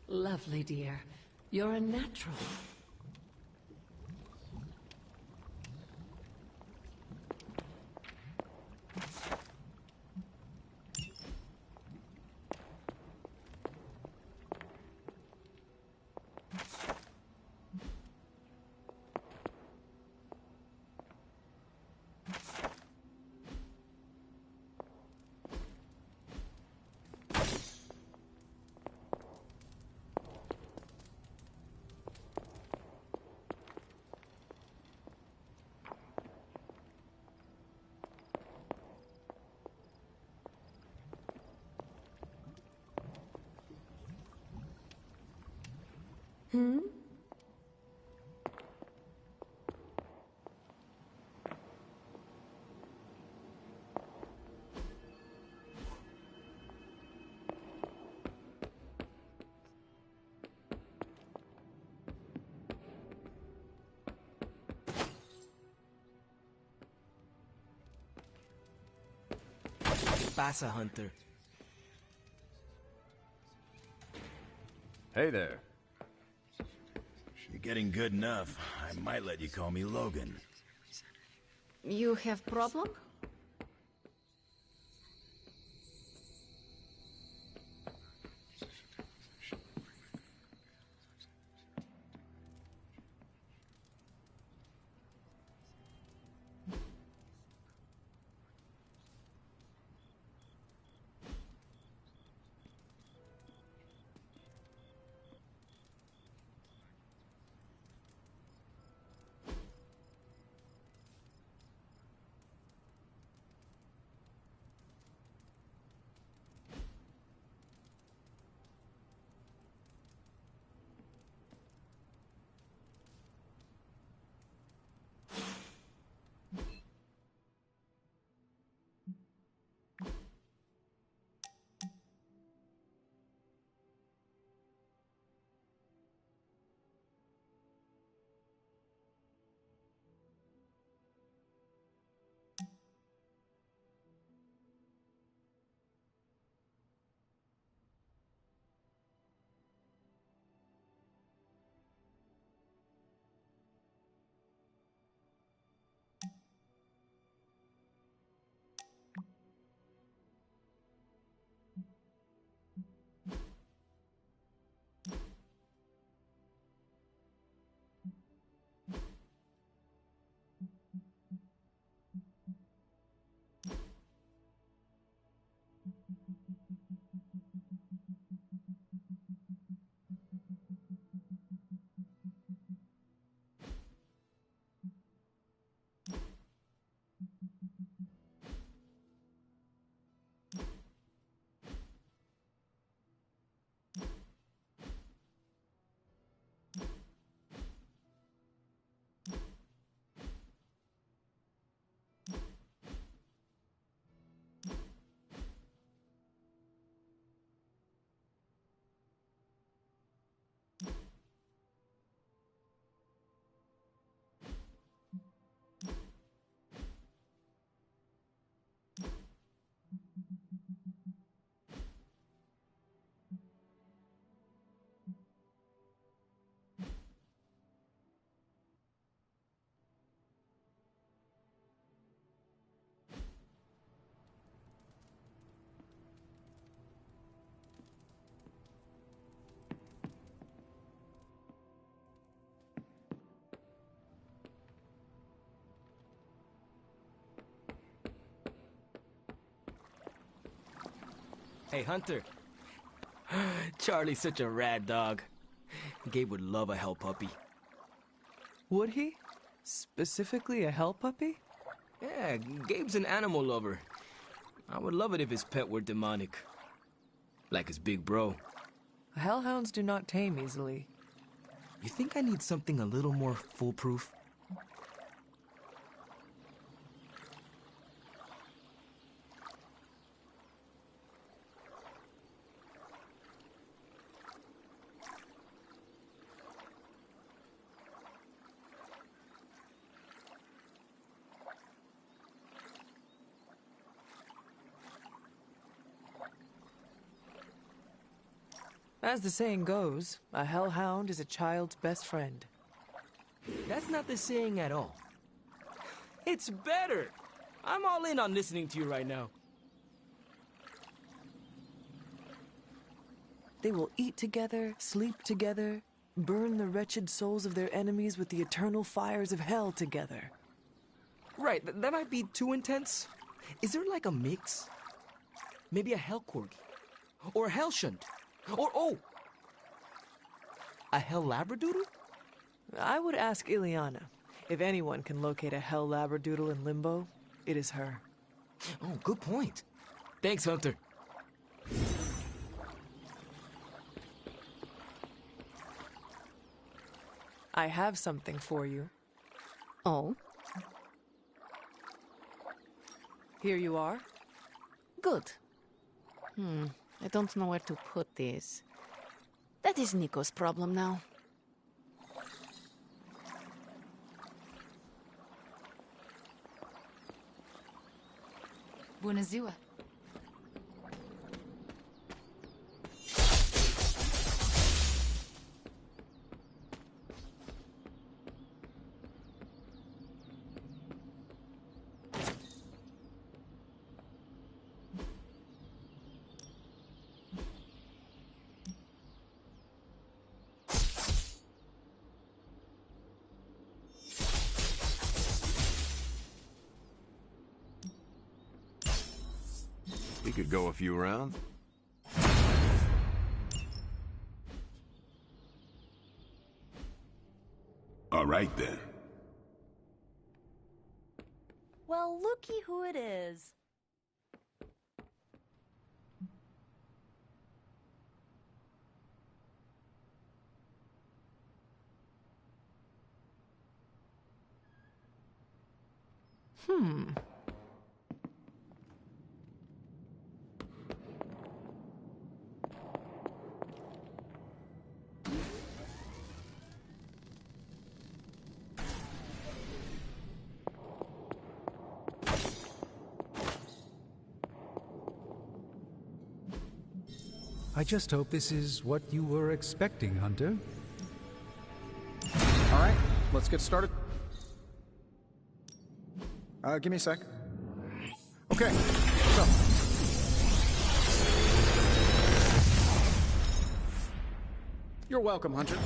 [SPEAKER 7] Lovely, dear. You're a natural. Hmm?
[SPEAKER 11] Bassa Hunter.
[SPEAKER 16] Hey there.
[SPEAKER 18] You're getting good enough. I might let you call me Logan.
[SPEAKER 6] You have problem?
[SPEAKER 11] Hey, Hunter. Charlie's such a rad dog. Gabe would love a hell puppy.
[SPEAKER 2] Would he? Specifically a hell puppy?
[SPEAKER 11] Yeah, Gabe's an animal lover. I would love it if his pet were demonic. Like his big bro.
[SPEAKER 2] Hellhounds do not tame easily.
[SPEAKER 11] You think I need something a little more foolproof?
[SPEAKER 2] As the saying goes, a hellhound is a child's best friend.
[SPEAKER 11] That's not the saying at all. It's better! I'm all in on listening to you right now.
[SPEAKER 2] They will eat together, sleep together, burn the wretched souls of their enemies with the eternal fires of hell together.
[SPEAKER 11] Right, that might be too intense. Is there like a mix? Maybe a hell corgi? Or a hell shunt? Or, oh! A hell labradoodle?
[SPEAKER 2] I would ask Ileana. If anyone can locate a hell labradoodle in Limbo, it is her.
[SPEAKER 11] Oh, good point. Thanks, Hunter.
[SPEAKER 2] I have something for you.
[SPEAKER 6] Oh?
[SPEAKER 2] Here you are.
[SPEAKER 6] Good. I don't know where to put this. That is Nico's problem now.
[SPEAKER 13] Bună ziua.
[SPEAKER 16] We could go a few rounds.
[SPEAKER 10] All right, then.
[SPEAKER 9] Well, looky who it is.
[SPEAKER 12] I just hope this is what you were expecting, Hunter.
[SPEAKER 15] All right, let's get started. Give me a sec. Okay, so. You're welcome, Hunter.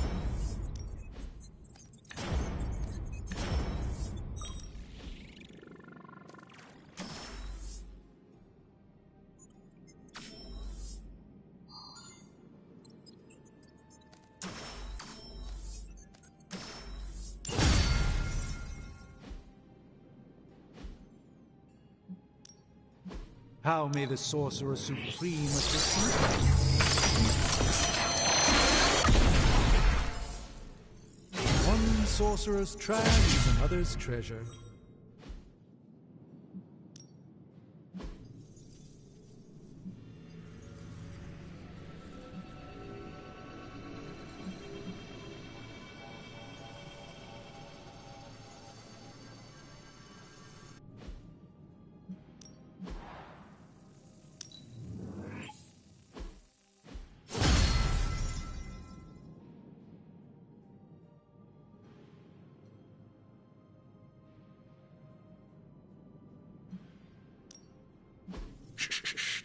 [SPEAKER 12] How may the Sorcerer Supreme assist you? One sorcerer's trash is another's treasure.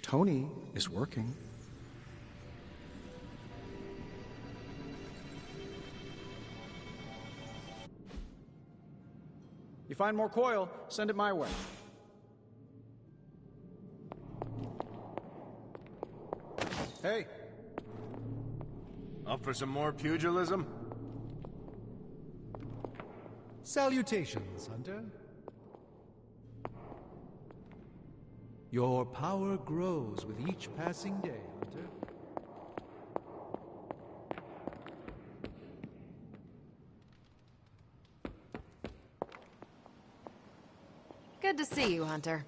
[SPEAKER 15] Tony is working. You find more coil, send it my way.
[SPEAKER 19] Hey.
[SPEAKER 16] Up for some more pugilism?
[SPEAKER 12] Salutations, Hunter. Your power grows with each passing day, Hunter.
[SPEAKER 1] Good to see you, Hunter.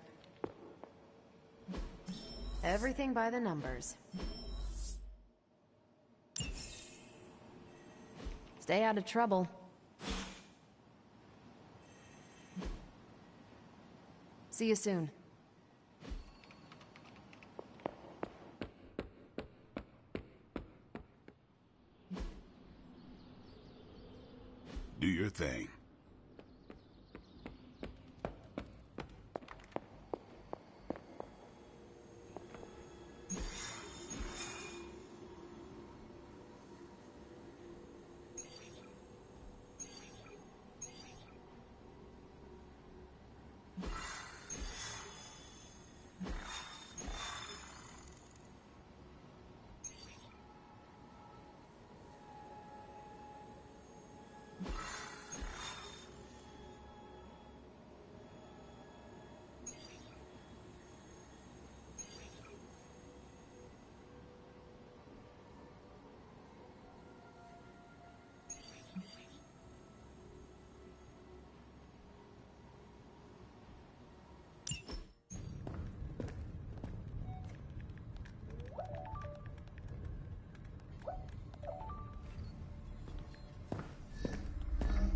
[SPEAKER 1] Everything by the numbers. Stay out of trouble. See you soon.
[SPEAKER 10] Do your thing.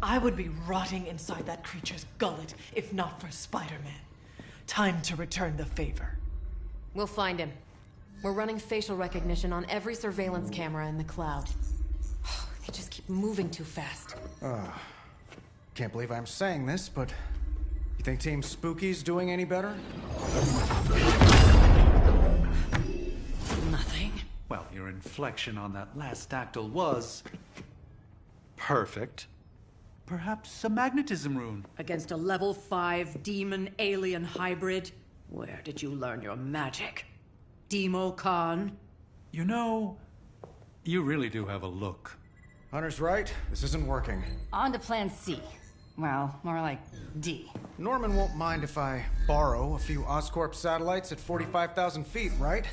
[SPEAKER 20] I would be rotting inside that creature's gullet if not for Spider-Man. Time to return the favor.
[SPEAKER 1] We'll find him. We're running facial recognition on every surveillance camera in the cloud. They just keep moving too fast.
[SPEAKER 15] Can't believe I'm saying this, but you think Team Spooky's doing any better?
[SPEAKER 20] Nothing.
[SPEAKER 12] Well, your inflection on that last dactyl was perfect. Perhaps a magnetism rune.
[SPEAKER 8] Against a level 5 demon alien hybrid? Where did you learn your magic? Demo Khan?
[SPEAKER 12] You know, you really do have a look.
[SPEAKER 15] Hunter's right. This isn't working.
[SPEAKER 21] On to plan C. Well, more like D.
[SPEAKER 15] Norman won't mind if I borrow a few Oscorp satellites at 45,000 feet, right?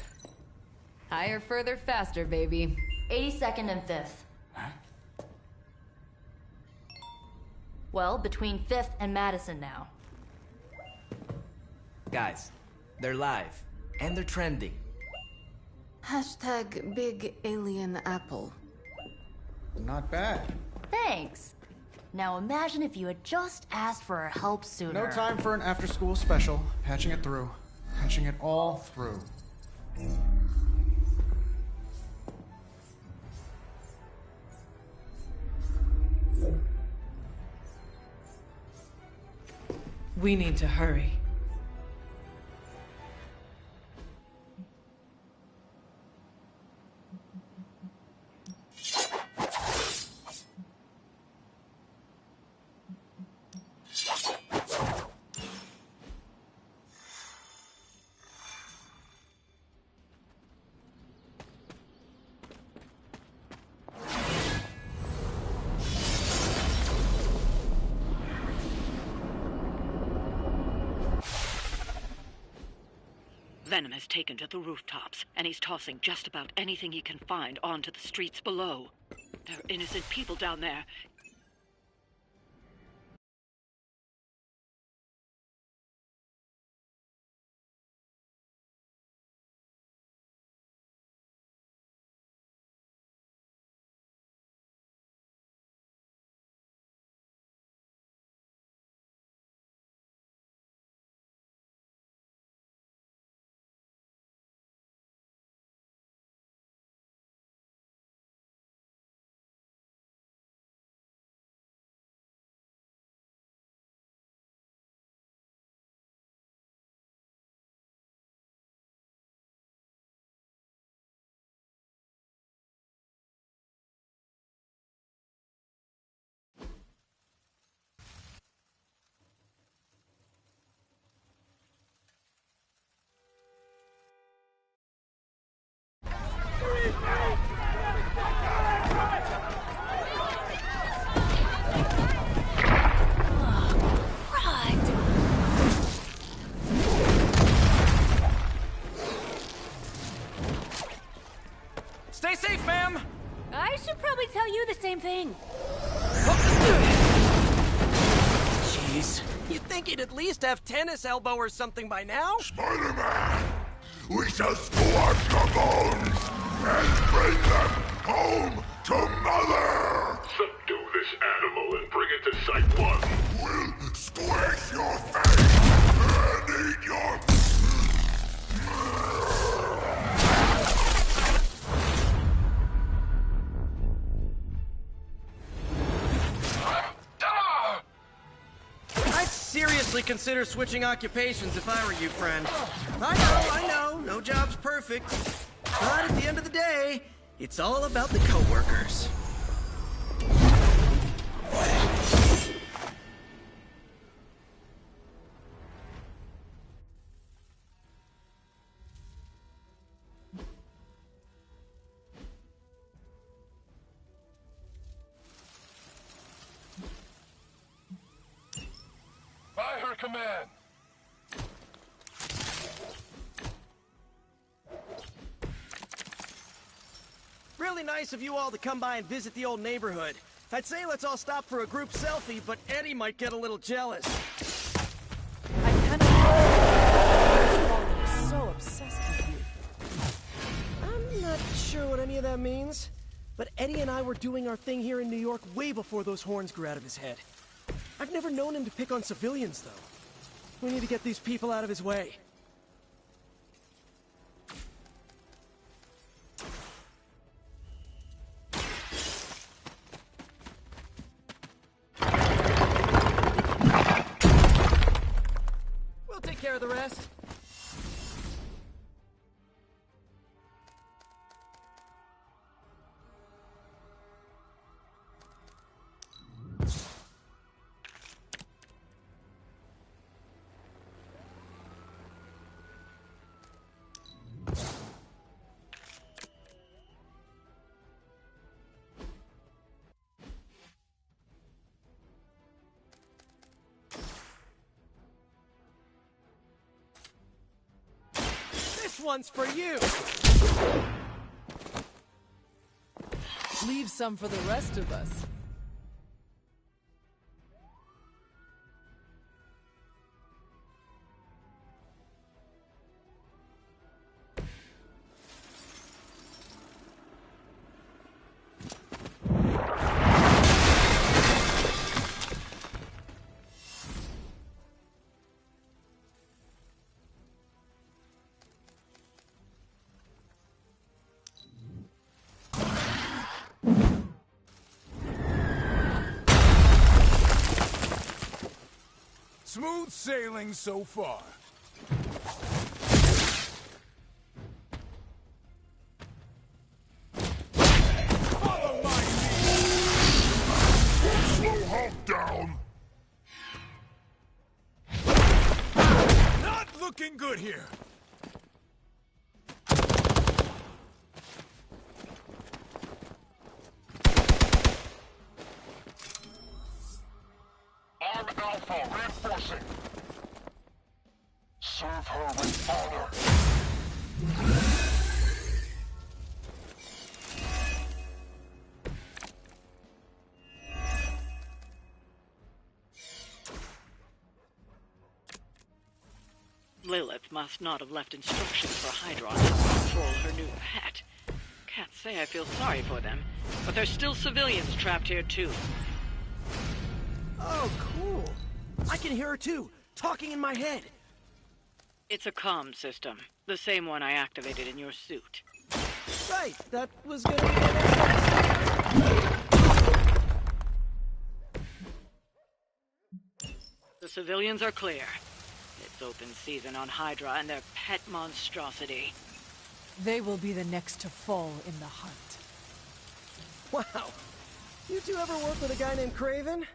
[SPEAKER 1] Higher, further, faster, baby.
[SPEAKER 21] 82nd and 5th.
[SPEAKER 9] Well, between 5th and Madison now.
[SPEAKER 11] Guys, they're live. And they're trending.
[SPEAKER 6] Hashtag Big Alien Apple.
[SPEAKER 15] Not bad.
[SPEAKER 21] Thanks. Now imagine if you had just asked for our help sooner.
[SPEAKER 15] No time for an after-school special. Patching it through. Patching it all through.
[SPEAKER 20] We need to hurry.
[SPEAKER 3] Venom has taken to the rooftops, and he's tossing just about anything he can find onto the streets below. There are innocent people down there.
[SPEAKER 11] Stay safe, ma'am!
[SPEAKER 21] I should probably tell you the same thing.
[SPEAKER 19] Jeez. You'd think he'd at least have tennis elbow or something by now?
[SPEAKER 5] Spider-Man! We shall squash the bones and bring them home to Mother!
[SPEAKER 22] Subdue this animal and bring it to Site 1.
[SPEAKER 5] We'll squish your face and eat your...
[SPEAKER 19] I'd seriously consider switching occupations if I were you, friend. I know, no job's perfect. But at the end of the day, it's all about the coworkers.
[SPEAKER 22] By her command.
[SPEAKER 19] Really nice of you all to come by and visit the old neighborhood. I'd say let's all stop for a group selfie, but Eddie might get a little jealous.
[SPEAKER 9] I kind of so obsessed with you.
[SPEAKER 19] I'm not sure what any of that means, but Eddie and I were doing our thing here in New York way before those horns grew out of his head. I've never known him to pick on civilians, though. We need to get these people out of his way. We'll take care of the rest. This one's for you!
[SPEAKER 2] Leave some for the rest of us.
[SPEAKER 10] Smooth sailing so far.
[SPEAKER 5] Follow my lead! Slow Hulk down!
[SPEAKER 10] Not looking good here.
[SPEAKER 22] Arm Alpha reinforcing. Serve her with honor.
[SPEAKER 3] Lilith must not have left instructions for Hydra on how to control her new pet. Can't say I feel sorry for them, but there's still civilians trapped here too.
[SPEAKER 19] Oh, cool. I can hear her too, talking in my head.
[SPEAKER 3] It's a comm system, the same one I activated in your suit.
[SPEAKER 19] Right, that was gonna be my next.
[SPEAKER 3] The civilians are clear. It's open season on Hydra and their pet monstrosity.
[SPEAKER 2] They will be the next to fall in the hunt.
[SPEAKER 19] Wow. You two ever work with a guy named Craven?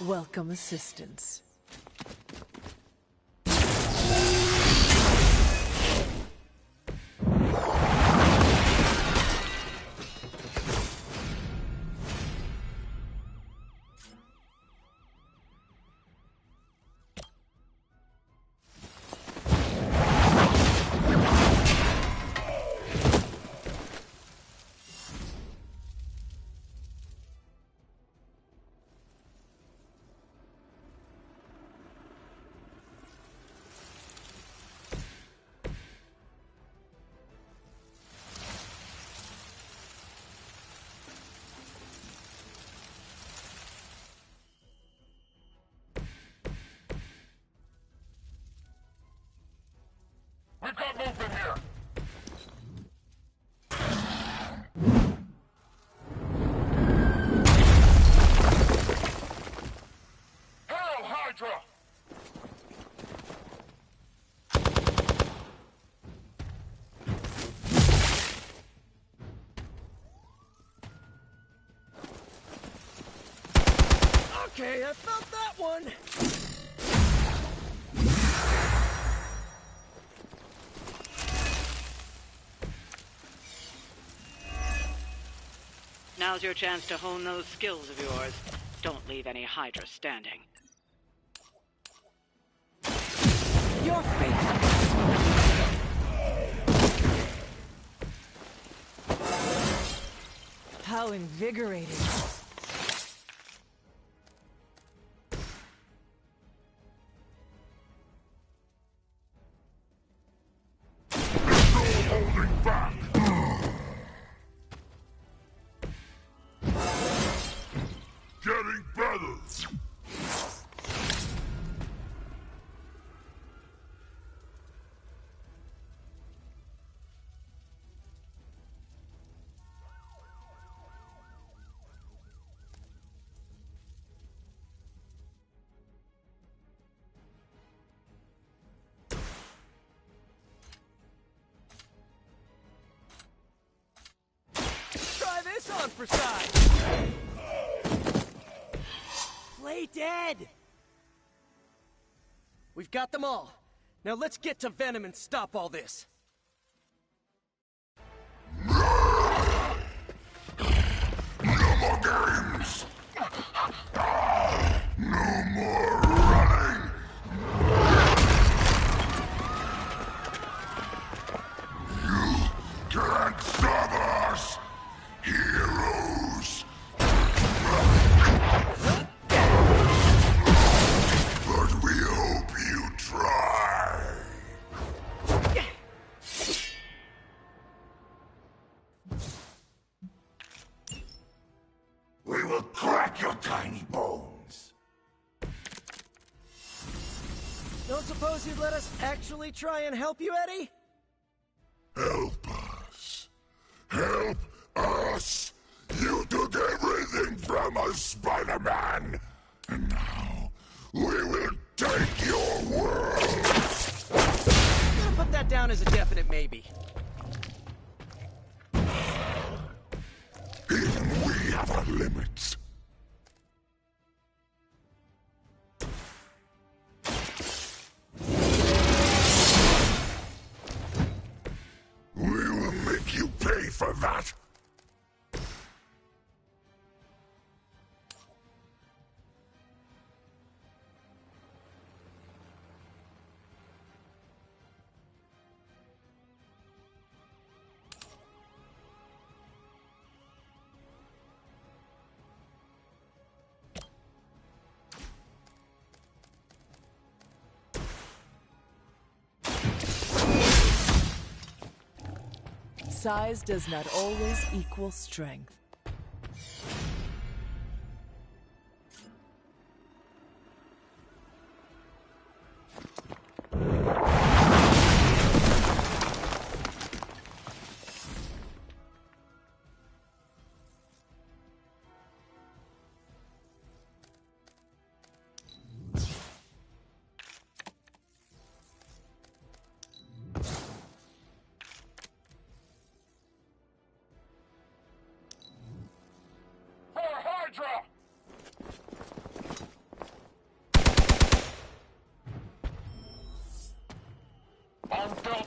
[SPEAKER 2] Welcome assistance.
[SPEAKER 22] We've got movement here. Hail, Hydra!
[SPEAKER 19] Okay, I felt that one.
[SPEAKER 3] Now's your chance to hone those skills of yours. Don't leave any Hydra standing.
[SPEAKER 19] Your fate.
[SPEAKER 2] How invigorating.
[SPEAKER 5] Holding back! Getting better!
[SPEAKER 19] Try this on for size. Play dead. We've got them all. Now let's get to Venom and stop all this.
[SPEAKER 5] No more games! No more running! You can't stop us! Heroes! But we hope you try! We will crack your tiny bones!
[SPEAKER 19] Don't suppose you'd let us actually try and help you, Eddie?
[SPEAKER 5] Help us! Help us! You took everything from us, Spider-Man! And now, we will take your world!
[SPEAKER 19] I'm gonna put that down as a definite maybe.
[SPEAKER 5] Even we have our limits. We will make you pay for that!
[SPEAKER 2] Size does not always equal strength.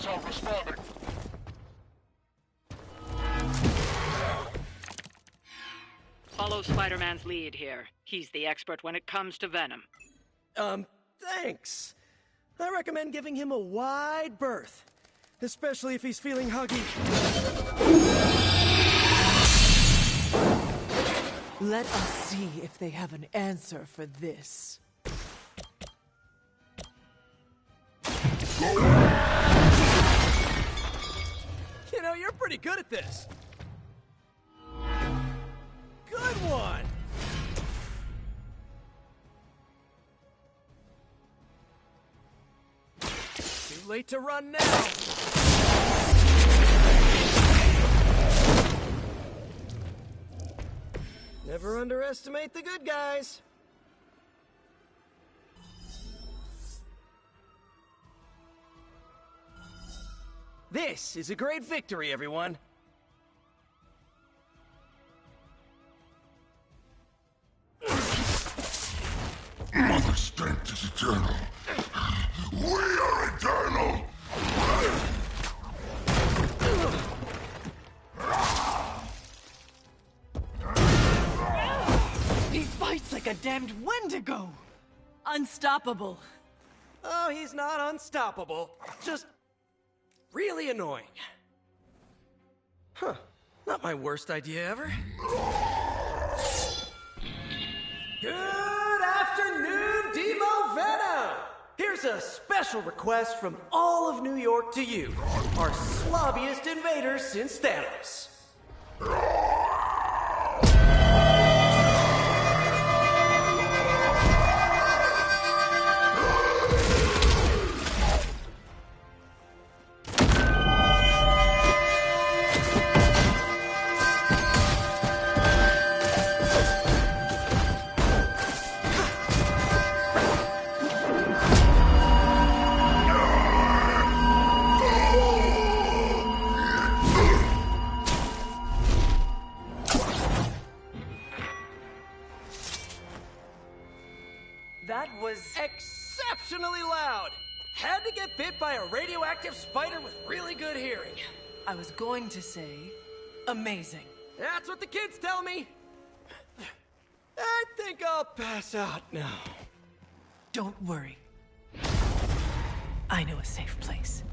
[SPEAKER 22] cell responding.
[SPEAKER 3] Follow Spider-Man's lead here. He's the expert when it comes to Venom.
[SPEAKER 19] Thanks. I recommend giving him a wide berth. Especially if he's feeling huggy.
[SPEAKER 20] Let us see if they have an answer for this.
[SPEAKER 19] You know, you're pretty good at this. Good one! Too late to run now. Never underestimate the good guys. This is a great victory, everyone.
[SPEAKER 5] Mother strength is eternal. We are eternal!
[SPEAKER 20] He fights like a damned Wendigo! Unstoppable.
[SPEAKER 19] Oh, he's not unstoppable. Just really annoying. Huh. Not my worst idea ever. Good afternoon, Demo Venom! Here's a special request from all of New York to you, our slobbiest invaders since Thanos.
[SPEAKER 20] That was
[SPEAKER 19] exceptionally loud. Had to get bit by a radioactive spider with really good hearing.
[SPEAKER 20] I was going to say, amazing.
[SPEAKER 19] That's what the kids tell me. I think I'll pass out now.
[SPEAKER 20] Don't worry. I know a safe place.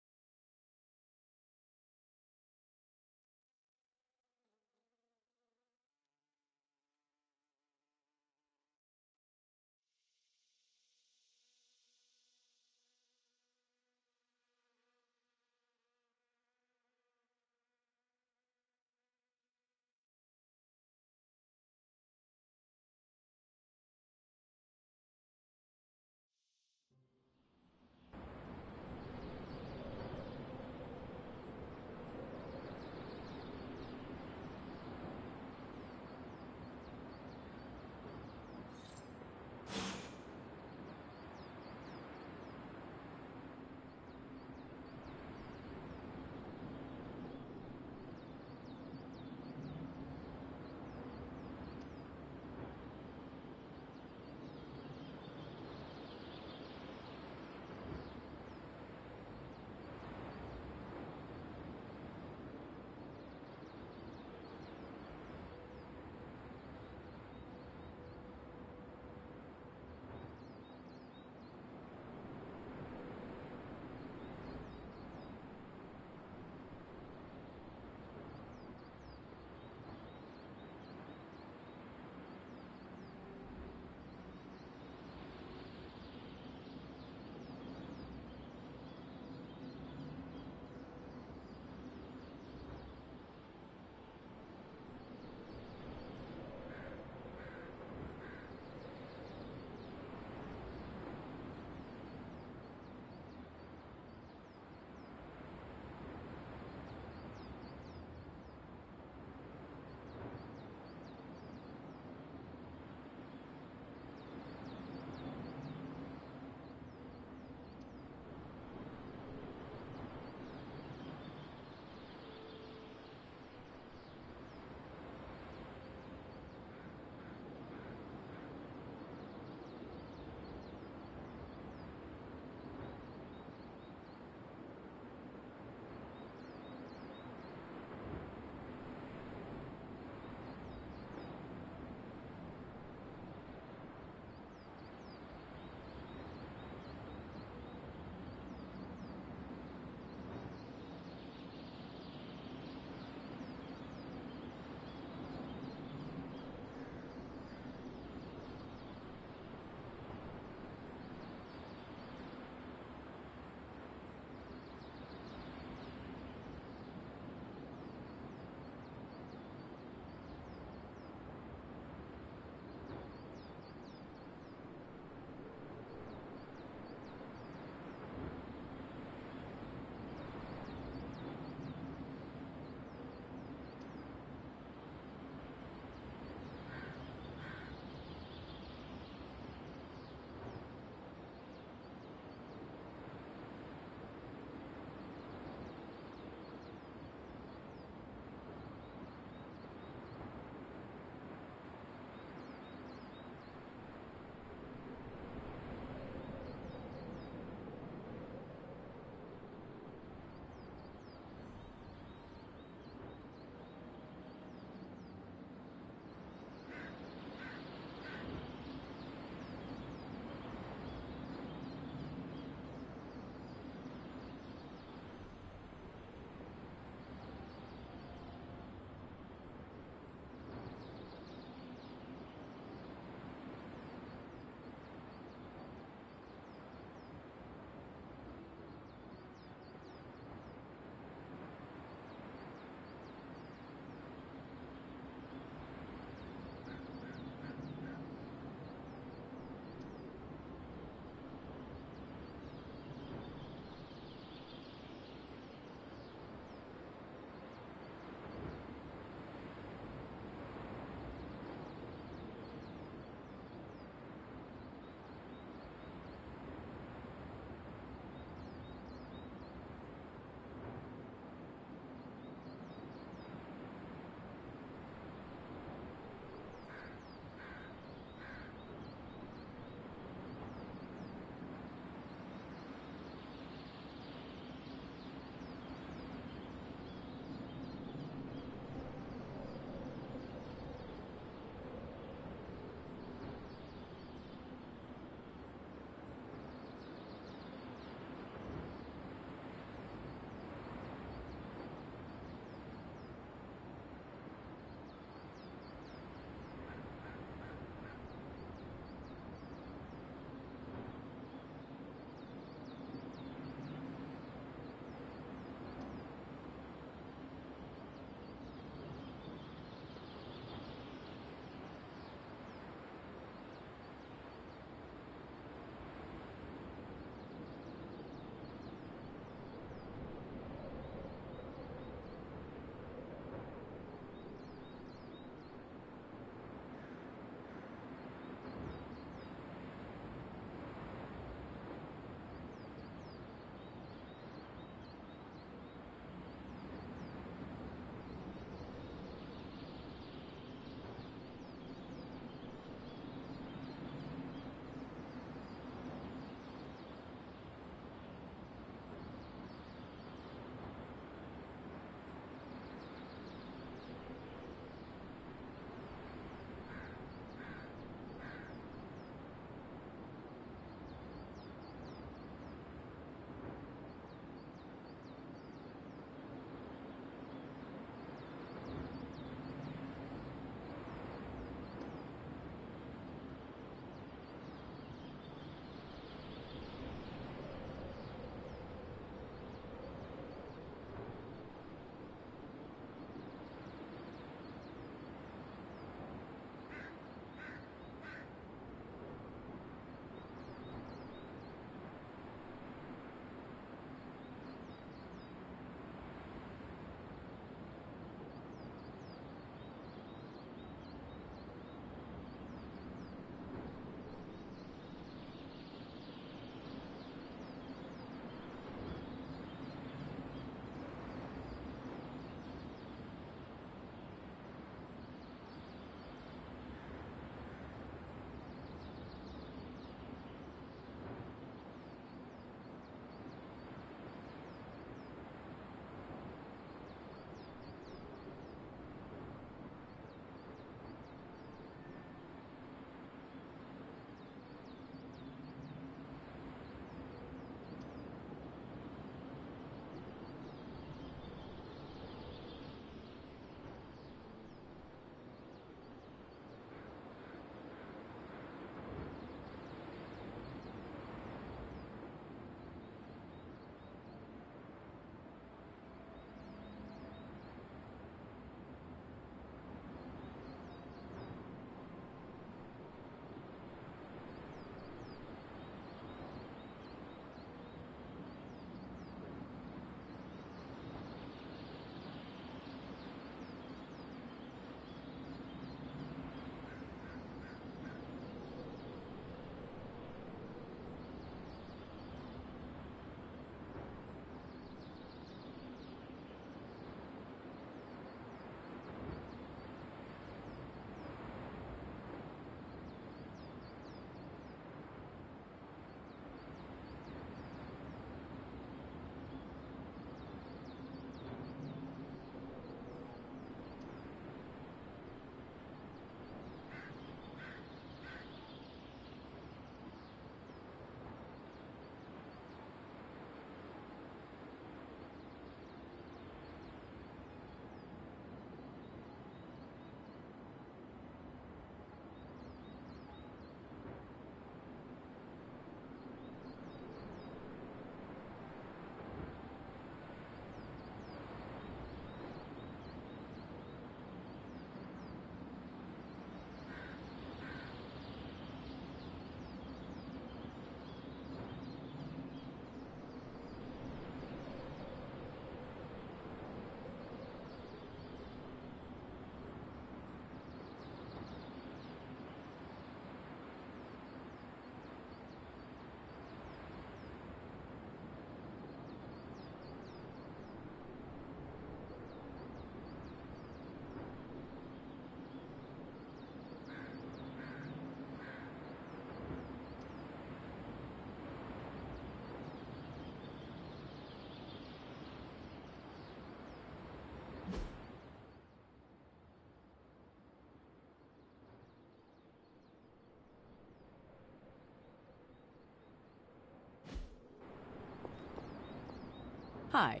[SPEAKER 17] Hi.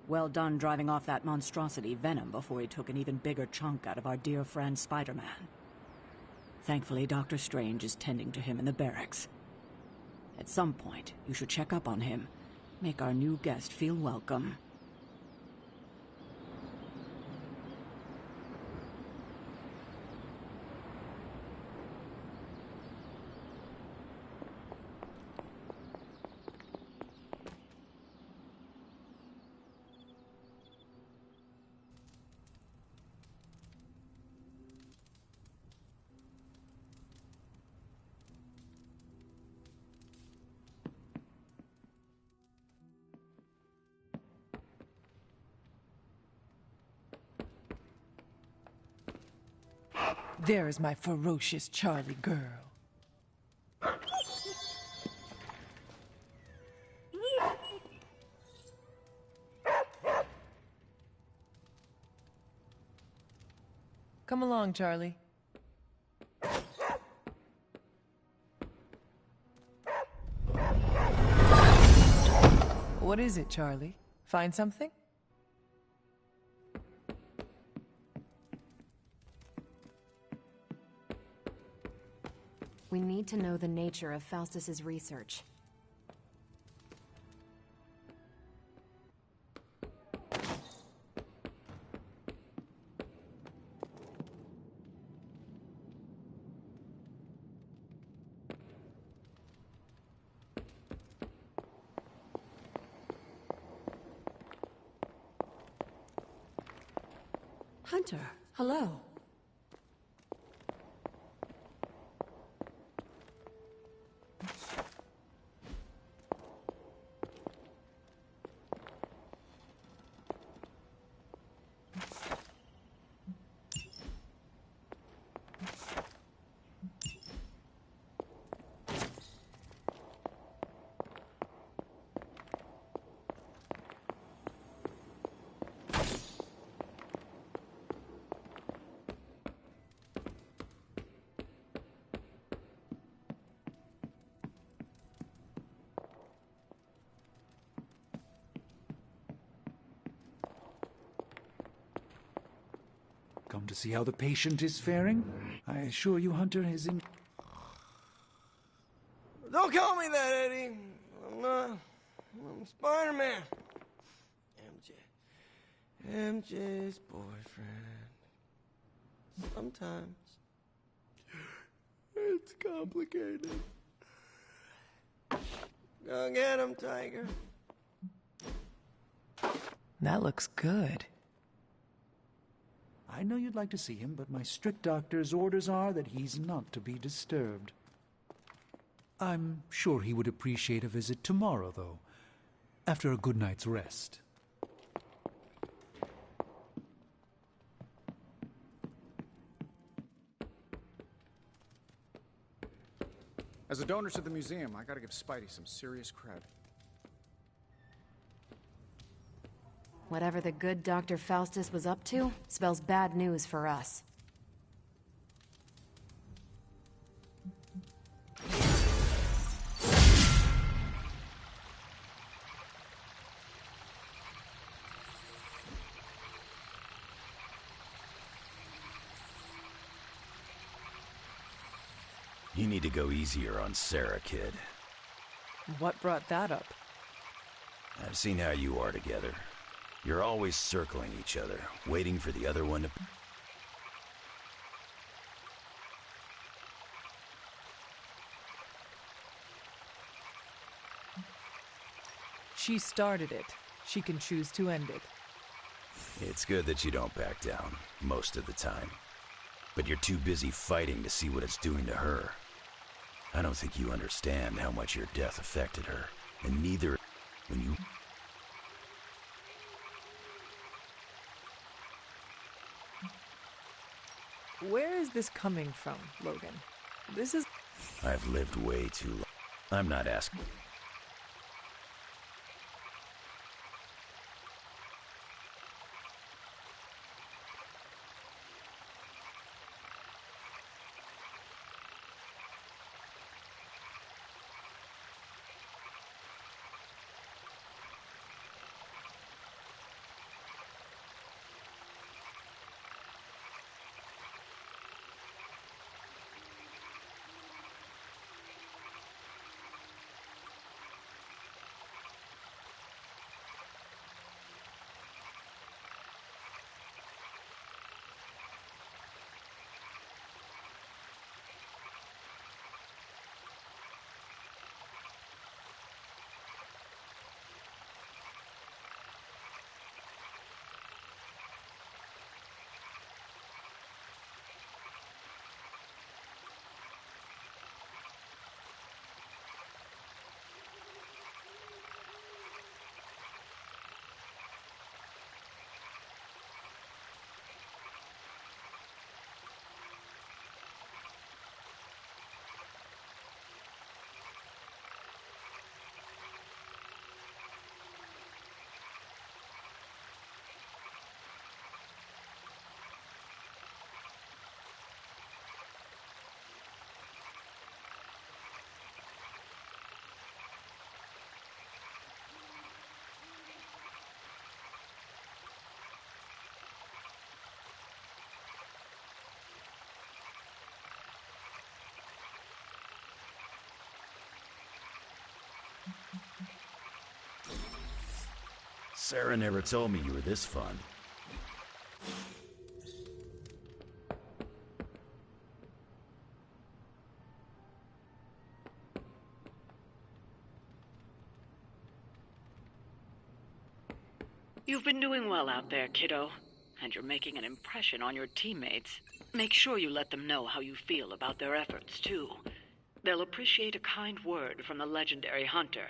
[SPEAKER 17] Well done driving off that monstrosity Venom before he took an even bigger chunk out of our dear friend Spider-Man. Thankfully, Dr. Strange is tending to him in the barracks. At some point, you should check up on him. Make our new guest feel welcome.
[SPEAKER 2] There is my ferocious Charlie girl. Come along, Charlie. What is it, Charlie? Find something?
[SPEAKER 1] We need to know the nature of Faustus's research.
[SPEAKER 7] Hunter, hello.
[SPEAKER 12] Come to see how the patient is faring? I assure you, Hunter, is in...
[SPEAKER 19] Don't call me that, Eddie. I'm not. I'm Spider-Man. MJ's boyfriend. Sometimes it's complicated. Go get him, Tiger.
[SPEAKER 2] That looks good.
[SPEAKER 12] I know you'd like to see him, but my strict doctor's orders are that he's not to be disturbed. I'm sure he would appreciate a visit tomorrow, though, after a good night's rest.
[SPEAKER 15] As a donor to the museum, I gotta give Spidey some serious cred.
[SPEAKER 1] Whatever the good Dr. Faustus was up to, spells bad news for us.
[SPEAKER 18] You need to go easier on Sarah, kid.
[SPEAKER 2] What brought that up?
[SPEAKER 18] I've seen how you are together. You're always circling each other, waiting for the other one to...
[SPEAKER 2] She started it. She can choose to end it.
[SPEAKER 18] It's good that you don't back down, most of the time. But you're too busy fighting to see what it's doing to her. I don't think you understand how much your death affected her, and neither when you...
[SPEAKER 2] Where is this coming from, Logan? This is...
[SPEAKER 18] I've lived way too long. I'm not asking... Sarah never told me you were this fun.
[SPEAKER 3] You've been doing well out there, kiddo. And you're making an impression on your teammates. Make sure you let them know how you feel about their efforts, too. They'll appreciate a kind word from the legendary hunter.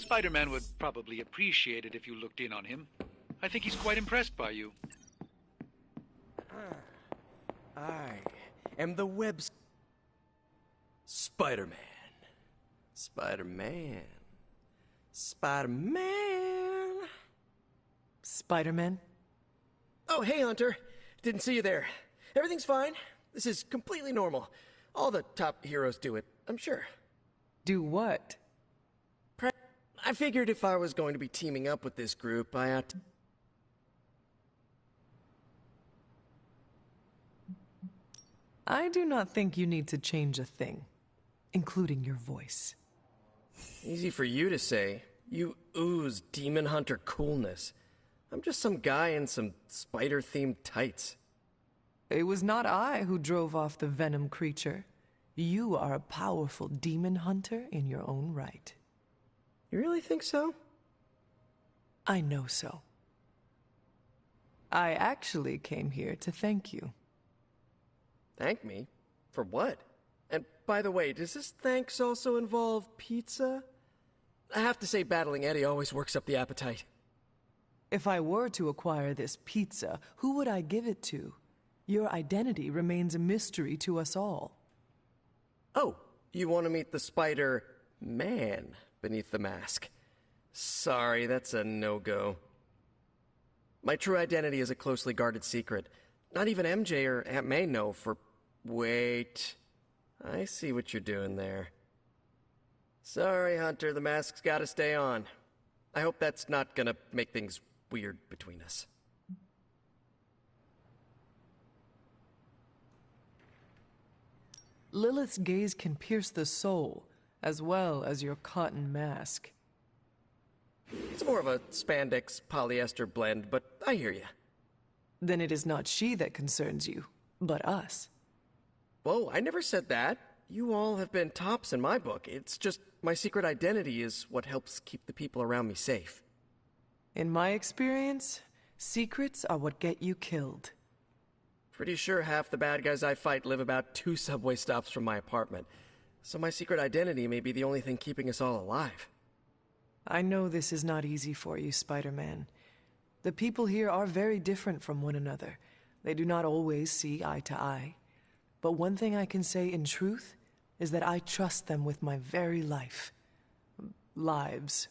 [SPEAKER 12] Spider-Man would probably appreciate it if you looked in on him. I think he's quite impressed by you.
[SPEAKER 19] I am the web... Spider-Man. Spider-Man. Spider-Man.
[SPEAKER 2] Spider-Man?
[SPEAKER 19] Oh, hey, Hunter. Didn't see you there. Everything's fine. This is completely normal. All the top heroes do it, I'm sure.
[SPEAKER 2] Do what?
[SPEAKER 19] I figured if I was going to be teaming up with this group, I ought to...
[SPEAKER 2] I do not think you need to change a thing, including your voice.
[SPEAKER 19] Easy for you to say. You ooze demon hunter coolness. I'm just some guy in some spider-themed tights.
[SPEAKER 2] It was not I who drove off the venom creature. You are a powerful demon hunter in your own right.
[SPEAKER 19] You really think so?
[SPEAKER 2] I know so. I actually came here to thank you.
[SPEAKER 19] Thank me? For what? And by the way, does this thanks also involve pizza? I have to say, battling Eddie always works up the appetite.
[SPEAKER 2] If I were to acquire this pizza, who would I give it to? Your identity remains a mystery to us all.
[SPEAKER 19] Oh, you want to meet the Spider-Man beneath the mask. Sorry, that's a no-go. My true identity is a closely guarded secret. Not even MJ or Aunt May know for... Wait... I see what you're doing there. Sorry, Hunter, the mask's gotta stay on. I hope that's not gonna make things weird between us.
[SPEAKER 2] Lilith's gaze can pierce the soul, as well as your cotton mask.
[SPEAKER 19] It's more of a spandex polyester blend, but I hear you.
[SPEAKER 2] Then it is not she that concerns you, but us.
[SPEAKER 19] Whoa, I never said that. You all have been tops in my book. It's just my secret identity is what helps keep the people around me safe.
[SPEAKER 2] In my experience, secrets are what get you killed.
[SPEAKER 19] Pretty sure half the bad guys I fight live about 2 subway stops from my apartment. So my secret identity may be the only thing keeping us all alive.
[SPEAKER 2] I know this is not easy for you, Spider-Man. The people here are very different from one another. They do not always see eye to eye. But one thing I can say in truth is that I trust them with my very life. Lives.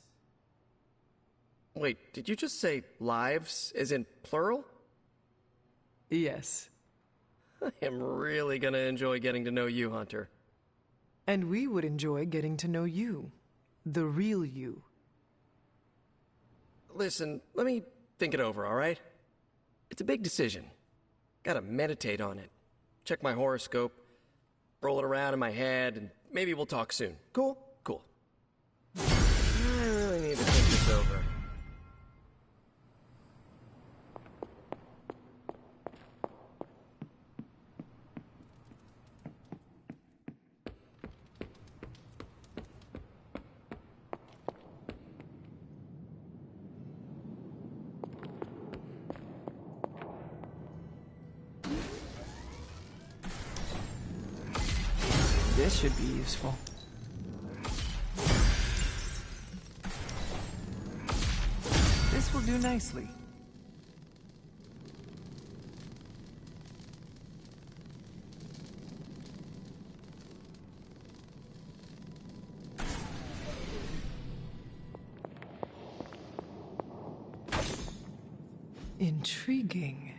[SPEAKER 19] Wait, did you just say lives, as in plural?
[SPEAKER 2] Yes.
[SPEAKER 19] I am really gonna enjoy getting to know you, Hunter.
[SPEAKER 2] And we would enjoy getting to know you. The real you.
[SPEAKER 19] Listen, let me think it over, alright? It's a big decision. Gotta meditate on it. Check my horoscope, roll it around in my head, and maybe we'll talk soon. Cool? Cool. I really need to think this over.
[SPEAKER 2] This should be useful. This will do nicely. Intriguing.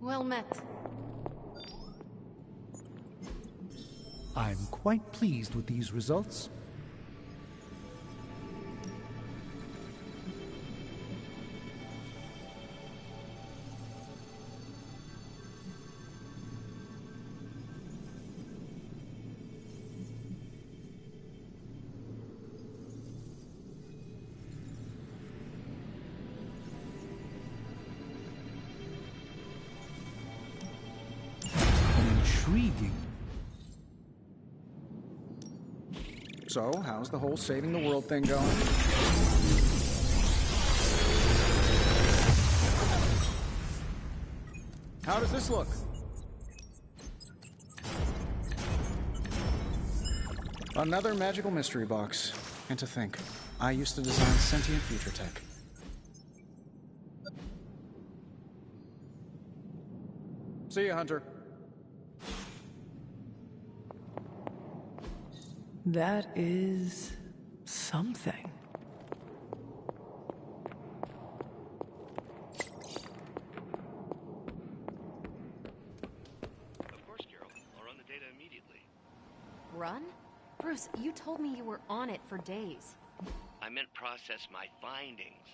[SPEAKER 6] Well met.
[SPEAKER 12] I'm quite pleased with these results. Intriguing.
[SPEAKER 15] So, how's the whole saving the world thing going? How does this look? Another magical mystery box. And to think, I used to design sentient future tech. See ya, Hunter.
[SPEAKER 2] That is something.
[SPEAKER 4] Of course, Carol. I'll run the data immediately.
[SPEAKER 1] Run? Bruce, you told me you were on it for days.
[SPEAKER 4] I meant process my findings.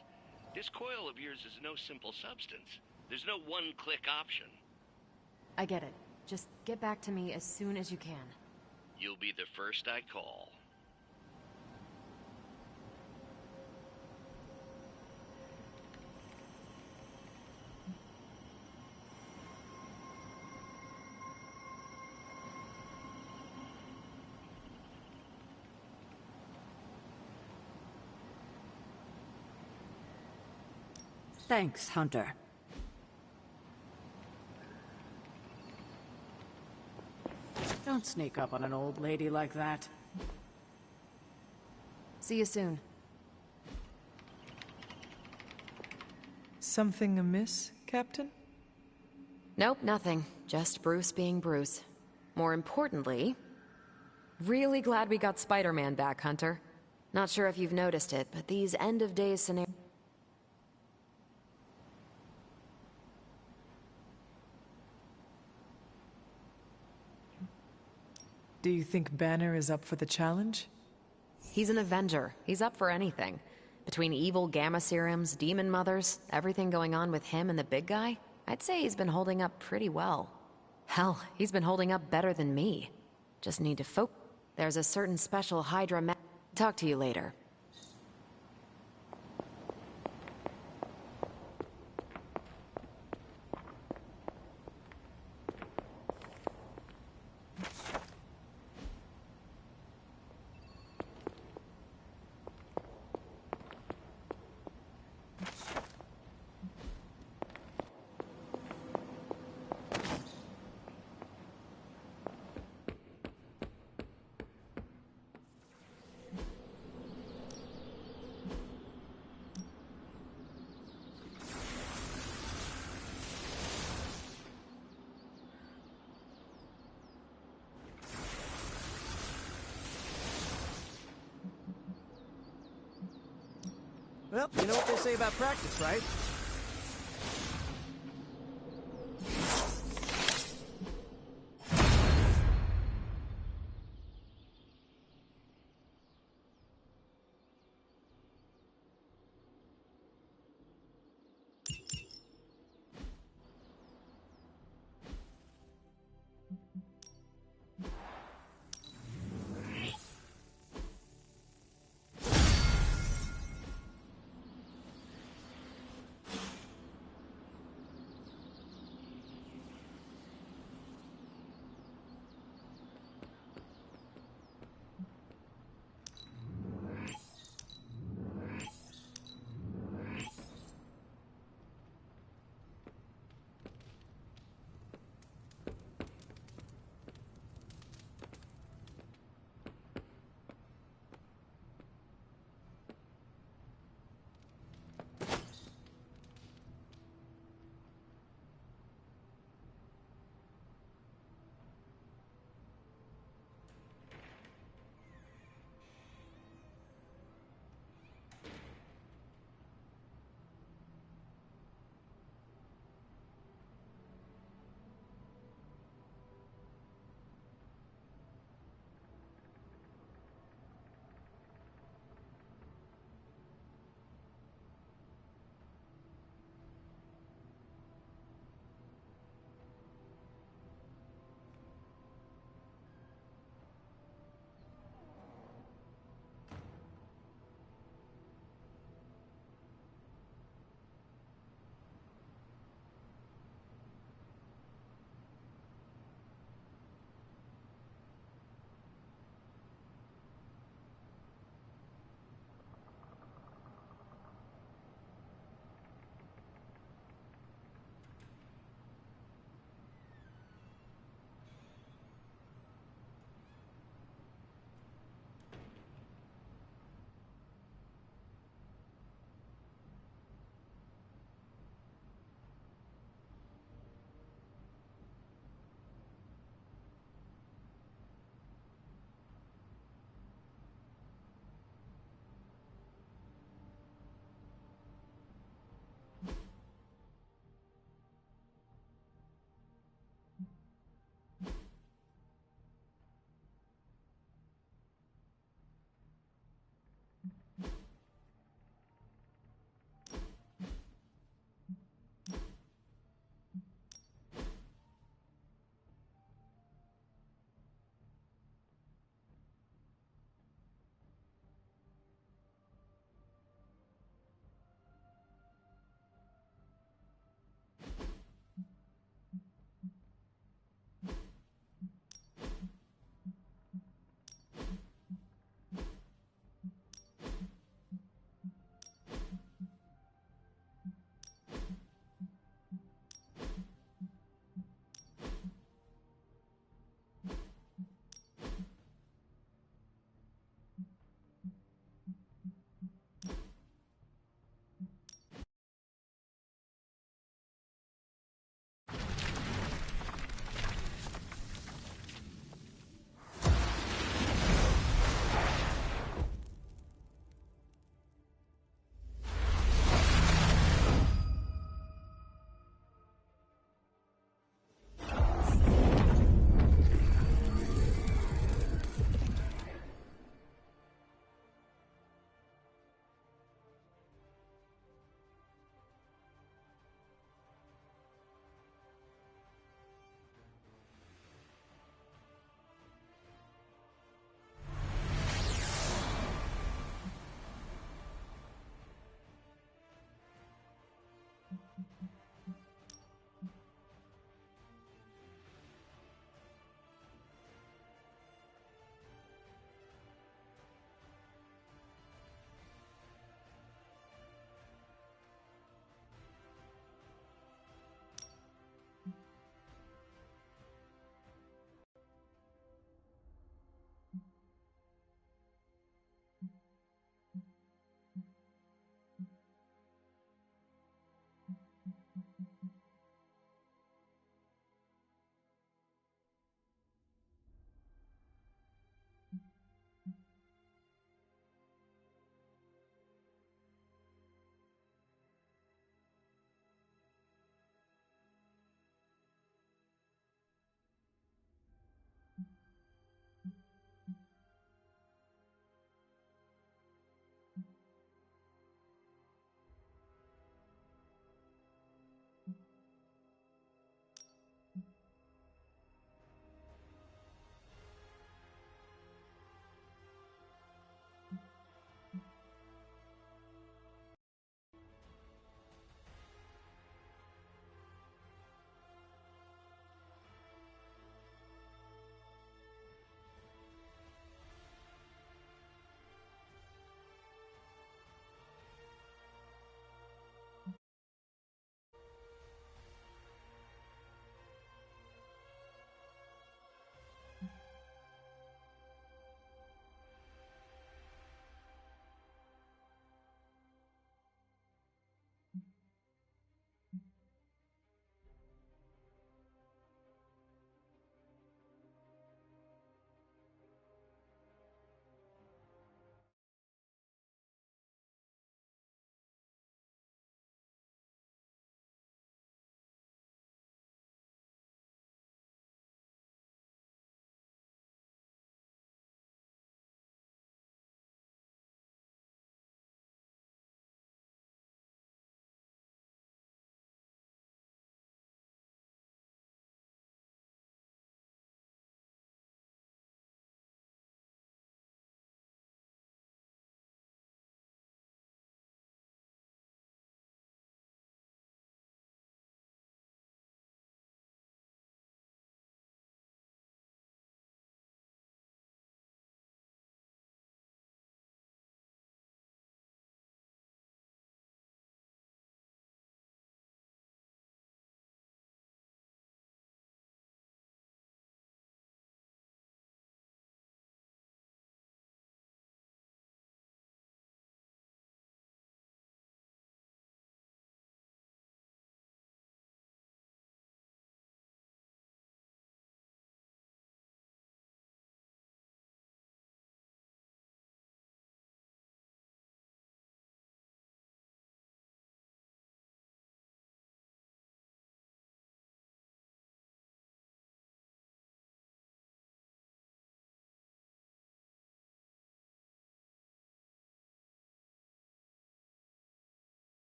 [SPEAKER 4] This coil of yours is no simple substance. There's no one-click option.
[SPEAKER 1] I get it. Just get back to me as soon as you can.
[SPEAKER 4] You'll be the first I call.
[SPEAKER 17] Thanks, Hunter. Don't sneak up on an old lady like that.
[SPEAKER 1] See you soon.
[SPEAKER 2] Something amiss, Captain?
[SPEAKER 1] Nope, nothing. Just Bruce being Bruce. More importantly, really glad we got Spider-Man back, Hunter. Not sure if you've noticed it, but these end-of-days scenarios...
[SPEAKER 2] Do you think Banner is up for the challenge?
[SPEAKER 1] He's an Avenger. He's up for anything. Between evil Gamma Serums, Demon Mothers, everything going on with him and the big guy, I'd say he's been holding up pretty well. Hell, he's been holding up better than me. Just need to focus. There's a certain special Hydra Talk to you later.
[SPEAKER 19] Well, you know what they say about practice, right?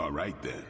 [SPEAKER 10] All right, then.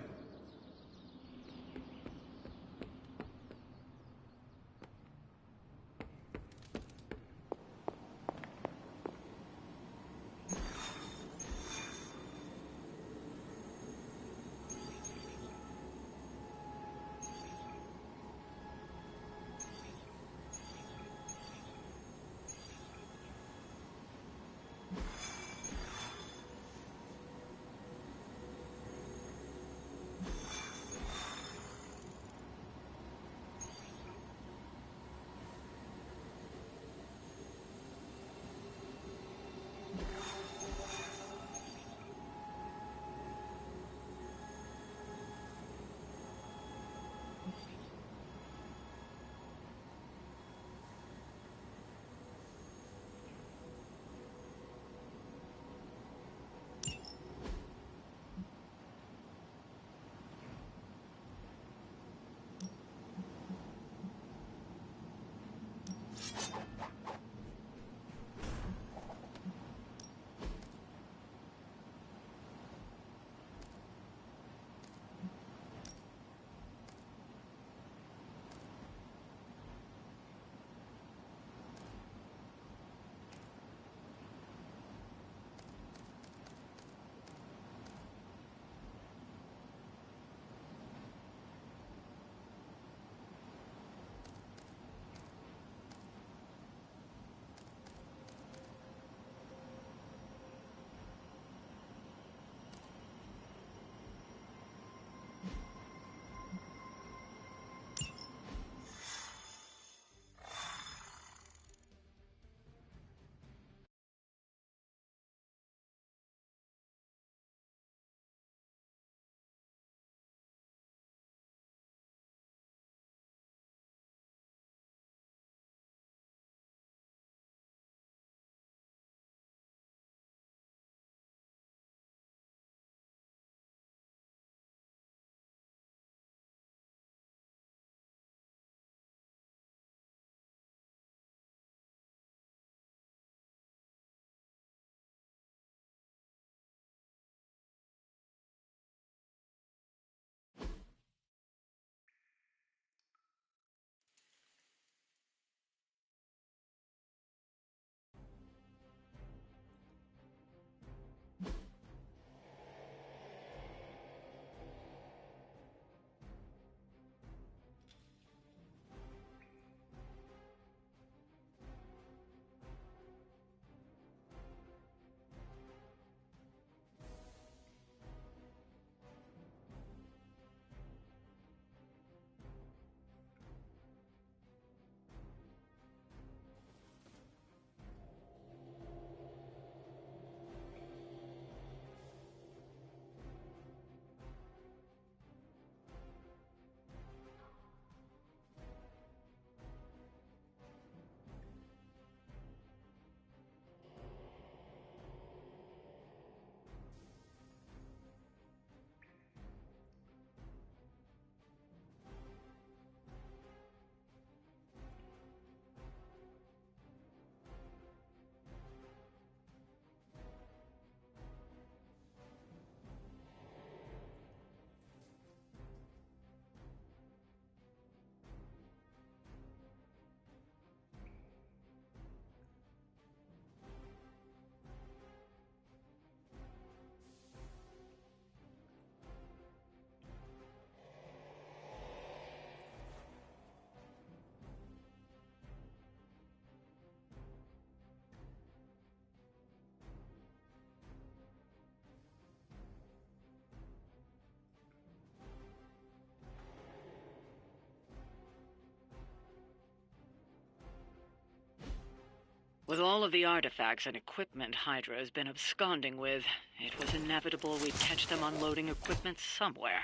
[SPEAKER 3] With all of the artifacts and equipment Hydra has been absconding with, it was inevitable we'd catch them unloading equipment somewhere.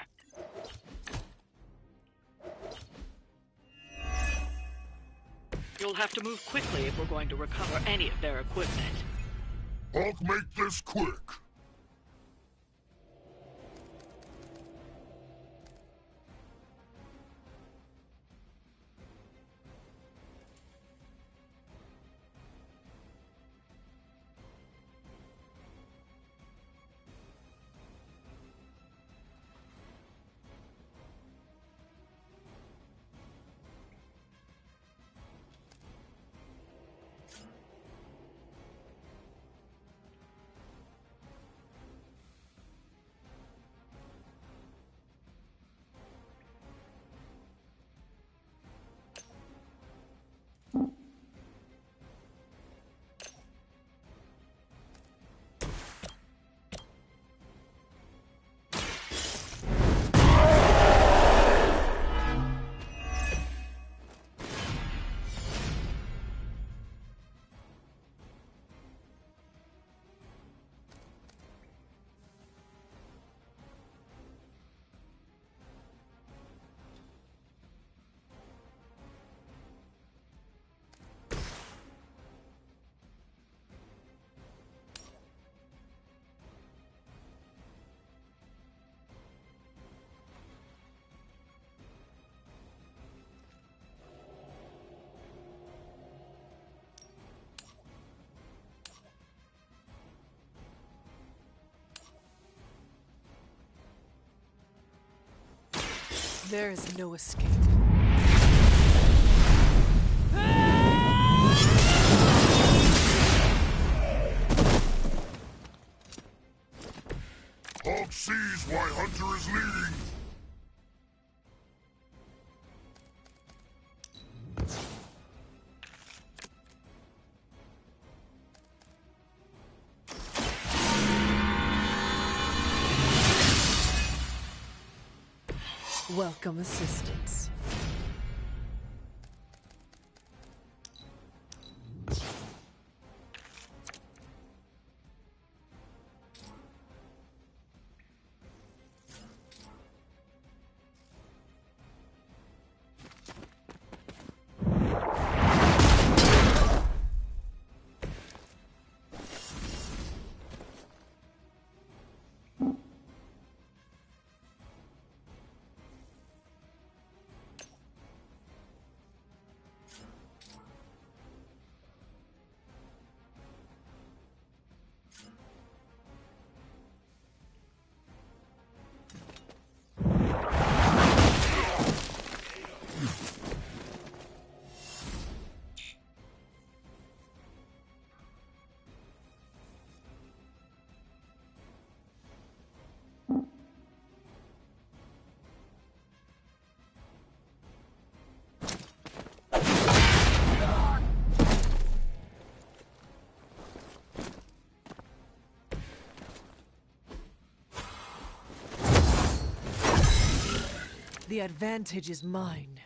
[SPEAKER 3] You'll have to move quickly if we're going to recover any of their equipment.
[SPEAKER 5] I'll make this quick.
[SPEAKER 2] There is no escape.
[SPEAKER 5] Hulk sees why Hunter is leading.
[SPEAKER 2] Welcome assistance. The advantage is mine.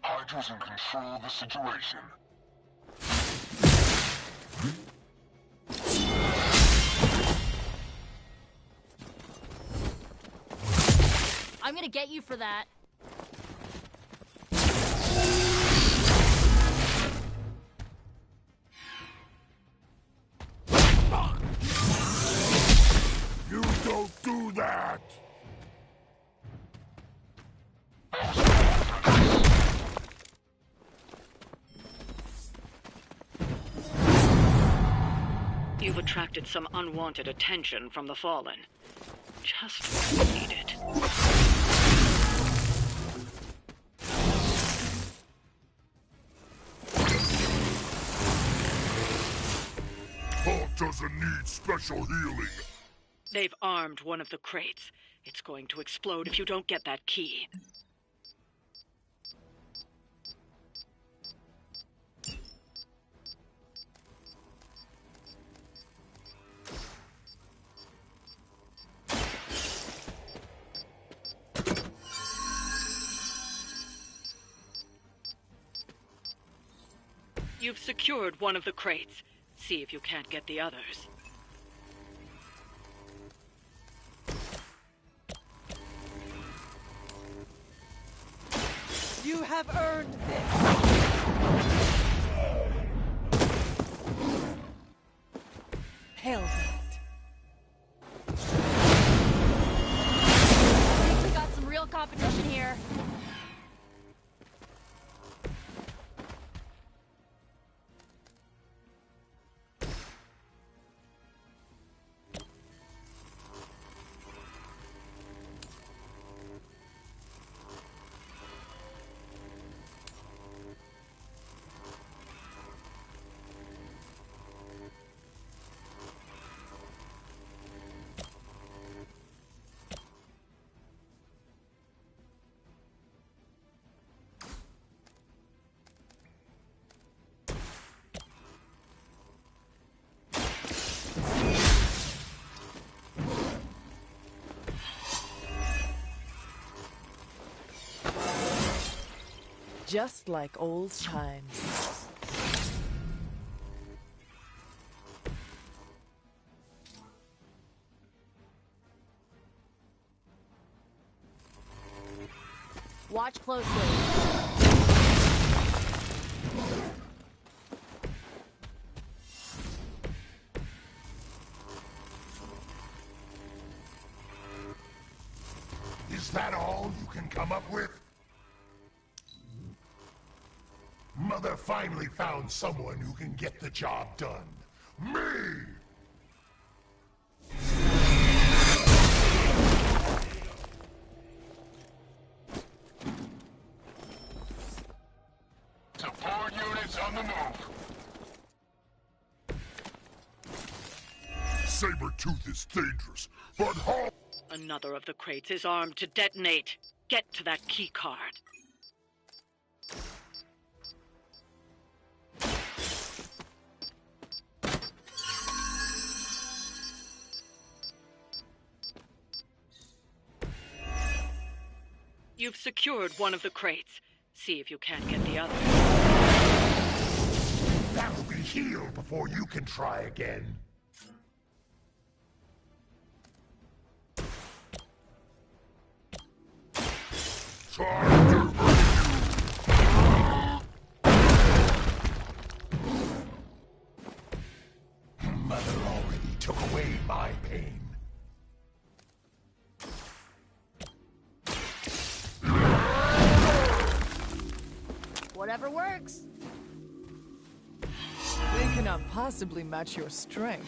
[SPEAKER 22] Hydra's in control of the situation.
[SPEAKER 21] I'm gonna get you for that.
[SPEAKER 5] You don't do that!
[SPEAKER 3] You've attracted some unwanted attention from the Fallen. Just what you needed.
[SPEAKER 5] Hulk doesn't need special healing.
[SPEAKER 3] They've armed one of the crates. It's going to explode if you don't get that key. You've secured one of the crates. See if you can't get the others.
[SPEAKER 2] You have earned this! Hell that.
[SPEAKER 21] I think we got some real competition here.
[SPEAKER 2] Just like old times.
[SPEAKER 21] Watch closely.
[SPEAKER 5] Is that all you can come up with? Mother finally found someone who can get the job done. Me! Saber-tooth is dangerous, but Hulk...
[SPEAKER 3] Another of the crates is armed to detonate. Get to that key card. You've secured one of the crates. See if you can't get the other.
[SPEAKER 5] That'll be healed before you can try again. Time to Mother already took away my pain.
[SPEAKER 9] Whatever works.
[SPEAKER 2] They cannot possibly match your strength.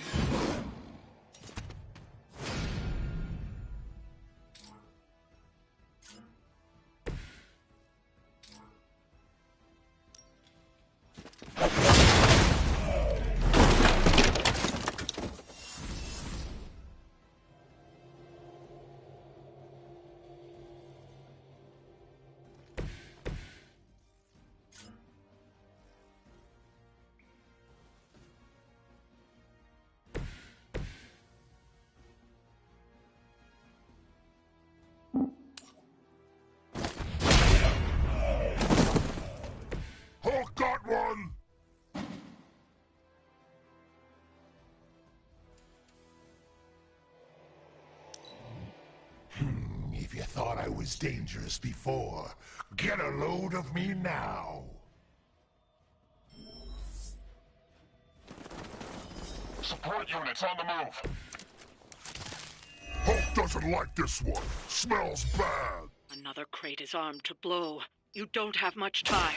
[SPEAKER 5] Hulk got one! If you thought I was dangerous before, get a load of me now.
[SPEAKER 22] Support units on the move.
[SPEAKER 5] Hulk doesn't like this one. Smells bad.
[SPEAKER 3] Another crate is armed to blow. You don't have much time.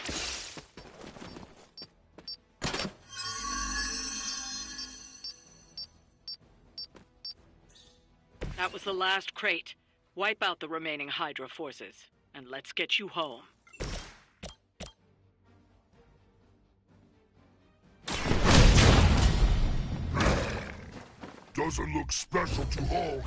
[SPEAKER 3] That was the last crate. Wipe out the remaining Hydra forces, and let's get you home.
[SPEAKER 5] Doesn't look special to Hulk.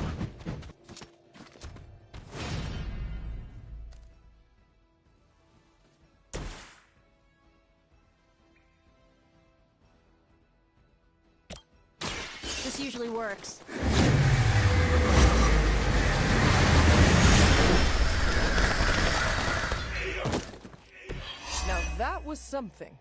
[SPEAKER 9] This usually works.
[SPEAKER 2] Now that was something.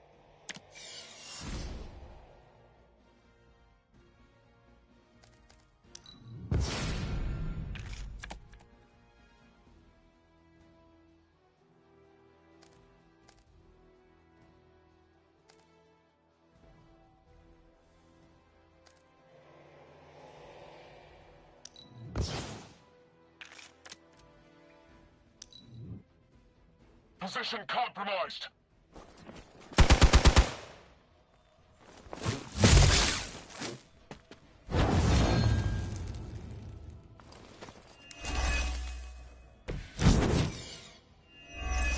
[SPEAKER 22] Position compromised.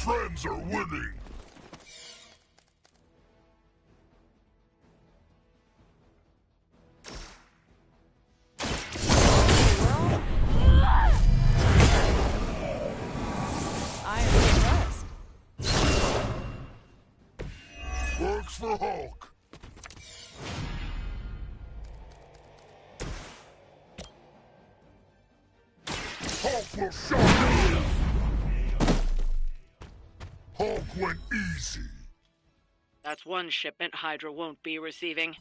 [SPEAKER 5] Friends are winning. Works for Hulk. Hulk will show you. Hulk went easy.
[SPEAKER 3] That's one shipment Hydra won't be receiving.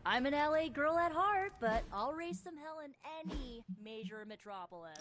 [SPEAKER 9] I'm an LA girl at heart, but I'll raise some hell in any major metropolis.